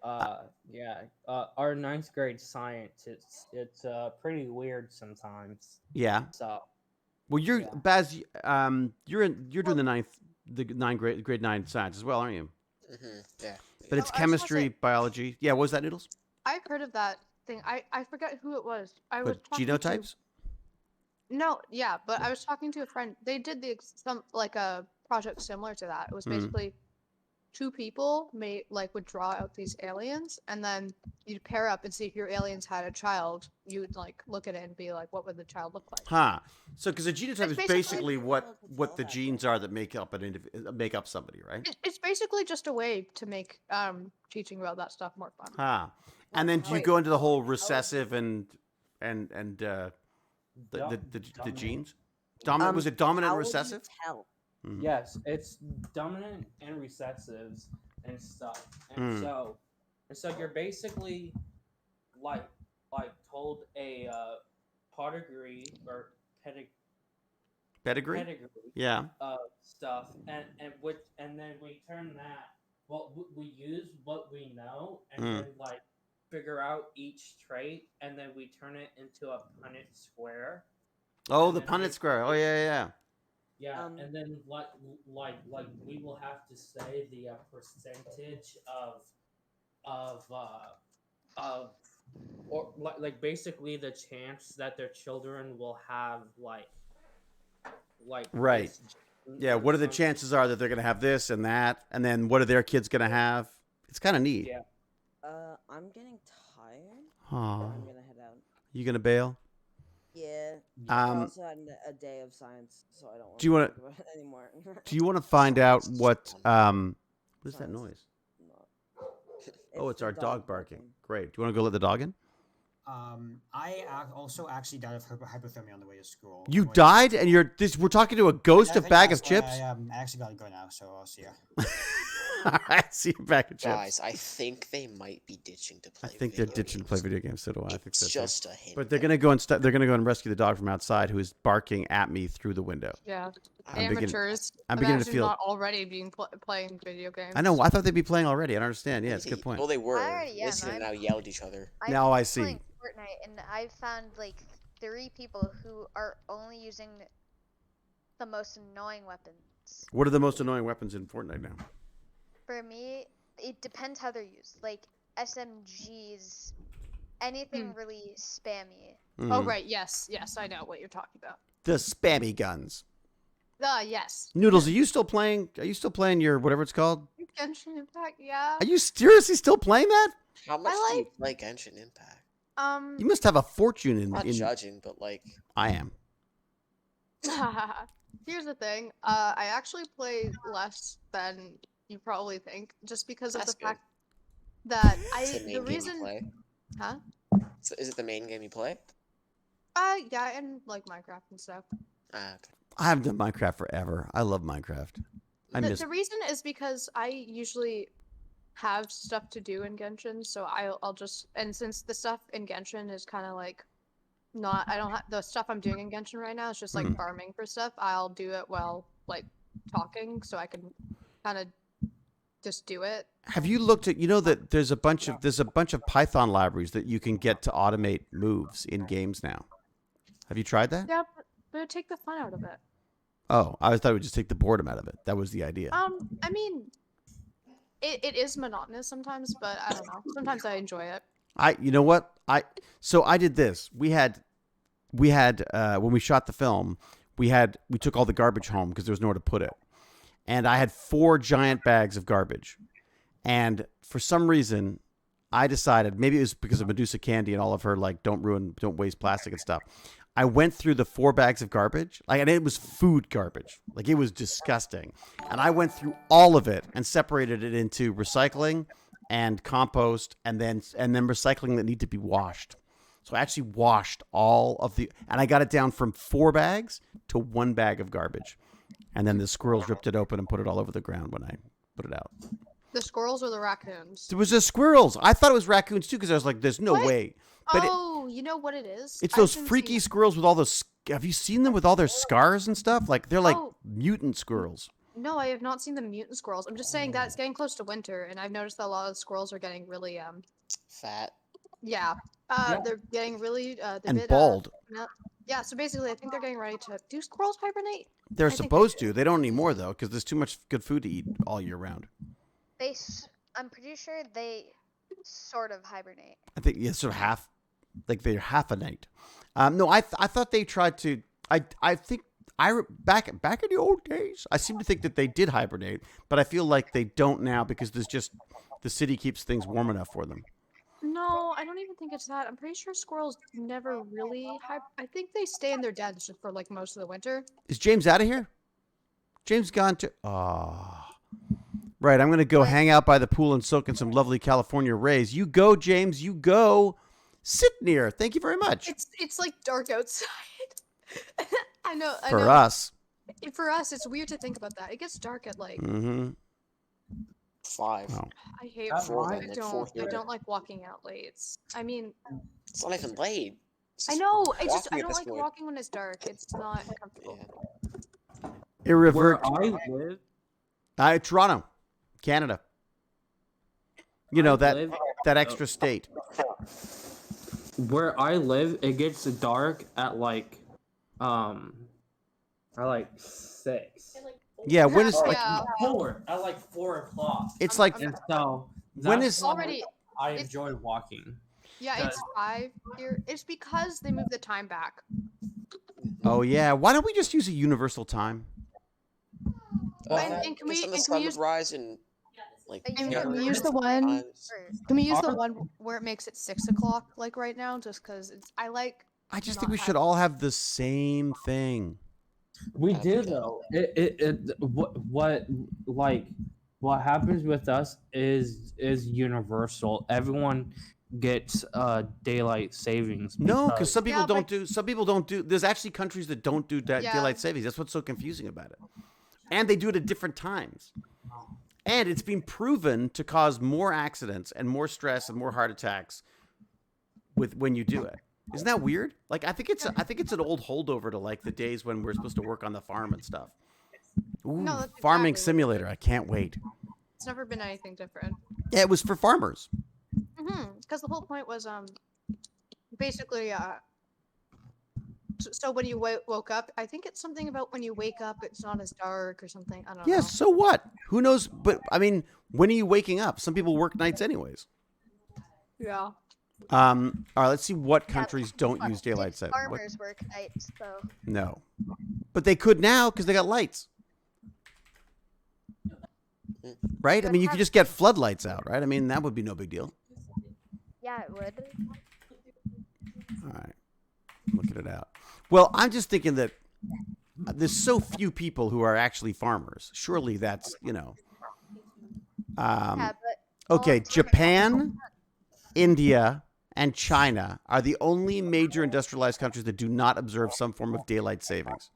S7: Our ninth grade science, it's pretty weird sometimes.
S1: Yeah.
S7: So
S1: Well, you're
S7: Yeah.
S1: Baz. You're doing the grade 9 science as well, aren't you?
S6: Hmm. Yeah.
S1: But it's
S5: I just wanna
S1: chemistry,
S5: say-
S1: biology. Yeah. What was that, Noodles?
S5: I've heard of that thing. I forget who it was. I was
S1: But
S5: talking
S1: genotypes?
S5: No, yeah, but I was talking to a friend. They did some like a project similar to that. It was basically two people would draw out these aliens, and then you'd pair up and see if your aliens had a child. You'd like look at it and be like, what would the child look like?
S1: Huh. So, because a genotype is
S5: It's
S1: basically
S5: basically-
S1: what the genes are that make up somebody, right?
S5: It's basically just a way to make teaching about that stuff more fun.
S1: Huh. And then do you
S3: Wait,
S1: go into the whole
S3: how-
S1: recessive and the
S7: Dominant.
S1: genes? Dominant was it dominant
S3: how
S1: and
S3: would you
S1: recessive?
S3: tell?
S1: Mhm.
S7: yes, it's dominant and recessives and stuff, and so you're basically like told a pedigree or
S1: Pedigree?
S7: pedigree
S1: Yeah.
S7: stuff, and then we turn that. Well, we use what we know, and then like figure out each trait, and then we turn it into a Punnett square.
S1: Oh,
S7: And
S1: the
S7: then
S1: Punnett
S7: we-
S1: square. Oh, yeah.
S7: Yeah, and then like we will have to say the percentage or like basically the chance that their children will have like
S1: Right.
S7: this gene
S1: Yeah.
S7: or
S1: What are the
S7: something.
S1: chances are that they're going to have this and that? And then what are their kids going to have? It's kind of neat.
S7: Yeah.
S3: I'm getting tired.
S1: Oh,
S3: I'm gonna head out.
S1: you going to bail?
S3: Yeah. I
S1: Um,
S3: also had a day of science, so I don't want
S1: do you
S3: to
S1: wanna-
S3: talk about it anymore.
S1: Do you want to find out what is that
S3: Science.
S1: noise?
S3: No.
S1: Oh, it's
S3: the
S1: our dog barking. Great. Do you want to go let the dog in?
S4: Also actually died of hypothermia on the way to school.
S1: You
S4: Wait,
S1: died, and we're talking to a ghost
S4: I
S1: of
S4: think
S1: bag
S4: that's
S1: of
S4: why
S1: chips.
S4: I actually gotta go now, so I'll see ya.
S1: All right, see you back at Chips.
S6: Guys, I think they might be ditching to play.
S1: I think they're ditching to play video games. So do I. I think
S6: It's
S1: so
S6: just a hint.
S1: But they're gonna go and they're gonna go and rescue the dog from outside, who is barking at me through the window.
S5: Yeah,
S1: I'm
S5: amateurs.
S1: I'm beginning to
S5: Imagine
S1: feel.
S5: not already being playing video games.
S1: I know. I thought they'd be playing already. I don't understand. Yeah, it's a good point.
S6: Well, they were.
S2: I already am.
S6: Listen and now yell at each other.
S1: Now I
S2: I'm
S1: see.
S2: playing Fortnite, and I found like 3 people who are only using the most annoying weapons.
S1: What are the most annoying weapons in Fortnite now?
S2: For me, it depends how they're used. Like SMGs, anything really spammy.
S5: Oh right, yes, I know what you're talking about.
S1: The spammy guns.
S5: Yes.
S1: Noodles, are you still playing? Are you still playing your whatever it's called?
S5: Genshin Impact, yeah.
S1: Are you seriously still playing that?
S6: How much do you play Genshin Impact?
S1: You must have a fortune in.
S6: Not judging, but like
S1: I am.
S5: Here's the thing. I actually play less than you probably think, just because of the fact that the reason.
S6: Play?
S5: Huh?
S6: So is it the main game you play?
S5: Yeah, and like Minecraft and stuff.
S6: Okay.
S1: I haven't done Minecraft forever. I love Minecraft.
S5: The reason is because I usually have stuff to do in Genshin, so I'll just, and since the stuff in Genshin is kind of like I don't have the stuff I'm doing in Genshin right now. It's just like farming for stuff. I'll do it while like talking, so I can kind of just do it.
S1: Have you looked at? You know that there's a bunch of Python libraries that you can get to automate moves in games now. Have you tried that?
S5: Yeah, but it'd take the fun out of it.
S1: Oh, I thought it would just take the boredom out of it. That was the idea.
S5: I mean, it is monotonous sometimes, but I don't know. Sometimes I enjoy it.
S1: You know what? I did this. We had when we shot the film, we took all the garbage home because there was nowhere to put it, and I had 4 giant bags of garbage, and for some reason, I decided maybe it was because of Medusa Candy and all of her like don't waste plastic and stuff. I went through the 4 bags of garbage, and it was food garbage. Like, it was disgusting. And I went through all of it and separated it into recycling and compost and then recycling that need to be washed. So I actually washed all of and I got it down from 4 bags to 1 bag of garbage. And then the squirrels ripped it open and put it all over the ground when I put it out.
S5: The squirrels or the raccoons?
S1: It was the squirrels. I thought it was raccoons too because I was like, there's no way. But
S5: you know what it is?
S1: It's those freaky squirrels with all those. Have you seen them with all their scars and stuff? Like they're like mutant squirrels.
S5: No, I have not seen the mutant squirrels. I'm just saying that it's getting close to winter, and I've noticed that a lot of the squirrels are getting really
S6: fat.
S5: Yeah, they're getting really
S1: and bald.
S5: Yeah, so basically, I think they're getting ready to. Do squirrels hibernate?
S1: They're supposed to. They don't anymore though, because there's too much good food to eat all year round.
S2: I'm pretty sure they sort of hibernate.
S1: I think sort of half, like they're half a night. No, I thought they tried to. I think back in the old days, I seem to think that they did hibernate, but I feel like they don't now because there's just the city keeps things warm enough for them.
S5: No, I don't even think it's that. I'm pretty sure squirrels never really I think they stay in their dens just for like most of the winter.
S1: Is James out of here? James gone to. Right, I'm going to go hang out by the pool and soak in some lovely California rays. You go, James, you go. Sit near. Thank you very much.
S5: It's like dark outside. I know.
S1: For us.
S5: For us, it's weird to think about that. It gets dark at like
S6: 5.
S1: Oh.
S5: I hate
S6: 4.
S5: I don't like walking out late. It's
S6: not even late.
S5: I know. I don't like walking when it's dark. It's not comfortable.
S1: Yeah. Where
S9: I live.
S1: Toronto, Canada. You know that extra state.
S9: Where I live, it gets dark at like 6.
S1: Yeah, when is like
S7: 4 at like 4 o'clock.
S1: It's like
S9: and so
S1: when is
S5: already
S7: I enjoy walking.
S5: Yeah, it's 5 here. It's because they moved the time back.
S1: Oh yeah, why don't we just use a universal time?
S5: And can we use
S6: rise and like?
S5: Can we use the one? Can we use the one where it makes it 6 o'clock like right now? Just because I
S1: just think we should all have the same thing.
S9: We do though. What happens with us is universal. Everyone gets daylight savings.
S1: No, because some people don't do. Some people don't do. There's actually countries that don't do daylight savings. That's what's so confusing about it. And they do it at different times. And it's been proven to cause more accidents and more stress and more heart attacks when you do it. Isn't that weird? Like, I think it's an old holdover to like the days when we're supposed to work on the farm and stuff. Ooh,
S5: No, that's
S1: farming
S5: exactly
S1: simulator. I can't wait.
S5: It's never been anything different.
S1: Yeah, it was for farmers.
S5: Because the whole point was basically so when you woke up, I think it's something about when you wake up, it's not as dark or something. I don't know.
S1: Yeah, so what? Who knows? But I mean, when are you waking up? Some people work nights anyways.
S5: Yeah.
S1: All right, let's see what countries don't use daylight saving.
S2: Farmers work nights, though.
S1: No, but they could now because they got lights, right? I mean, you could just get floodlights out, right? I mean, that would be no big deal.
S2: Yeah, it would.
S1: All right, looking it out. Well, I'm just thinking that there's so few people who are actually farmers. Surely that's,
S2: Yeah, but
S1: okay, Japan, India, and China are the only major industrialized countries that do not observe some form of daylight savings.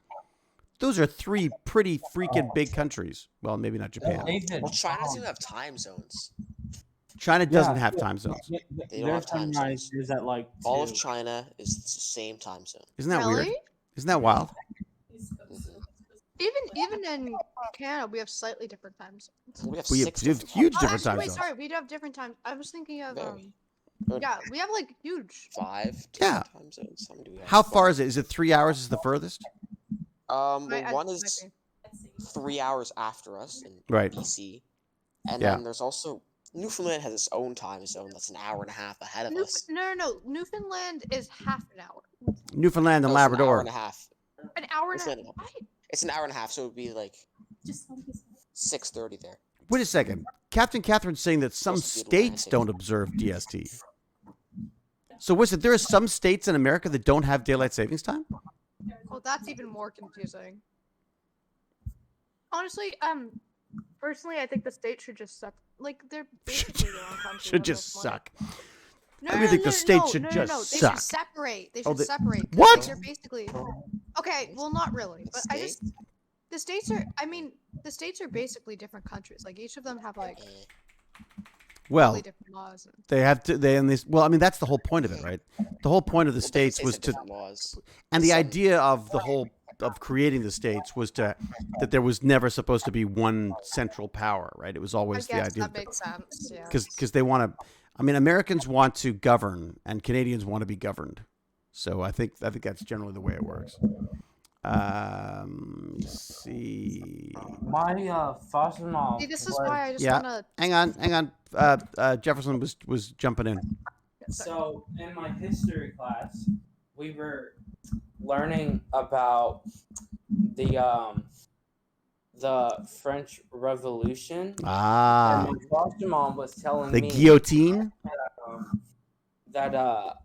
S1: Those are three pretty freaking big countries. Well, maybe not Japan.
S6: Well, China doesn't have time zones.
S1: China doesn't have time zones.
S6: They don't have time zones.
S9: Is that like
S6: All of China is the same time zone.
S1: Isn't that weird?
S5: Really?
S1: Isn't that wild?
S5: Even in Canada, we have slightly different times.
S6: We have
S1: We
S6: six
S1: have
S6: different
S1: huge
S6: time
S1: different
S6: zones.
S1: time
S5: Wait,
S1: zones.
S5: sorry, we do have different times. I was thinking of
S6: Very.
S5: yeah, we have like huge.
S6: 5
S1: Yeah.
S6: different time zones. How many do we have?
S1: How far is it? Is it 3 hours is the furthest?
S6: Well,
S5: I-
S6: one
S5: might
S6: is
S5: be.
S6: 3 hours after us in
S1: Right.
S6: BC, and
S1: Yeah.
S6: then there's also Newfoundland has its own time zone that's an hour and a half ahead of us.
S5: No. Newfoundland is half an hour.
S1: Newfoundland and
S6: No, it's an hour
S1: Labrador.
S6: and a half.
S5: An hour and a
S6: Newfoundland-
S5: half.
S6: It's an hour and a half, so it would be like 6:30 there.
S1: Wait a second. Captain Catherine's saying that some
S6: Supposed to be
S1: states
S6: Atlantic.
S1: don't observe DST. So what's it? There are some states in America that don't have daylight savings time?
S5: Oh, that's even more confusing. Honestly, personally, I think the state should just suck. Like they're basically their own country.
S1: Should
S5: at
S1: just
S5: this point.
S1: suck.
S5: No,
S1: I think the state should just
S5: They
S1: suck.
S5: should separate. They
S1: Oh,
S5: should
S1: they-
S5: separate. 'Cause,
S1: What?
S5: like, they're basically. Okay, well, not really, but I just. The states are. I mean, the states are basically different countries. Like each of them have like
S1: Well,
S5: totally different laws. And...
S1: they have to. They and this. Well, I mean, that's the whole point of it, right? The whole point of the states was to,
S6: laws.
S1: and the
S6: Some-
S1: idea of the whole of creating the states was to that there was never supposed to be one central power, right? It was
S5: I
S1: always the
S5: guess
S1: idea
S5: that makes sense. Yeah.
S1: because they want to. I mean, Americans want to govern, and Canadians want to be governed. So I think that's generally the way it works. Let me see.
S9: my foster mom?
S5: See, this is why I just
S1: Yeah.
S5: wanna.
S1: Hang on. Jefferson was jumping in.
S9: So in my history class, we were learning about the French Revolution.
S1: Ah,
S9: And my foster mom was telling
S1: the
S9: me
S1: guillotine.
S9: that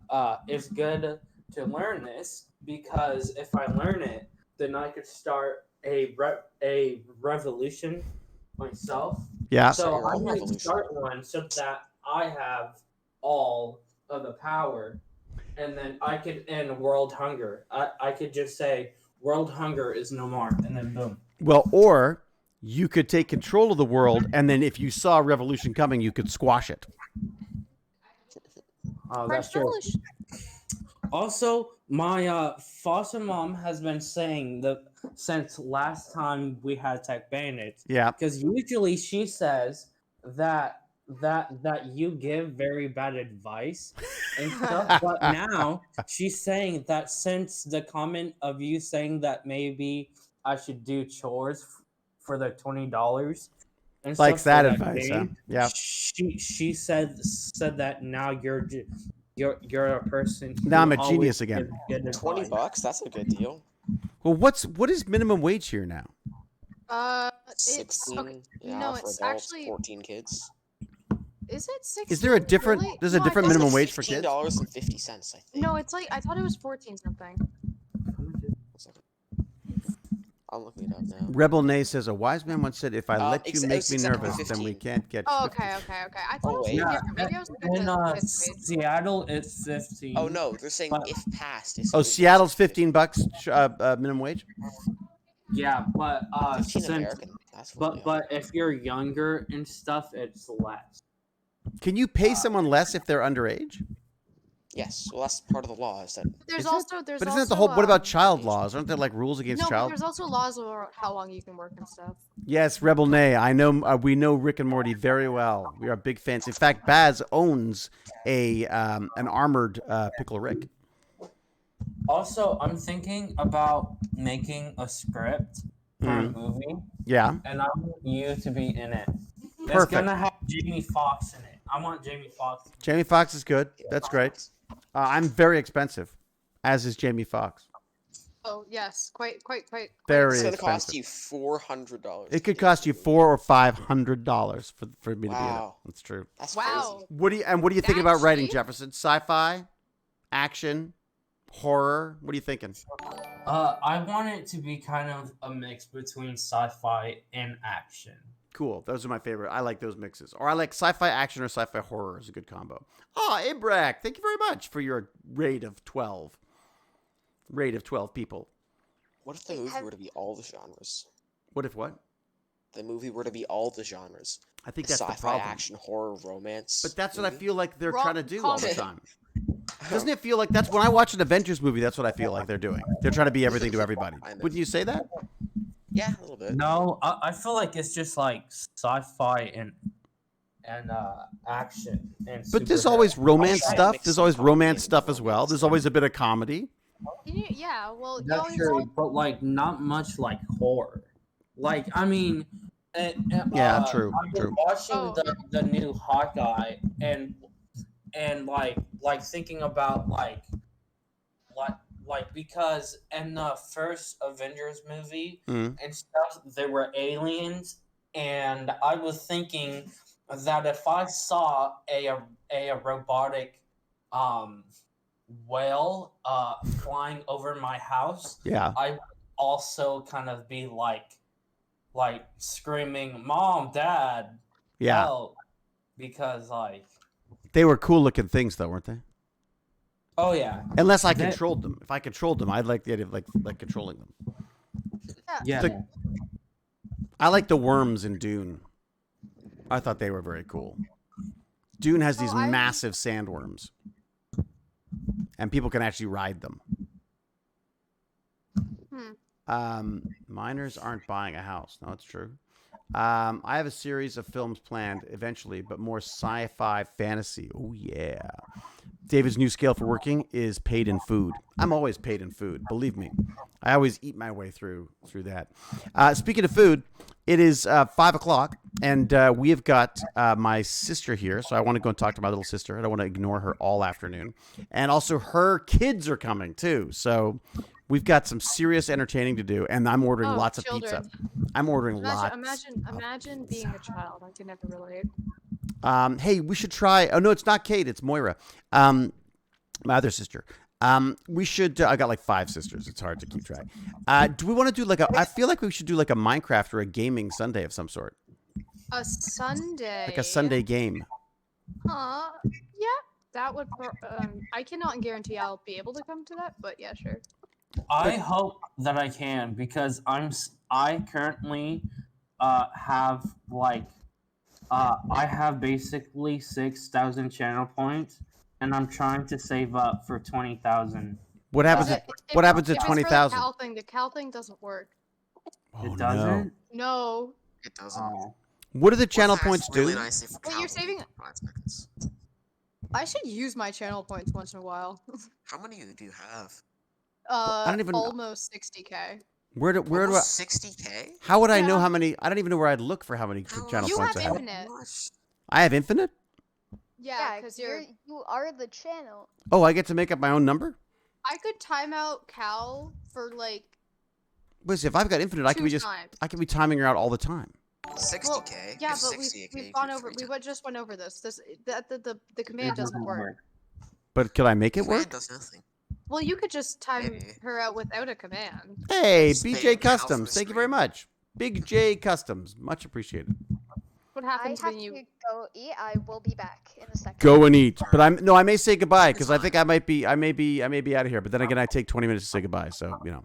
S9: it's good to learn this because if I learn it, then I could start a revolution myself.
S1: Yeah.
S9: So
S6: your
S9: I
S6: own
S9: might
S6: revolution.
S9: start one so that I have all of the power, and then I could end world hunger. I could just say world hunger is no more, and then boom.
S1: Well, or you could take control of the world, and then if you saw a revolution coming, you could squash it.
S9: Oh,
S5: French
S9: that's true.
S5: Revolution.
S9: Also, my foster mom has been saying that since last time we had Tech Bandits,
S1: Yeah.
S9: because usually she says that you give very bad advice and stuff, but now she's saying that since the comment of you saying that maybe I should do chores for the $20 and
S1: Likes
S9: stuff
S1: that
S9: for
S1: advice, huh?
S9: game,
S1: Yeah.
S9: She said that now you're a person.
S1: Now I'm
S9: who
S1: a genius
S9: always
S1: again.
S9: gives good advice.
S6: $20. That's a good deal.
S1: Well, what is minimum wage here now?
S5: It's
S6: 16.
S5: okay.
S6: Yeah,
S5: No,
S6: for
S5: it's
S6: adults,
S5: actually.
S6: 14 kids.
S5: Is it 16?
S1: Is there a different?
S5: Really?
S1: There's a
S5: No, I
S1: different
S5: thought it
S1: minimum
S5: was-
S1: wage for kids.
S6: $15.50, I think.
S5: No, it's like I thought it was 14 something.
S6: I'm looking it up now.
S1: Rebel Nay says a wise man once said, "If I let you
S6: it
S1: make
S6: was
S1: me
S6: exactly
S1: nervous, then we
S6: 15.
S1: can't get."
S5: Oh,
S1: 50."
S5: okay. I thought it was
S6: wait.
S5: different. Maybe I was thinking
S9: In
S5: of this wage.
S9: Seattle, it's 15.
S6: Oh no, they're saying
S9: But-
S6: if passed. It's
S1: Oh, Seattle's $15 minimum wage.
S9: Yeah, but
S6: 15
S9: since
S6: American. That's really
S9: but if you're younger and stuff, it's less.
S1: Can you pay someone less if they're underage?
S6: Yes, well, that's part of the law. Is that
S5: There's
S1: Is
S5: also
S1: it?
S5: there's
S1: But isn't
S5: also
S1: that the whole? What about child
S5: age.
S1: laws? Aren't there like rules against
S5: No, but
S1: child?
S5: there's also laws over how long you can work and stuff.
S1: Yes, Rebel Nay. I know. We know Rick and Morty very well. We are big fans. In fact, Baz owns an armored Pickle Rick.
S9: Also, I'm thinking about making a script for a movie.
S1: Yeah.
S9: And I want you to be in it. It's
S1: Perfect.
S9: gonna have Jamie Foxx in it. I want Jamie Foxx.
S1: Jamie Foxx is good. That's great. I'm very expensive, as is Jamie Foxx.
S5: Oh yes, quite.
S1: Very
S6: it's going to
S1: expensive.
S6: cost you $400.
S1: It could cost you $400 or $500 for me to be in it.
S6: Wow.
S1: That's true.
S6: That's
S5: Wow.
S6: crazy.
S1: What do you think
S5: That
S1: about writing,
S5: cheap?
S1: Jefferson? Sci-fi, action, horror. What are you thinking?
S9: I want it to be kind of a mix between sci-fi and action.
S1: Cool. Those are my favorite. I like those mixes. Or I like sci-fi action or sci-fi horror is a good combo. Oh, Ibrak, thank you very much for your raid of 12. Raid of 12 people.
S6: What if the movie were to be all the genres?
S1: What if what?
S6: The movie were to be all the genres.
S1: I think that's the
S6: Sci-fi,
S1: problem.
S6: action, horror, romance.
S1: But that's what I
S6: movie?
S1: feel like they're trying to do all the
S6: comedy.
S1: time. Doesn't it feel like that's when I watch an Avengers movie, that's what I feel like they're doing. They're trying to be everything to everybody.
S6: Kind
S1: Wouldn't you say that?
S6: Yeah, a little bit.
S9: No, I feel like it's just like sci-fi and action and.
S1: But there's
S9: superhero.
S1: always romance
S6: try to
S1: stuff.
S6: mix
S1: There's
S6: some
S1: always
S6: comedy
S1: romance
S6: and
S1: stuff as well.
S6: romance.
S1: There's always a bit of comedy.
S5: Yeah, well, you
S9: That's
S5: always
S9: true, but like not much like horror. Like I mean,
S1: Yeah, true,
S9: I've been
S1: true.
S9: watching
S5: Oh.
S9: the new Hawkeye and like thinking about like because in the first Avengers movie
S1: Mhm.
S9: and stuff there were aliens, and I was thinking that if I saw a robotic whale flying over my house,
S1: Yeah.
S9: I would also kind of be like screaming, "Mom, Dad,
S1: Yeah.
S9: help!" Because like,
S1: They were cool looking things though, weren't they?
S9: oh yeah,
S1: Unless I
S9: That-
S1: controlled them. If I controlled them, I'd like the idea of like controlling them.
S9: yeah.
S1: The- I like the worms in Dune. I thought they were very cool. Dune has these
S5: I-
S1: massive sandworms. And people can actually ride them. Minors aren't buying a house. No, it's true. I have a series of films planned eventually, but more sci-fi fantasy. Oh, yeah. David's new scale for working is paid in food. I'm always paid in food. Believe me. I always eat my way through that. Speaking of food, it is 5 o'clock, and we have got my sister here, so I want to go and talk to my little sister. I don't want to ignore her all afternoon. And also her kids are coming, too. So we've got some serious entertaining to do, and I'm ordering lots of pizza. I'm ordering lots.
S5: Imagine being a child. I can never relate.
S1: Hey, we should try. Oh no, it's not Kate. It's Moira, my other sister. We should. I got like 5 sisters. It's hard to keep track. Do we want to do like a? I feel like we should do like a Minecraft or a gaming Sunday of some sort.
S5: A Sunday.
S1: Like a Sunday game.
S5: Yeah, that would. I cannot guarantee I'll be able to come to that, but yeah, sure.
S9: I hope that I can, because I currently have like I have basically 6,000 channel points, and I'm trying to save up for 20,000.
S1: What happens? What happens at
S5: If it's for the
S1: 20,000?
S5: The Cal thing doesn't work.
S1: Oh,
S9: It doesn't.
S5: No.
S6: It doesn't.
S9: Oh.
S1: What do the channel
S6: Well,
S1: points
S6: that's really
S1: do?
S6: nice if
S5: Well, you're
S6: Cal
S5: saving-
S6: can provide seconds.
S5: I should use my channel points once in a while.
S6: How many do you have?
S1: don't even know.
S5: Almost 60K.
S1: Where do I?
S6: Almost 60K?
S1: How would I know
S5: Yeah.
S1: how many? I don't even know where I'd look for how many channel
S5: You
S1: points
S5: have
S1: I have.
S5: infinite.
S1: I have infinite.
S5: Yeah, because
S2: you are the channel.
S1: Oh, I get to make up my own number.
S5: I could time out Cal for like
S1: But see, if I've got infinite, I
S5: 2
S1: can be just.
S5: times.
S1: I can be timing her out all the time.
S6: 60K?
S5: Well, yeah,
S6: If
S5: but
S6: 60K,
S5: we've
S6: you
S5: gone
S6: can
S5: over.
S6: free
S5: We just went over this. The command
S9: It
S5: doesn't work.
S1: But could I make it
S6: Command
S1: work?
S6: does nothing.
S5: Well, you could just time
S6: Maybe.
S5: her out without a command.
S1: Hey,
S6: Spam
S1: BJ
S6: Cal for
S1: Customs,
S6: the
S1: thank you very
S6: screen.
S1: much. Big J Customs, much appreciated.
S5: What
S2: I
S5: happens
S2: have
S5: when you?
S2: to go eat. I will be back in a second.
S1: Go and eat. But I may say goodbye because I think I may be out of here. But then again, I take 20 minutes to say goodbye. So yeah.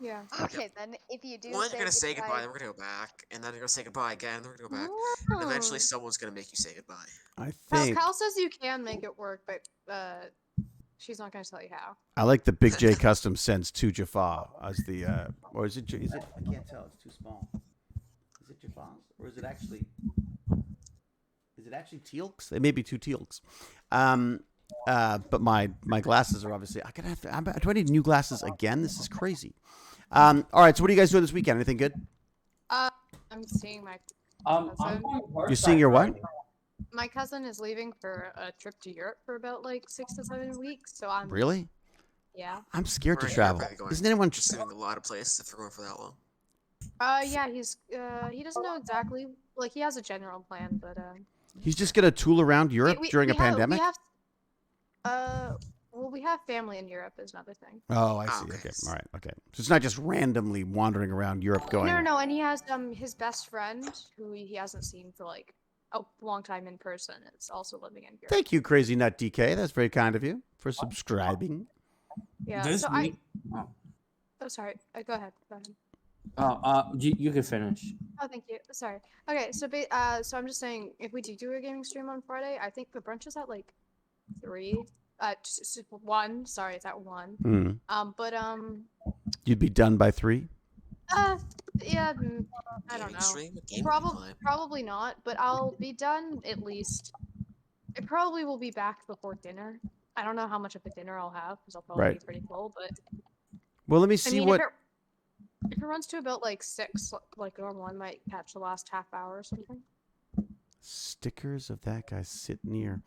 S5: Yeah.
S2: Okay, then if you do
S6: Well, then
S2: say
S6: you're gonna say goodbye,
S2: goodbye,
S6: then we're gonna go back, and then you're gonna say goodbye again, then we're gonna go back, and eventually
S5: Oh.
S6: someone's gonna make you say goodbye.
S1: I
S5: Cal,
S1: think
S5: Cal says you can make it work, but she's not going to tell you how.
S1: I like the Big J custom sends to Jaffa as the or is it I can't tell, it's too small. Is it Jaffa's or is it actually Teal'c's? It may be two Teal'c's. But my glasses are obviously do I need new glasses again? This is crazy. All right, so what are you guys doing this weekend? Anything good?
S5: I'm seeing my
S9: I'm
S5: cousin.
S9: going
S1: You're seeing your what?
S5: My cousin is leaving for a trip to Europe for about like 6 to 7 weeks, so I'm
S1: Really?
S5: Yeah.
S1: I'm scared
S6: We're
S1: to
S6: in
S1: travel.
S6: Europe, going.
S1: Isn't anyone
S6: Just seeing a lot of places if we're going for that long?
S5: Yeah, he doesn't know exactly, like he has a general plan, but
S1: He's just gonna tool around Europe during a pandemic?
S5: Well, we have family in Europe is another thing.
S1: Oh, I see. Okay. All right. Okay. So it's not just randomly wandering around Europe going.
S5: No, and he has his best friend who he hasn't seen for like a long time in person. It's also living in Europe.
S1: Thank you, Crazy Nut DK. That's very kind of you for subscribing.
S5: Yeah.
S9: This
S5: so
S9: week.
S5: Oh, sorry. Go ahead. Go ahead.
S9: You can finish.
S5: Oh, thank you. Sorry. Okay, so so I'm just saying, if we do a gaming stream on Friday, I think the brunch is at like 3. 1. Sorry, it's at 1.
S1: Mm.
S5: But
S1: You'd be done by 3.
S5: Yeah, I don't know. Probably not, but I'll be done at least. It probably will be back before dinner. I don't know how much of a dinner I'll have because I'll probably be pretty full. But
S1: well, let me see what.
S5: If it runs to about like 6, like normal, I might catch the last half hour or something.
S1: Stickers of that guy sit near.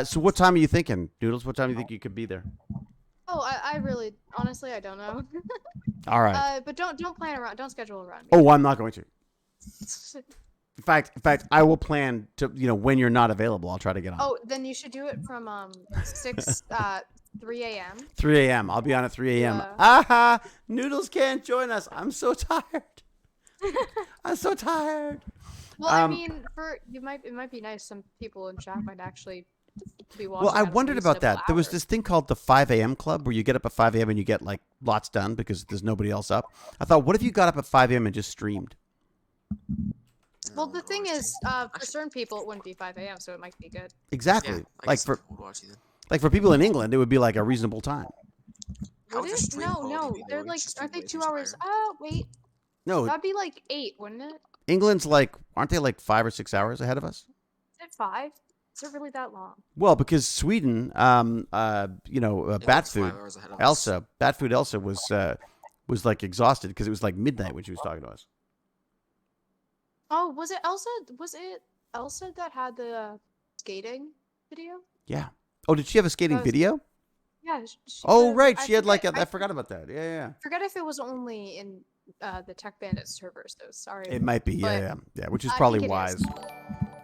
S1: So what time are you thinking, Noodles? What time do you think you could be there?
S5: Oh, I really, honestly, I don't know.
S1: All right.
S5: But don't plan around. Don't schedule around me.
S1: Oh, I'm not going to. In fact, I will plan to. When you're not available, I'll try to get on.
S5: Oh, then you should do it from 3 a.m.
S1: 3 a.m. I'll be on at 3 a.m.
S5: Yeah.
S1: Aha! Noodles can't join us. I'm so tired. I'm so tired.
S5: Well, I mean, it might be nice. Some people in chat might actually be watching.
S1: Well, I wondered about that. There was this thing called the 5 a.m. club where you get up at 5 a.m. and you get like lots done because there's nobody else up. I thought, what if you got up at 5 a.m. and just streamed?
S5: Well, the thing is, for certain people, it wouldn't be 5 a.m., so it might be good.
S1: Exactly. Yeah, like for people in England, it would be like a reasonable time.
S5: Would it? No. They're like, aren't they 2 hours? Wait.
S1: No.
S5: That'd be like 8, wouldn't it?
S1: England's like, aren't they like 5 or 6 hours ahead of us?
S5: Is it 5? Is it really that long?
S1: Well, because Sweden, Batfood Elsa was like exhausted because it was like midnight when she was talking to us.
S5: Oh, was it Elsa? Was it Elsa that had the skating video?
S1: Yeah. Oh, did she have a skating video?
S5: Yeah.
S1: Right. She had like I forgot about that. Yeah.
S5: Forget if it was only in the Tech Bandit servers, though. Sorry.
S1: It might be. Yeah. Which is probably wise.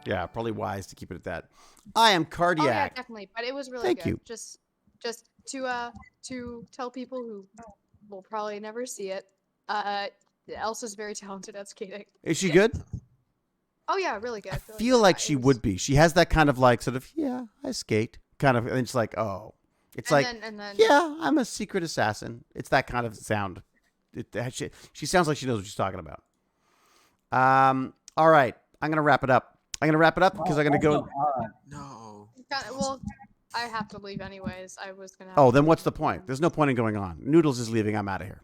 S1: Yeah, probably wise to keep it at that. I am cardiac.
S5: Oh, yeah, definitely. But it was really
S1: Thank
S5: good.
S1: You.
S5: Just to tell people who will probably never see it, Elsa's very talented at skating.
S1: Is she good?
S5: Oh yeah, really good.
S1: I feel like she would be. She has that kind of like sort of I skate kind of, and it's like and then, I'm a secret assassin. It's that kind of sound. She sounds like she knows what she's talking about. All right, I'm gonna wrap it up. Because I'm gonna go.
S6: No.
S5: Well, I have to leave anyways. I was gonna.
S1: Oh, then what's the point? There's no point in going on. Noodles is leaving. I'm out of here.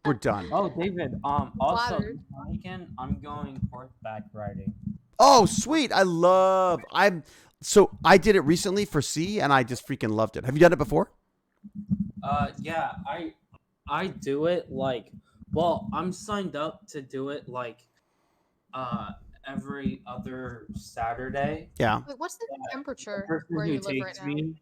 S1: We're done.
S9: Oh, David. Also, this weekend I'm going horseback riding.
S1: Oh, sweet! I did it recently for C, and I just freaking loved it. Have you done it before?
S9: Yeah, I do it like. Well, I'm signed up to do it like, every other Saturday.
S1: Yeah.
S5: Wait, what's the temperature
S9: The person
S5: where
S9: who
S5: you live right
S9: takes
S5: now?
S9: me,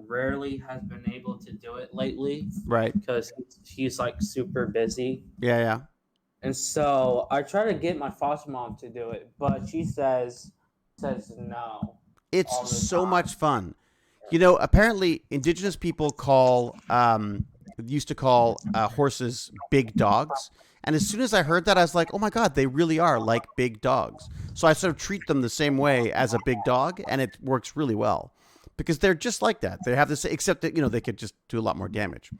S9: rarely has been able to do it lately.
S1: Right.
S9: Because he's like super busy.
S1: Yeah.
S9: And so I try to get my foster mom to do it, but she says no.
S1: It's so much fun. Apparently indigenous people used to call horses big dogs. And as soon as I heard that, I was like, oh my God, they really are like big dogs. So I sort of treat them the same way as a big dog, and it works really well. Because they're just like that. They have this, except that, they could just do a lot more damage.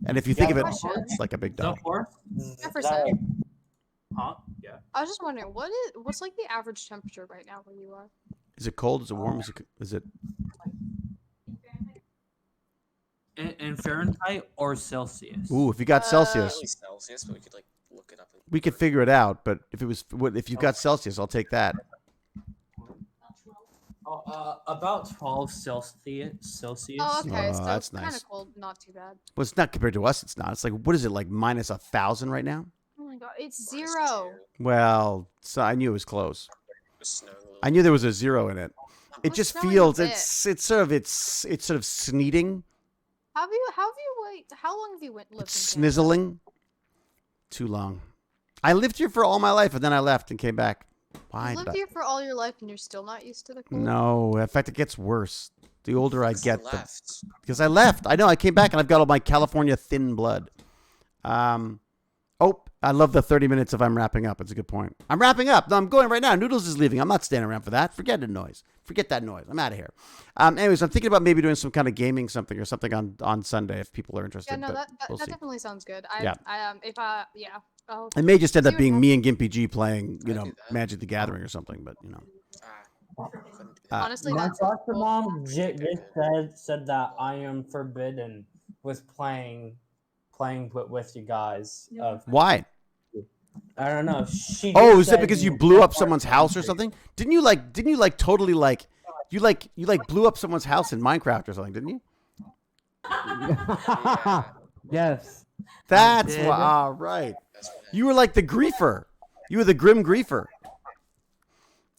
S1: And if you think of it,
S5: question.
S1: it's like a big
S9: The
S1: dog.
S9: fourth.
S5: Jefferson.
S9: Huh? Yeah.
S5: I was just wondering, what's like the average temperature right now where you are?
S1: Is it cold? Is it warm? Is it?
S9: In Fahrenheit or Celsius?
S1: Ooh, if you got Celsius,
S6: Probably Celsius, but we could like look it up.
S1: we could figure it out. But if you've got Celsius, I'll take that.
S9: About 12 Celsius.
S5: Oh, okay.
S1: Oh,
S5: So
S1: that's
S5: kind
S1: nice.
S5: of cold, not too bad.
S1: Well, it's not compared to us. It's not. It's like, what is it, like minus 1,000 right now?
S5: Oh my god, it's
S6: Minus
S5: 0.
S6: 2.
S1: Well, so I knew it was close.
S6: It was snowing a little.
S1: I knew there was a 0 in it. It
S5: was
S1: just
S5: snowing a
S1: feels
S5: bit.
S1: it's sort of sneating.
S5: How long have you lived
S1: It's
S5: in Canada?
S1: snizzling. Too long. I lived here for all my life, and then I left and came back. Why?
S5: You lived here for all your life and you're still not used to the cold?
S1: No, in fact, it gets worse. The older I get,
S6: Left.
S1: because I left. I know. I came back and I've got all my California thin blood. Oh, I love the 30 minutes of I'm wrapping up. It's a good point. I'm wrapping up. No, I'm going right now. Noodles is leaving. I'm not standing around for that. Forget the noise. Forget that noise. I'm out of here. Anyways, I'm thinking about maybe doing some kind of gaming something or something on Sunday if people are interested.
S5: Yeah, no,
S1: but
S5: that
S1: we'll see.
S5: definitely sounds good.
S1: Yeah.
S5: I'll
S1: It may just end
S5: see
S1: up
S5: what
S1: being
S5: happens.
S1: me and Gimpy G playing,
S6: I do that.
S1: Magic the Gathering or something. But
S6: Couldn't do that.
S5: Honestly,
S9: My
S5: that's
S9: foster
S5: cool.
S9: mom just said that I am forbidden with playing with you guys.
S1: why?
S9: I don't know. She
S1: Oh,
S9: just
S1: is it
S9: said
S1: because you
S9: you
S1: blew
S9: can't
S1: up someone's
S9: play
S1: house or
S9: with
S1: something? Didn't you totally you blew up someone's house in Minecraft or something? Didn't you?
S6: Yeah.
S9: Yes.
S1: That's
S9: did.
S1: why. All right.
S6: That's what
S1: You were like the griefer. You were the grim griefer.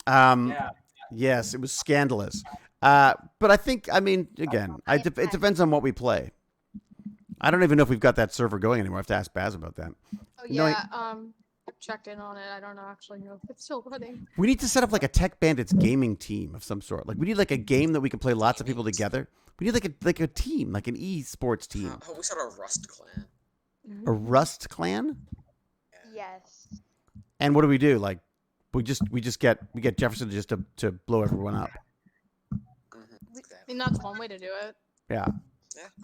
S9: Yeah.
S1: Yes, it was scandalous. But I think, again, it depends on what we play. I don't even know if we've got that server going anymore. I have to ask Baz about that.
S5: Oh
S1: You know,
S5: yeah, I've checked in on it. I don't actually know if it's still running.
S1: We need to set up like a Tech Bandits gaming team of some sort. Like we need like a game that we can play lots of people together. We need like a team, like an esports team.
S6: How we start a Rust clan?
S1: A Rust clan?
S2: Yes.
S1: And what do we do? Like we get Jefferson to blow everyone up.
S5: I mean, that's one way to do it.
S1: Yeah.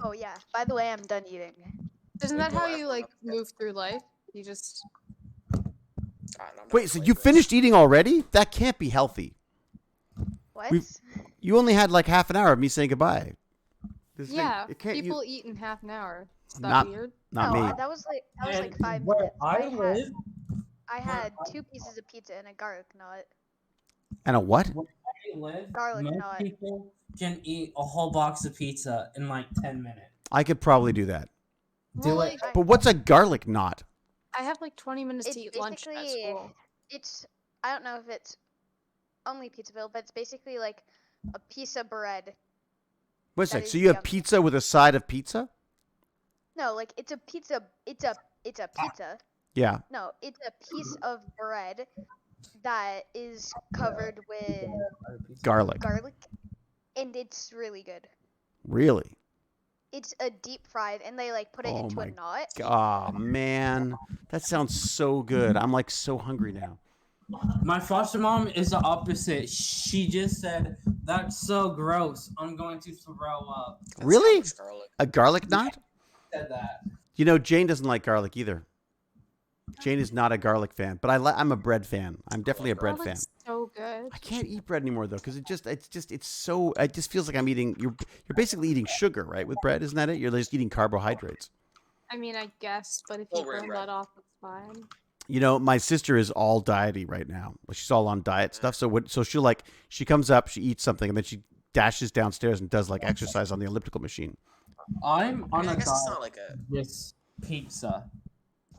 S2: Oh yeah. By the way, I'm done eating.
S5: Isn't that
S6: blow
S5: how you
S6: everyone
S5: like
S6: up.
S5: move through life? You just
S6: I don't know,
S1: Wait, so
S6: like
S1: you
S6: Rust.
S1: finished eating already? That can't be healthy.
S2: What?
S1: You only had like half an hour of me saying goodbye. This thing-
S5: yeah.
S1: it can't,
S5: People eat in half an hour. Is that
S1: Not-
S5: weird?
S1: not
S2: no,
S1: me.
S2: that was like
S9: And
S2: 5
S9: where
S2: minutes.
S9: I live,
S2: I had 2 pieces of pizza and a garlic knot.
S1: And a what?
S9: where I live,
S2: Garlic
S9: most
S2: knot.
S9: people can eat a whole box of pizza in like 10 minutes.
S1: I could probably do that.
S9: Do
S5: Well,
S9: it.
S5: like,
S1: But what's a garlic knot?
S5: I have like 20 minutes
S2: It's
S5: to eat lunch at
S2: basically
S5: school.
S2: I don't know if it's only Pizzaville, but it's basically like a piece of bread.
S1: Wait a
S2: That
S1: sec.
S2: is
S1: So you have
S2: yummy.
S1: pizza with a side of pizza?
S2: No, like it's a pizza. It's a pizza.
S1: Yeah.
S2: No, it's a piece of bread that is covered with
S1: Garlic.
S2: garlic, and it's really good.
S1: Really?
S2: It's a deep fried, and they like put it
S1: Oh
S2: into
S1: my
S2: a knot.
S1: Oh man, that sounds so good. I'm like so hungry now.
S9: My foster mom is the opposite. She just said, "That's so gross. I'm going to throw up."
S6: That's
S1: Really?
S6: how much garlic.
S1: A garlic knot?
S9: Said that.
S1: You know, Jane doesn't like garlic either. Jane is not a garlic fan, but I'm a bread fan. I'm definitely a bread fan.
S5: Garlic's so good.
S1: I can't eat bread anymore though, because it just feels like I'm eating. You're basically eating sugar, right? With bread, isn't that it? You're just eating carbohydrates.
S5: I mean, I guess, but if
S6: Well,
S5: you
S6: we're
S5: burn
S6: right.
S5: that off, it's fine.
S1: You know, my sister is all diety right now. She's all on diet stuff. So she comes up, she eats something, and then she dashes downstairs and does like exercise on the elliptical machine.
S9: I'm on
S6: I
S9: a
S6: guess it's
S9: diet
S6: not like a.
S9: this pizza.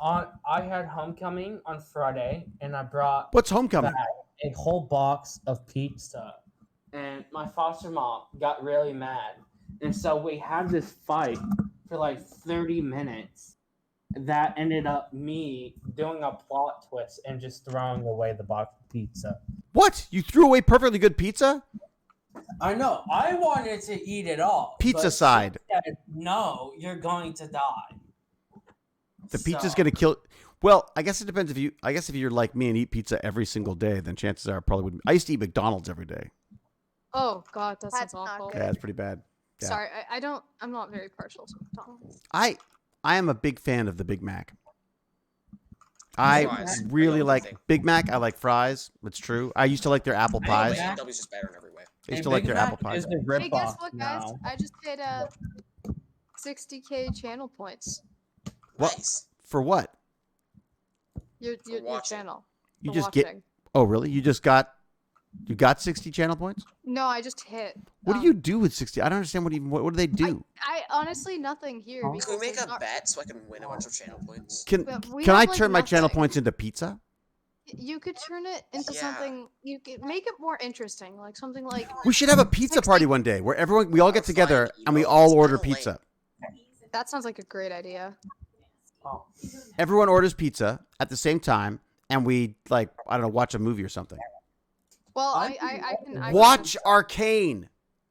S9: I had homecoming on Friday, and I brought
S1: What's homecoming?
S9: back a whole box of pizza. And my foster mom got really mad, and so we had this fight for like 30 minutes. That ended up me doing a plot twist and just throwing away the box of pizza.
S1: What? You threw away perfectly good pizza?
S9: I know. I wanted to eat it all.
S1: Pizza
S9: but she
S1: side.
S9: said, no, you're going to die.
S1: The pizza's
S9: So-
S1: gonna kill. Well, I guess it depends if you. I guess if you're like me and eat pizza every single day, then chances are I probably wouldn't. I used to eat McDonald's every day.
S5: Oh god, that sounds
S2: That's not
S5: awful.
S2: good.
S1: Yeah, that's pretty bad. Yeah.
S5: Sorry, I'm not very partial to McDonald's.
S1: I'm I am a big fan of the Big Mac. I
S6: Fries.
S1: really
S6: Another
S1: like
S6: thing.
S1: Big Mac. I like fries. It's true. I used to like their apple
S9: Big
S1: pies.
S9: Mac-
S6: A&W's just better in every way.
S1: I used
S9: A
S1: to like
S9: Big
S1: their
S9: Mac
S1: apple pies.
S9: is a
S5: Hey, guess
S9: ripoff
S5: what, guys?
S9: now.
S5: I just hit 60K channel points.
S1: What?
S6: Nice.
S1: For what?
S5: Your
S6: watching.
S5: channel.
S1: You
S5: for
S1: just
S5: watching.
S1: get. Oh, really? You got 60 channel points?
S5: No, I just hit.
S1: What do you do with 60? I don't understand what do they do?
S5: I honestly nothing here.
S9: Huh?
S5: Because
S6: Can we make
S5: there's
S6: a
S5: not-
S6: bet so I can win a bunch of channel points?
S1: Can
S5: But we
S1: can I
S5: have, like,
S1: turn my channel
S5: nothing.
S1: points into pizza?
S5: You could turn it into
S6: Yeah.
S5: something. You could make it more interesting, like something like.
S1: We should have a pizza
S5: 60
S1: party one day where we all get
S6: Fine,
S1: together and we
S6: emo,
S1: all
S6: it's
S1: order
S6: kinda lame.
S1: pizza.
S5: That sounds like a great idea.
S9: Oh.
S1: Everyone orders pizza at the same time, and we I don't know, watch a movie or something.
S5: Well,
S9: I
S5: I
S1: Watch Arcane.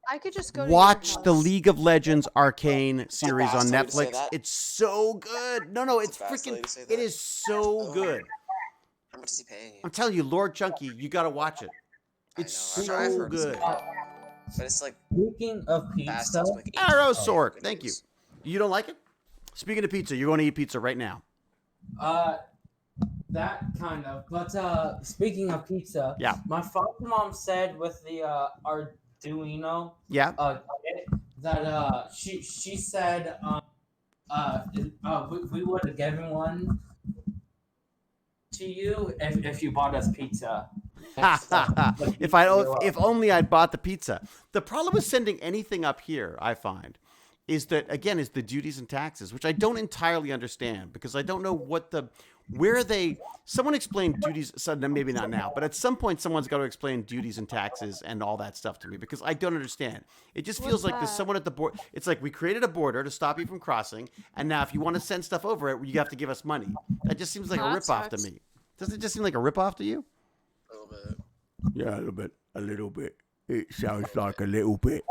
S5: I could just go to
S1: Watch
S5: your
S1: the
S5: house.
S1: League of Legends Arcane series on
S6: fast way to say
S1: Netflix.
S6: that.
S1: It's so good. No, it's
S6: That's a fast way
S1: freaking.
S6: to say
S1: It
S6: that.
S1: is so
S6: Oh.
S1: good.
S6: How much is he paying?
S1: I'm telling you, Lord Chunky, you gotta watch it.
S6: I
S1: It's
S6: know, I've
S1: so
S6: heard it's
S1: good.
S6: But it's like
S9: Speaking of
S6: fast.
S9: pizza,
S6: It's like
S1: Arrow
S6: 8
S1: sword.
S6: videos.
S1: Thank you. You don't like it? Speaking of pizza, you're going to eat pizza right now.
S9: that kind of. But speaking of pizza,
S1: Yeah.
S9: my foster mom said with the Arduino,
S1: Yeah.
S9: that she said we would have given one to you if you bought us pizza.
S1: If only I'd bought the pizza. The problem with sending anything up here, I find, is that again is the duties and taxes, which I don't entirely understand because I don't know where they. Someone explained duties. So maybe not now, but at some point someone's got to explain duties and taxes and all that stuff to me because I don't understand. It just feels like there's someone at the board. It's like we created a border to stop you from crossing, and now if you want to send stuff over it, you have to give us money. That just seems like a
S5: that
S1: ripoff to
S5: sucks.
S1: me. Doesn't it just seem like a ripoff to you?
S6: A little bit.
S1: Yeah, a little bit. A little bit. It sounds like a little bit.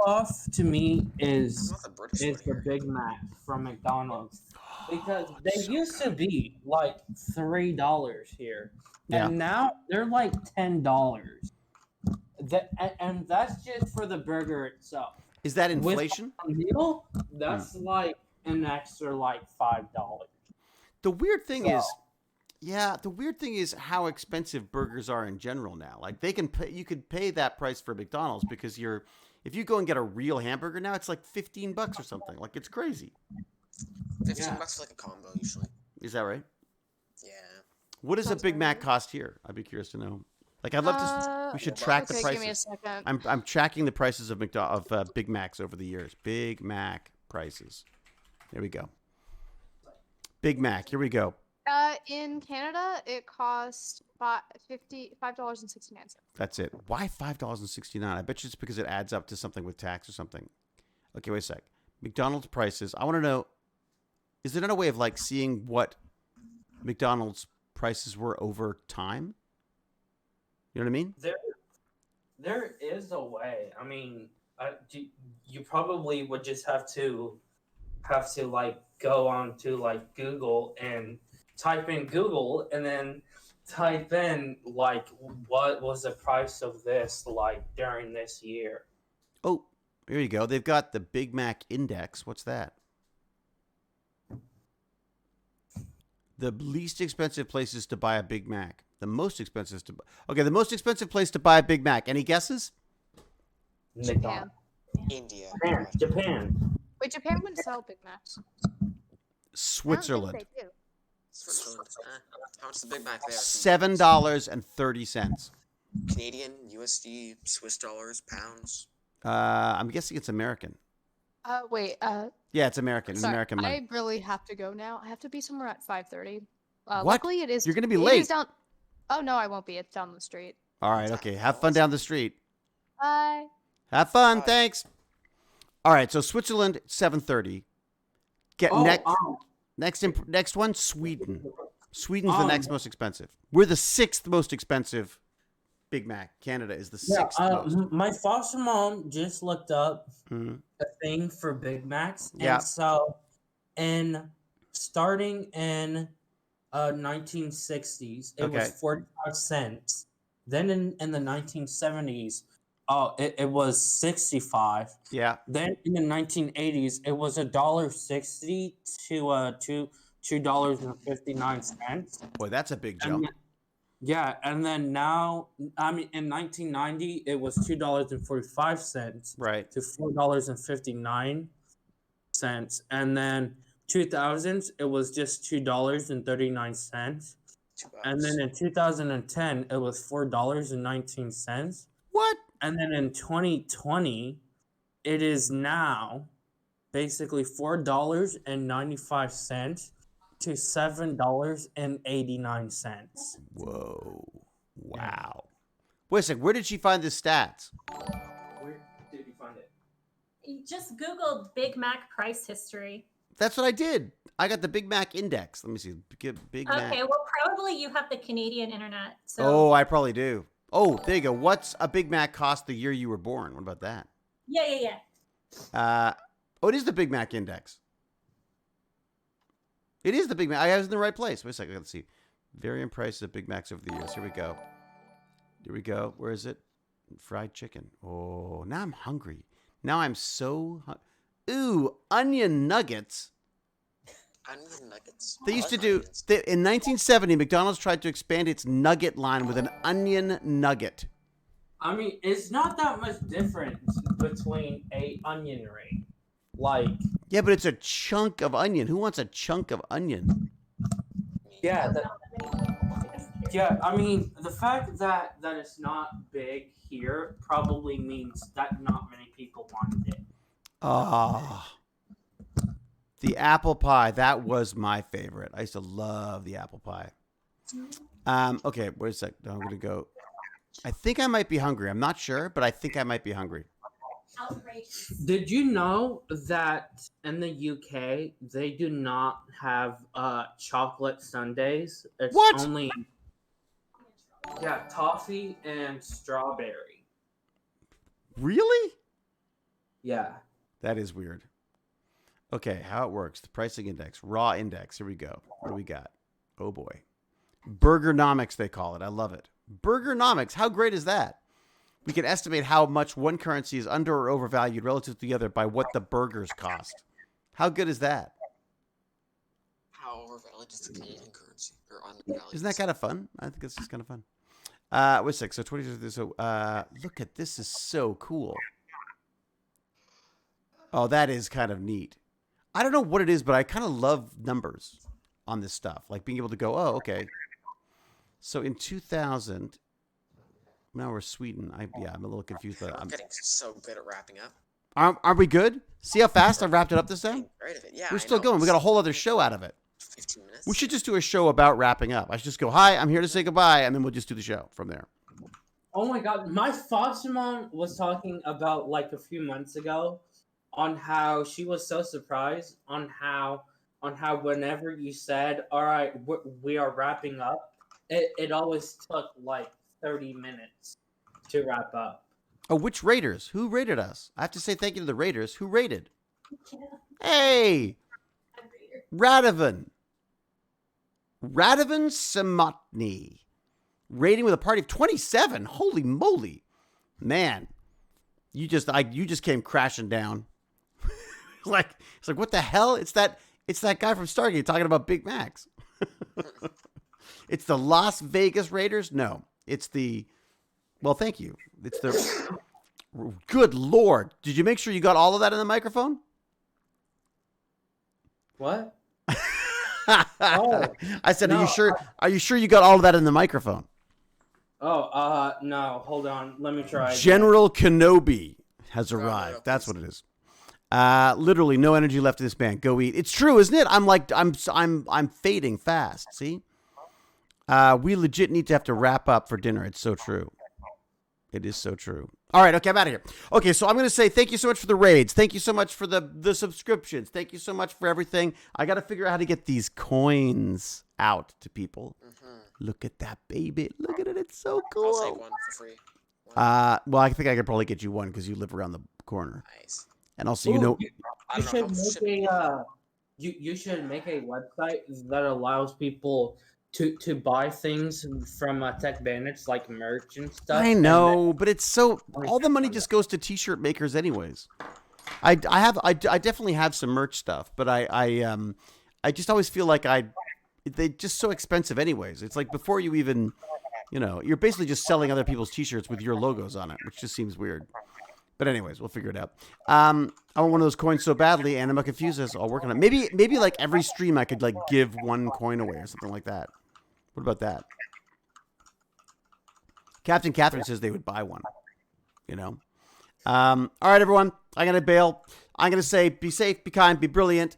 S9: Off to me is
S6: I'm not the British
S9: is
S6: one
S9: the
S6: here.
S9: Big Mac from McDonald's because they used to be like $3 here,
S1: Yeah.
S9: and now they're like $10. And that's just for the burger itself.
S1: Is that
S9: With
S1: inflation?
S9: a meal, that's like an extra like $5.
S1: The weird thing
S9: So-
S1: is, the weird thing is how expensive burgers are in general now. Like you could pay that price for McDonald's because if you go and get a real hamburger now, it's like $15 or something. Like it's crazy.
S6: 15
S9: Yeah.
S6: bucks for like a combo usually.
S1: Is that right?
S6: Yeah.
S1: What does a
S5: Sounds
S1: Big
S5: right.
S1: Mac cost here? I'd be curious to know. Like I'd love to. We should
S6: okay,
S1: track the
S5: Give me a
S1: prices.
S5: second.
S1: I'm tracking the prices of Big Macs over the years. Big Mac prices. There we go. Big Mac. Here we go.
S5: In Canada, it costs $5.69.
S1: That's it. Why $5.69? I bet you it's because it adds up to something with tax or something. Okay, wait a sec. McDonald's prices. I want to know, is there another way of like seeing what McDonald's prices were over time? You know what I mean?
S9: There is a way. I mean, you probably would just have to like go on to like Google and type in Google and then type in like what was the price of this like during this year.
S1: Oh, here you go. They've got the Big Mac Index. What's that? The least expensive places to buy a Big Mac. The most expensive the most expensive place to buy a Big Mac. Any guesses?
S5: Japan.
S6: India.
S9: Japan.
S5: Wait, Japan wouldn't sell Big Macs.
S1: Switzerland.
S5: I don't think they do.
S6: Switzerland. How much is the Big Mac there?
S1: $7.30.
S6: Canadian, USD, Swiss dollars, pounds.
S1: I'm guessing it's American.
S5: Wait.
S1: Yeah, it's American. It's
S5: Sorry,
S1: American money.
S5: I really have to go now. I have to be somewhere at 5:30.
S1: What?
S5: Luckily, it is.
S1: You're gonna be
S5: it is
S1: late.
S5: Down. Oh no, I won't be. It's down the street.
S1: All right. Okay. Have fun down the street.
S5: Bye.
S1: Have fun.
S6: Bye.
S1: Thanks. All right. So Switzerland, 7:30. Next one, Sweden. Sweden's the next most expensive. We're the 6th most expensive Big Mac. Canada is the 6th most.
S9: My foster mom just looked up
S1: Mhm.
S9: a thing for Big Macs,
S1: Yeah.
S9: and so starting in 1960s, it
S1: Okay.
S9: was 45 cents. Then in the 1970s, it was 65.
S1: Yeah.
S9: Then in the 1980s, it was $1.60 to $2.59.
S1: Boy, that's a big jump.
S9: Yeah, and then now, I mean, in 1990, it was $2.45
S1: right
S9: to $4.59, and then 2000s, it was just $2.39, and then in 2010, it was $4.19.
S1: What?
S9: And then in 2020, it is now basically $4.95 to $7.89.
S1: Whoa. Wow. Wait a second. Where did she find the stats?
S9: Where did you find it?
S8: You just Googled Big Mac price history.
S1: That's what I did. I got the Big Mac index. Let me see. Big Mac.
S8: Okay, well, probably you have the Canadian internet. So.
S1: Oh, I probably do. Oh, there you go. What's a Big Mac cost the year you were born? What about that?
S8: Yeah.
S1: Oh, it is the Big Mac index. It is the Big Mac. I was in the right place. Wait a second. Let's see. Varying prices of Big Macs over the years. Here we go. Where is it? Fried chicken. Oh, now I'm hungry. Now I'm so ooh, onion nuggets.
S6: Onion nuggets.
S1: They used to do in 1970. McDonald's tried to expand its nugget line with an onion nugget.
S9: I mean, it's not that much difference between a onion ring, like.
S1: Yeah, but it's a chunk of onion. Who wants a chunk of onion?
S9: Yeah. Yeah, I mean, the fact that it's not big here probably means that not many people wanted it.
S1: Ah. The apple pie, that was my favorite. I used to love the apple pie. Okay, wait a sec. I'm going to go. I think I might be hungry. I'm not sure, but I think I might be hungry.
S8: Outrageous.
S9: Did you know that in the UK, they do not have chocolate sundaes? It's
S1: What?
S9: only toffee and strawberry.
S1: Really?
S9: Yeah.
S1: That is weird. Okay, how it works. The pricing index, raw index. Here we go. What do we got? Oh, boy. Burgernomics, they call it. I love it. Burgernomics. How great is that? We can estimate how much one currency is under or overvalued relative to the other by what the burgers cost. How good is that?
S6: How overvalued is the Canadian currency? Or undervalued?
S1: Isn't that kind of fun? I think it's just kind of fun. Wait a sec. So 20. So look at this. Is so cool. Oh, that is kind of neat. I don't know what it is, but I kind of love numbers on this stuff. Like being able to go, oh, okay. So in 2000, now we're Sweden. I'm a little confused, but
S6: I'm getting so good at wrapping up.
S1: Are we good? See how fast I wrapped it up this time?
S6: Great of it. Yeah,
S1: we're still going. We got a whole other show out of it.
S6: 15 minutes.
S1: We should just do a show about wrapping up. I should just go, hi, I'm here to say goodbye, and then we'll just do the show from there.
S9: Oh my God, my foster mom was talking about like a few months ago on how she was so surprised on how whenever you said, all right, we are wrapping up, it always took like 30 minutes to wrap up.
S1: Oh, which Raiders? Who rated us? I have to say thank you to the Raiders. Who rated?
S8: Yeah.
S1: Hey! Radovan Samotny. Rating with a party of 27. Holy moly. Man. You just came crashing down. It's like what the hell? It's that guy from Stargate talking about Big Macs. It's the Las Vegas Raiders? No. It's the well, thank you. It's the good Lord. Did you make sure you got all of that in the microphone?
S9: What?
S1: Oh, I said,
S9: no,
S1: Are you sure you got all of that in the microphone?
S9: Oh, no. Hold on. Let me try.
S1: General Kenobi has arrived. That's what it is. Literally no energy left in this band. Go eat. It's true, isn't it? I'm fading fast. See? We legit need to have to wrap up for dinner. It's so true. It is so true. All right, okay, I'm out of here. Okay, so I'm going to say thank you so much for the raids. Thank you so much for the subscriptions. Thank you so much for everything. I got to figure out how to get these coins out to people. Mm-hmm. Look at that, baby. Look at it. It's so cool.
S6: I'll take one for free.
S1: Well, I think I could probably get you one because you live around the corner.
S6: Nice.
S1: And also, you
S9: should make a website that allows people to buy things from Tech Bandits like merch and stuff.
S1: I know, but it's so all the money just goes to t-shirt makers anyways. I definitely have some merch stuff, but I just always feel like they're just so expensive anyways. It's like before you even, you're basically just selling other people's t-shirts with your logos on it, which just seems weird. But anyways, we'll figure it out. I want one of those coins so badly, and I'm confused. I'll work on it. Maybe like every stream I could like give 1 coin away or something like that. What about that? Captain Catherine says they would buy one. All right, everyone. I'm gonna bail. I'm gonna say be safe, be kind, be brilliant.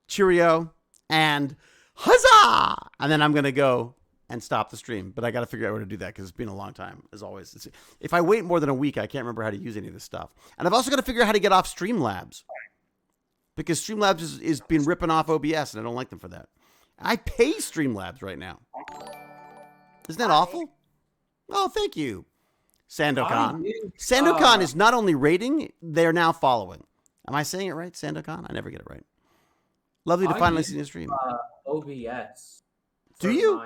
S1: Cheerio and huzzah! And then I'm gonna go and stop the stream. But I got to figure out how to do that because it's been a long time, as always. If I wait more than a week, I can't remember how to use any of this stuff. And I've also got to figure out how to get off Streamlabs because Streamlabs is been ripping off OBS, and I don't like them for that. I pay Streamlabs right now. Isn't that awful? Oh, thank you, Sandokan. Sandokan is not only rating, they're now following. Am I saying it right, Sandokan? I never get it right. Lovely to finally see the stream.
S9: OBS.
S1: Do you?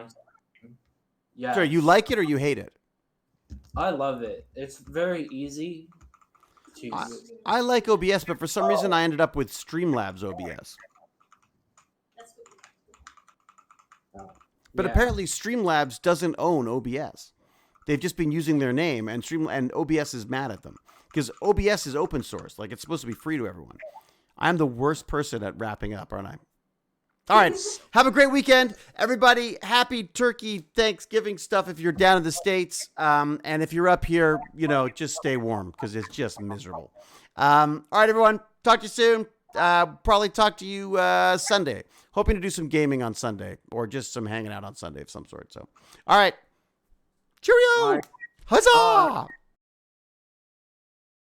S9: Yeah.
S1: Sure, you like it or you hate it?
S9: I love it. It's very easy to
S1: I like OBS, but for some reason I ended up with Streamlabs OBS. But apparently Streamlabs doesn't own OBS. They've just been using their name, and OBS is mad at them because OBS is open source. Like, it's supposed to be free to everyone. I'm the worst person at wrapping up, aren't I? All right. Have a great weekend, everybody. Happy Turkey Thanksgiving stuff if you're down in the States. And if you're up here, just stay warm because it's just miserable. All right, everyone. Talk to you soon. Probably talk to you Sunday. Hoping to do some gaming on Sunday or just some hanging out on Sunday of some sort. So, all right. Cheerio. Huzzah.